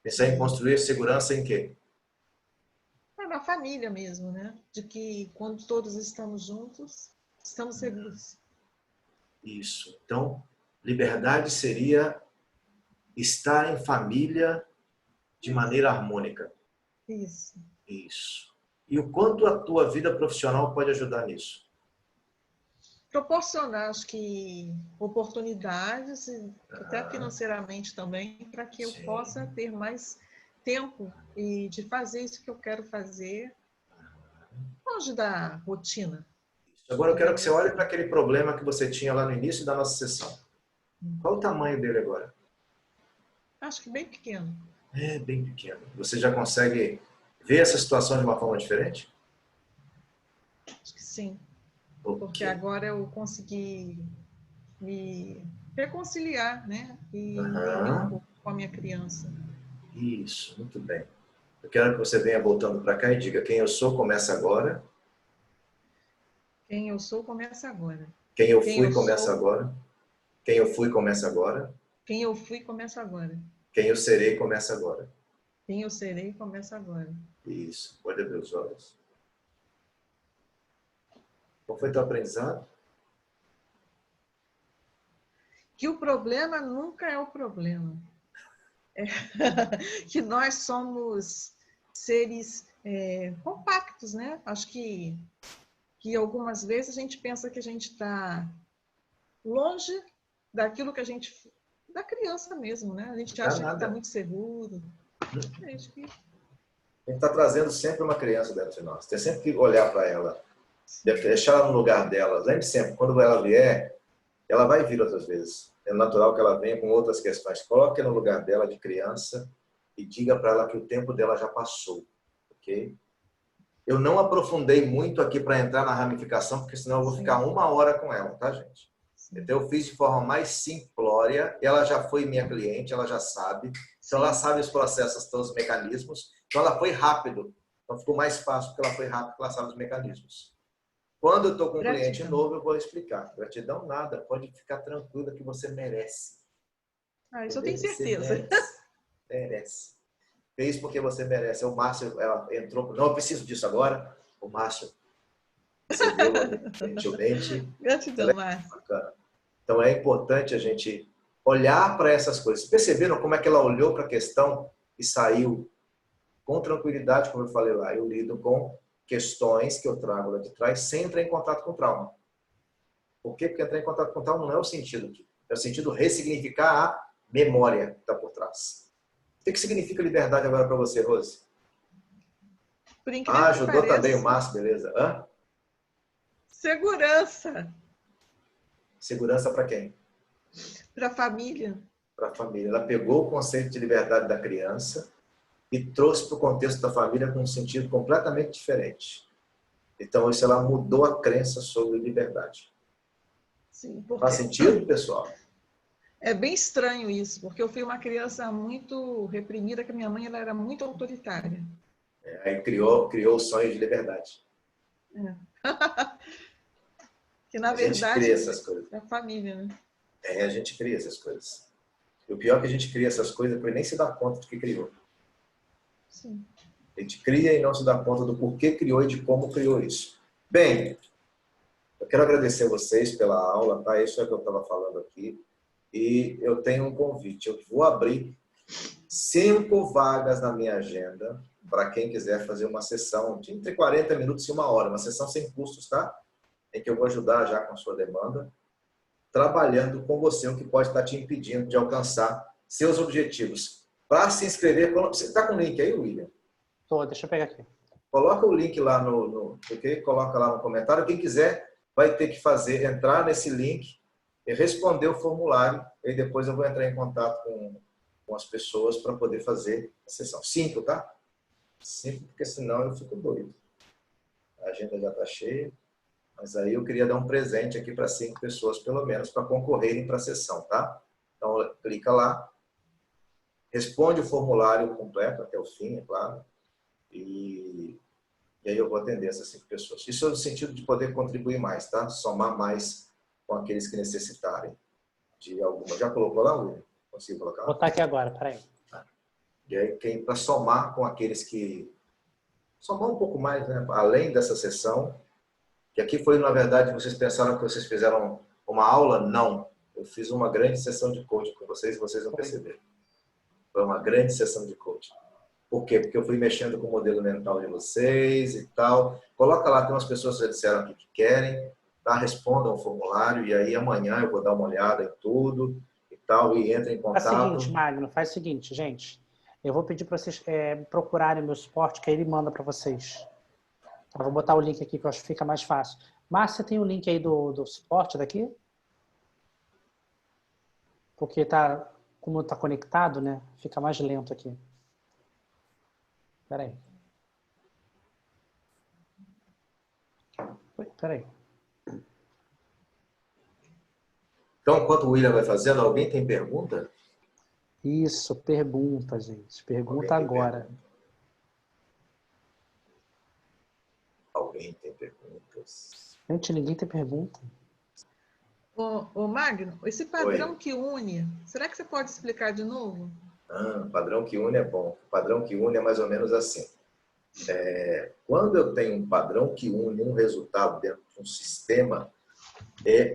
Pensar em construir segurança em quê? Na família mesmo, né? De que quando todos estamos juntos, estamos seguros. Isso. Então, liberdade seria estar em família de maneira harmônica. Isso. Isso. E o quanto a tua vida profissional pode ajudar nisso? Proporcionar, acho que, oportunidades, até financeiramente também, para que eu possa ter mais tempo e de fazer isso que eu quero fazer, longe da rotina. Agora eu quero que você olhe para aquele problema que você tinha lá no início da nossa sessão. Qual o tamanho dele agora? Acho que bem pequeno. É bem pequeno. Você já consegue ver essa situação de uma forma diferente? Acho que sim. Okay. Porque agora eu consegui me reconciliar, né? E entender um pouco com a minha criança. Isso, muito bem. Eu quero que você venha voltando para cá e diga: quem eu sou começa agora. Quem eu sou começa agora. Quem eu fui começa agora. Quem eu fui começa agora. Quem eu fui começa agora. Quem eu serei começa agora. Quem eu serei começa agora. Isso, pode abrir os olhos. Qual foi teu aprendizado? Que o problema nunca é o problema. Que nós somos seres compactos, né? Acho que algumas vezes a gente pensa que a gente está longe daquilo que a gente... da criança mesmo, né? A gente acha que está muito seguro. Acho que... A gente está trazendo sempre uma criança dentro de nós. Tem sempre que olhar para ela, deixar ela no lugar dela. Lembre sempre, quando ela vier, ela vai vir outras vezes. É natural que ela venha com outras questões. Coloque no lugar dela de criança e diga para ela que o tempo dela já passou. Ok? Eu não aprofundei muito aqui para entrar na ramificação, porque senão eu vou ficar 1 hora com ela, tá, gente? Então eu fiz de forma mais simplória. Ela já foi minha cliente, ela já sabe. Então ela sabe os processos, todos os mecanismos. Então ela foi rápido. Então ficou mais fácil porque ela foi rápido, porque ela sabe os mecanismos. Quando eu estou com um cliente novo, eu vou explicar. Gratidão nada, pode ficar tranquila que você merece. Isso eu tenho certeza. Merece. Fez porque você merece. O Márcio, ela entrou, não, eu preciso disso agora. O Márcio recebeu gentilmente. Gratidão, Márcio. Bacana. Então é importante a gente olhar para essas coisas. Perceberam como é que ela olhou para a questão e saiu com tranquilidade, como eu falei lá? Eu lido com questões que eu trago lá de trás sem entrar em contato com o trauma. Por quê? Porque entrar em contato com o trauma não é o sentido aqui. É o sentido ressignificar a memória que está por trás. O que significa liberdade agora para você, Rose? Por incrível que ajudou pareça. Também o Márcio, beleza. Segurança. Segurança para quem? Para a família. Para a família. Ela pegou o conceito de liberdade da criança e trouxe para o contexto da família com um sentido completamente diferente. Então, isso ela mudou a crença sobre liberdade. Sim, porque... Faz sentido, pessoal? É bem estranho isso, porque eu fui uma criança muito reprimida, que a minha mãe ela era muito autoritária. Aí criou o sonho de liberdade. Que, na verdade, a gente cria essas coisas. É a família, né? A gente cria essas coisas. E o pior é que a gente cria essas coisas porque nem se dá conta do que criou. Sim. A gente cria e não se dá conta do porquê criou e de como criou isso. Bem, eu quero agradecer a vocês pela aula, tá? Isso é o que eu estava falando aqui. E eu tenho um convite. Eu vou abrir 5 vagas na minha agenda para quem quiser fazer uma sessão de entre 40 minutos e 1 hora, uma sessão sem custos, tá? Em que eu vou ajudar já com a sua demanda, trabalhando com você, o que pode estar te impedindo de alcançar seus objetivos. Para se inscrever, você está com o link aí, William? Tô, deixa eu pegar aqui. Coloca o link lá coloca lá no comentário. Quem quiser vai ter que entrar nesse link e responder o formulário. E depois eu vou entrar em contato com as pessoas para poder fazer a sessão. 5, tá? 5, porque senão eu fico doido. A agenda já está cheia. Mas aí eu queria dar um presente aqui para 5 pessoas, pelo menos, para concorrerem para a sessão, tá? Então, clica lá. Responde o formulário completo até o fim, é claro. E aí eu vou atender essas 5 pessoas. Isso é no sentido de poder contribuir mais, tá? Somar mais com aqueles que necessitarem de alguma. Já colocou lá, William? Consigo colocar? Vou botar aqui agora, peraí. E aí, para somar com aqueles que... Somar um pouco mais, né? Além dessa sessão, que aqui foi, na verdade, vocês pensaram que vocês fizeram uma aula? Não. Eu fiz uma grande sessão de coaching com vocês e vocês não perceberam. Foi uma grande sessão de coaching. Por quê? Porque eu fui mexendo com o modelo mental de vocês e tal. Coloca lá, tem umas pessoas que já disseram aqui que querem, tá? Respondam o formulário e aí amanhã eu vou dar uma olhada em tudo e tal e entra em contato. Faz o seguinte, Magno, faz o seguinte, gente. Eu vou pedir para vocês procurarem o meu suporte, que aí ele manda para vocês. Tá, vou botar o link aqui que eu acho que fica mais fácil. Márcia, tem o link aí do suporte daqui? Porque como tá conectado, né? Fica mais lento aqui. Peraí. Peraí. Então, enquanto o William vai fazendo, alguém tem pergunta? Isso, pergunta, gente. Pergunta agora. Alguém tem perguntas? Gente, ninguém tem pergunta. Ô Magno, esse padrão que une, será que você pode explicar de novo? Padrão que une é bom. O padrão que une é mais ou menos assim. Quando eu tenho um padrão que une um resultado dentro de um sistema,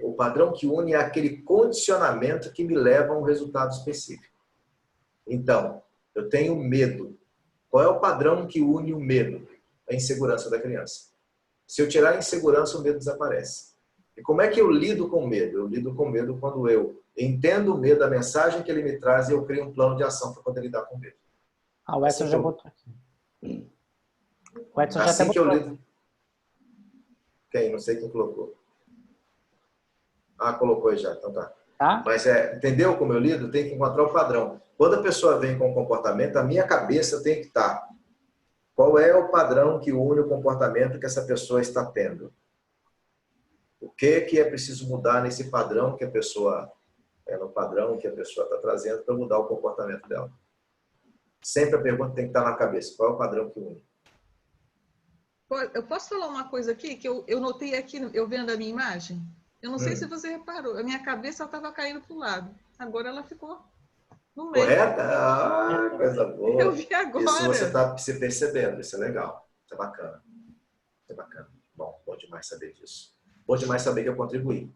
o padrão que une é aquele condicionamento que me leva a um resultado específico. Então, eu tenho medo. Qual é o padrão que une o medo? A insegurança da criança. Se eu tirar a insegurança, o medo desaparece. E como é que eu lido com o medo? Eu lido com o medo quando eu entendo o medo, a mensagem que ele me traz, e eu crio um plano de ação para poder lidar com o medo. O Edson assim já botou aqui. O Edson já assim até que eu botou. lido. Quem? Não sei quem colocou. Colocou já, então tá. Tá? Mas entendeu como eu lido? Tem que encontrar o padrão. Quando a pessoa vem com um comportamento, a minha cabeça tem que estar. Qual é o padrão que une o comportamento que essa pessoa está tendo? O que é preciso mudar nesse padrão que a pessoa no padrão que a pessoa está trazendo para mudar o comportamento dela? Sempre a pergunta tem que estar na cabeça. Qual é o padrão que une? Eu posso falar uma coisa aqui que eu notei aqui, eu vendo a minha imagem? Eu não sei se você reparou, a minha cabeça estava caindo para o lado. Agora ela ficou no meio. Correta? Coisa boa. Eu vi agora. Isso você está se percebendo, isso é legal. Isso é bacana. Isso é bacana. Bom demais saber disso. Bom demais saber que eu contribuí.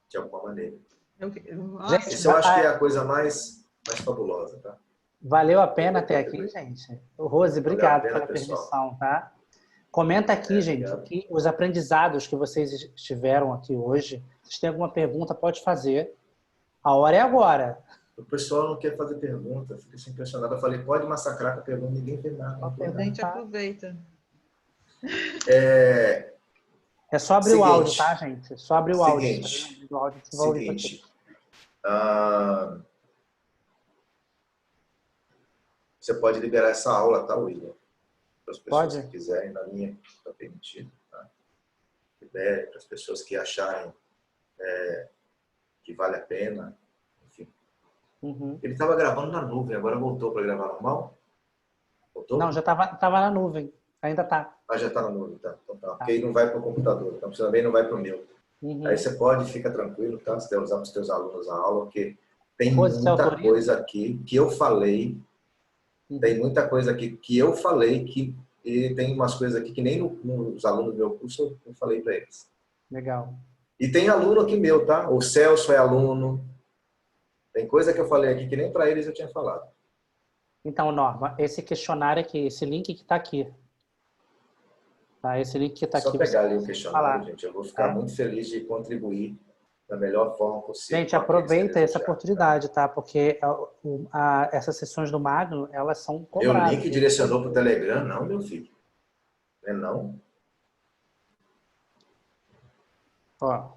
De alguma maneira. Gente, isso eu acho que é a coisa mais fabulosa, tá? Valeu a pena até aqui, gente. Rose, obrigado pela pessoal. permissão, tá? Comenta aqui, gente, que os aprendizados que vocês tiveram aqui hoje. Se tem alguma pergunta, pode fazer. A hora é agora. O pessoal não quer fazer pergunta, fica assim impressionado. Eu falei, pode massacrar com a pergunta, ninguém fez nada. A gente aproveita. É só abrir o áudio, tá, gente? Só abrir o áudio. Seguinte. Você pode liberar essa aula, tá, William? Para as pessoas que quiserem, na linha está permitido. Tá? Libere para as pessoas que acharem que vale a pena. Enfim. Uhum. Ele estava gravando na nuvem, agora voltou para gravar normal? Voltou? Não, já estava na nuvem. Ainda tá. Já está na nuvem, tá. Então tá. Porque aí não vai para o computador, então você também não vai para o meu. Uhum. Aí você pode, fica tranquilo, tá? Você deve usar para os seus alunos a aula, porque tem muita coisa aqui que eu falei. Tem muita coisa aqui que eu falei e tem umas coisas aqui que nem nos alunos do meu curso eu falei para eles. Legal. E tem aluno aqui meu, tá? O Celso é aluno. Tem coisa que eu falei aqui que nem para eles eu tinha falado. Então, Norma, esse questionário aqui, esse link que está aqui. Tá? Esse link que está Só aqui. pegar ali o falar. questionário, gente. Eu vou ficar muito feliz de contribuir da melhor forma possível. Gente, aproveita essa oportunidade, tá? Porque essas sessões do Magno, elas são cobradas. Meu link direcionou para o Telegram? Não, meu filho. Não é não? Ó.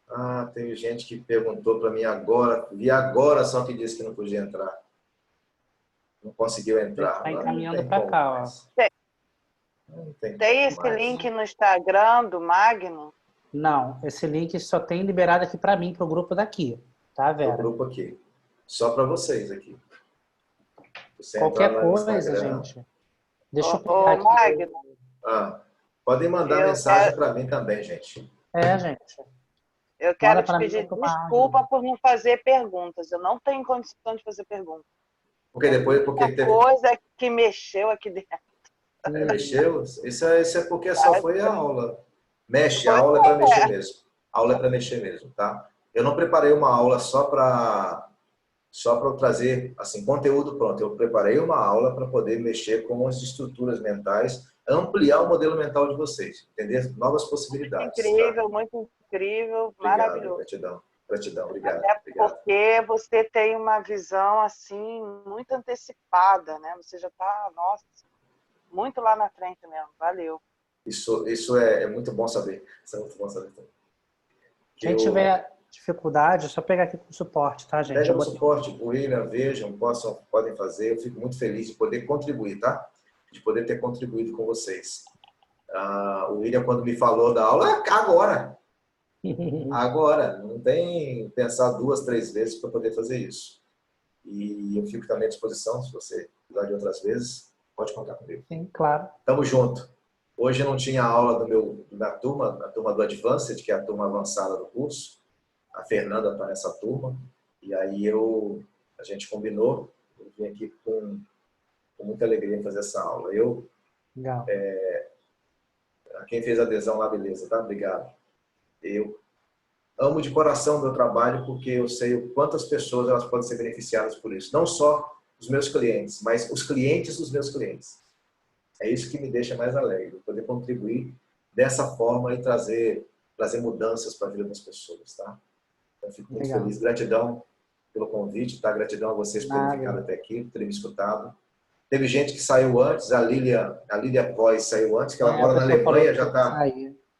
Ah, teve gente que perguntou para mim agora, vi agora só que disse que não podia entrar. Não conseguiu entrar. Está encaminhando para cá, ó. Tem esse link no Instagram do Magno? Não, esse link só tem liberado aqui para mim, para o grupo daqui. Tá, Vera? O grupo aqui. Só para vocês aqui. Você Qualquer coisa, gente. Deixa eu pegar aqui. Magno. Podem mandar mensagem para mim também, gente. Gente. Eu quero te pedir desculpa por não fazer perguntas. Eu não tenho condição de fazer perguntas. Porque depois... Tem coisa que mexeu aqui dentro. Mexeu? Isso é porque só foi a aula. Mexe, a aula é para mexer mesmo. A aula é para mexer mesmo, tá? Eu não preparei uma aula só para trazer assim, conteúdo pronto. Eu preparei uma aula para poder mexer com as estruturas mentais, ampliar o modelo mental de vocês, entender novas possibilidades. Incrível, tá? Muito incrível, obrigado, maravilhoso. Gratidão, obrigado. Até porque você tem uma visão assim muito antecipada, né? Você já está, nossa, muito lá na frente mesmo. Valeu. Isso é muito bom saber. Isso é muito bom saber também. Quem tiver dificuldade, é só pegar aqui com o suporte, tá, gente? Pega o suporte, William, vejam, podem fazer. Eu fico muito feliz de poder contribuir, tá? De poder ter contribuído com vocês. O William, quando me falou da aula, agora! Agora! Não tem pensar 2, 3 vezes para poder fazer isso. E eu fico também à disposição, se você precisar de outras vezes, pode contar comigo. Sim, claro. Tamo junto. Hoje não tinha aula da turma do Advanced, que é a turma avançada do curso. A Fernanda está nessa turma. E aí a gente combinou. Eu vim aqui com muita alegria fazer essa aula. Legal. Quem fez adesão lá, beleza, tá? Obrigado. Eu amo de coração o meu trabalho, porque eu sei o quantas pessoas elas podem ser beneficiadas por isso. Não só os meus clientes, mas os clientes dos meus clientes. É isso que me deixa mais alegre, poder contribuir dessa forma e trazer mudanças para a vida das pessoas, tá? Eu fico muito feliz. Gratidão pelo convite, tá? Gratidão a vocês por terem ficado até aqui, por terem me escutado. Teve gente que saiu antes, a Lilia Voz saiu antes, que ela mora na Alemanha, já está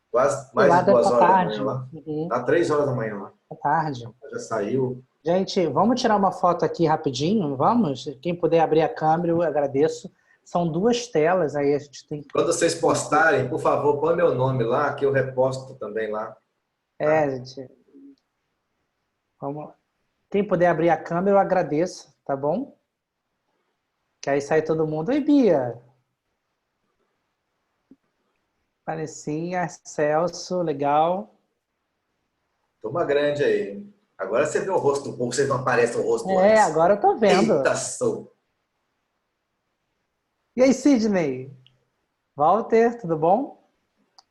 quase mais de 2 horas da manhã lá. Está 3 horas da manhã lá. É tarde. Já saiu. Gente, vamos tirar uma foto aqui rapidinho? Vamos? Quem puder abrir a câmera, eu agradeço. São 2 telas, aí a gente tem que... Quando vocês postarem, por favor, põe meu nome lá, que eu reposto também lá. Gente. Vamos... Quem puder abrir a câmera, eu agradeço, tá bom? Que aí sai todo mundo. Oi, Bia. Parecinha, Celso, legal. Turma grande aí. Agora você vê o rosto do povo, você não aparece o rosto antes. Agora eu tô vendo. Eita, sou. E aí, Sidney? Walter, tudo bom?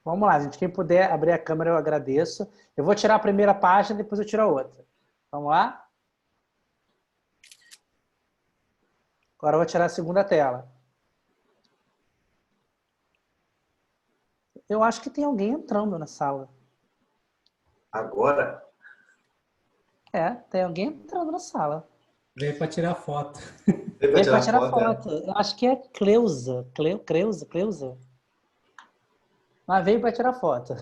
Vamos lá, gente. Quem puder abrir a câmera, eu agradeço. Eu vou tirar a primeira página, depois eu tiro a outra. Vamos lá? Agora eu vou tirar a segunda tela. Eu acho que tem alguém entrando na sala. Agora? Tem alguém entrando na sala. Veio para tirar foto. Veio para tirar foto. Eu acho que é Cleusa. Cleusa. Mas veio para tirar foto.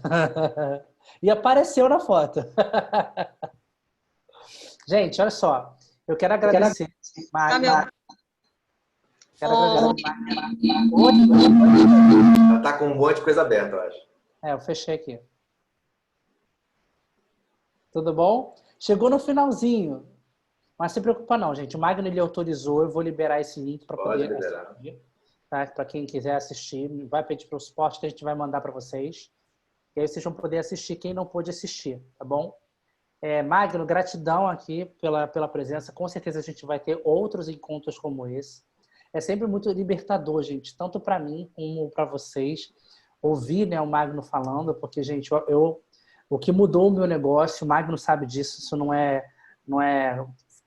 E apareceu na foto. Gente, olha só. Eu quero agradecer. Quero agradecer. Ela tá com um monte de coisa aberta, eu acho. Eu fechei aqui. Tudo bom? Chegou no finalzinho. Mas se preocupa não, gente. O Magno ele autorizou. Eu vou liberar esse link para poder assistir. Tá? Para quem quiser assistir, vai pedir para o suporte que a gente vai mandar para vocês. E aí vocês vão poder assistir quem não pôde assistir, tá bom? Magno, gratidão aqui pela presença. Com certeza a gente vai ter outros encontros como esse. É sempre muito libertador, gente. Tanto para mim como para vocês. Ouvir, né, o Magno falando. Porque, gente, o que mudou o meu negócio, o Magno sabe disso. Isso não é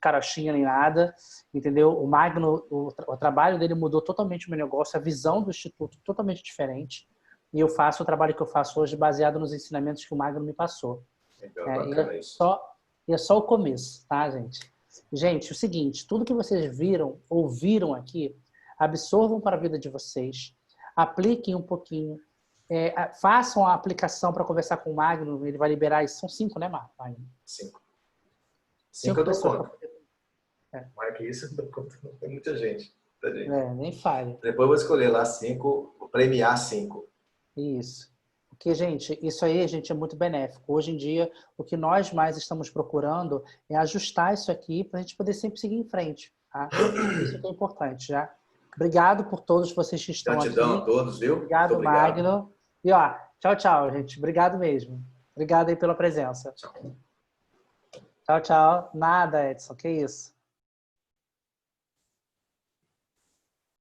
carochinha nem nada, entendeu? O Magno, o trabalho dele mudou totalmente o meu negócio, a visão do Instituto totalmente diferente. E eu faço o trabalho que eu faço hoje baseado nos ensinamentos que o Magno me passou. Bacana isso. E é só o começo, tá, gente? Gente, o seguinte, tudo que vocês viram, ouviram aqui, absorvam para a vida de vocês, apliquem um pouquinho, façam a aplicação para conversar com o Magno, ele vai liberar isso. São 5, né, Magno? 5. 5 eu dou pessoas conta. Mais que isso, eu dou conta. Não tem muita gente. Nem falha. Depois eu vou escolher lá 5, premiar 5. Isso. Porque, gente, isso aí, gente, é muito benéfico. Hoje em dia, o que nós mais estamos procurando é ajustar isso aqui para a gente poder sempre seguir em frente. Tá? Isso que é importante, já. Obrigado por todos vocês que estão Gratidão aqui. a todos, viu? Obrigado, Muito obrigado. Magno. E, ó, tchau, tchau, gente. Obrigado mesmo. Obrigado aí pela presença. Tchau. Tchau, tchau. Nada, Edson. Que isso.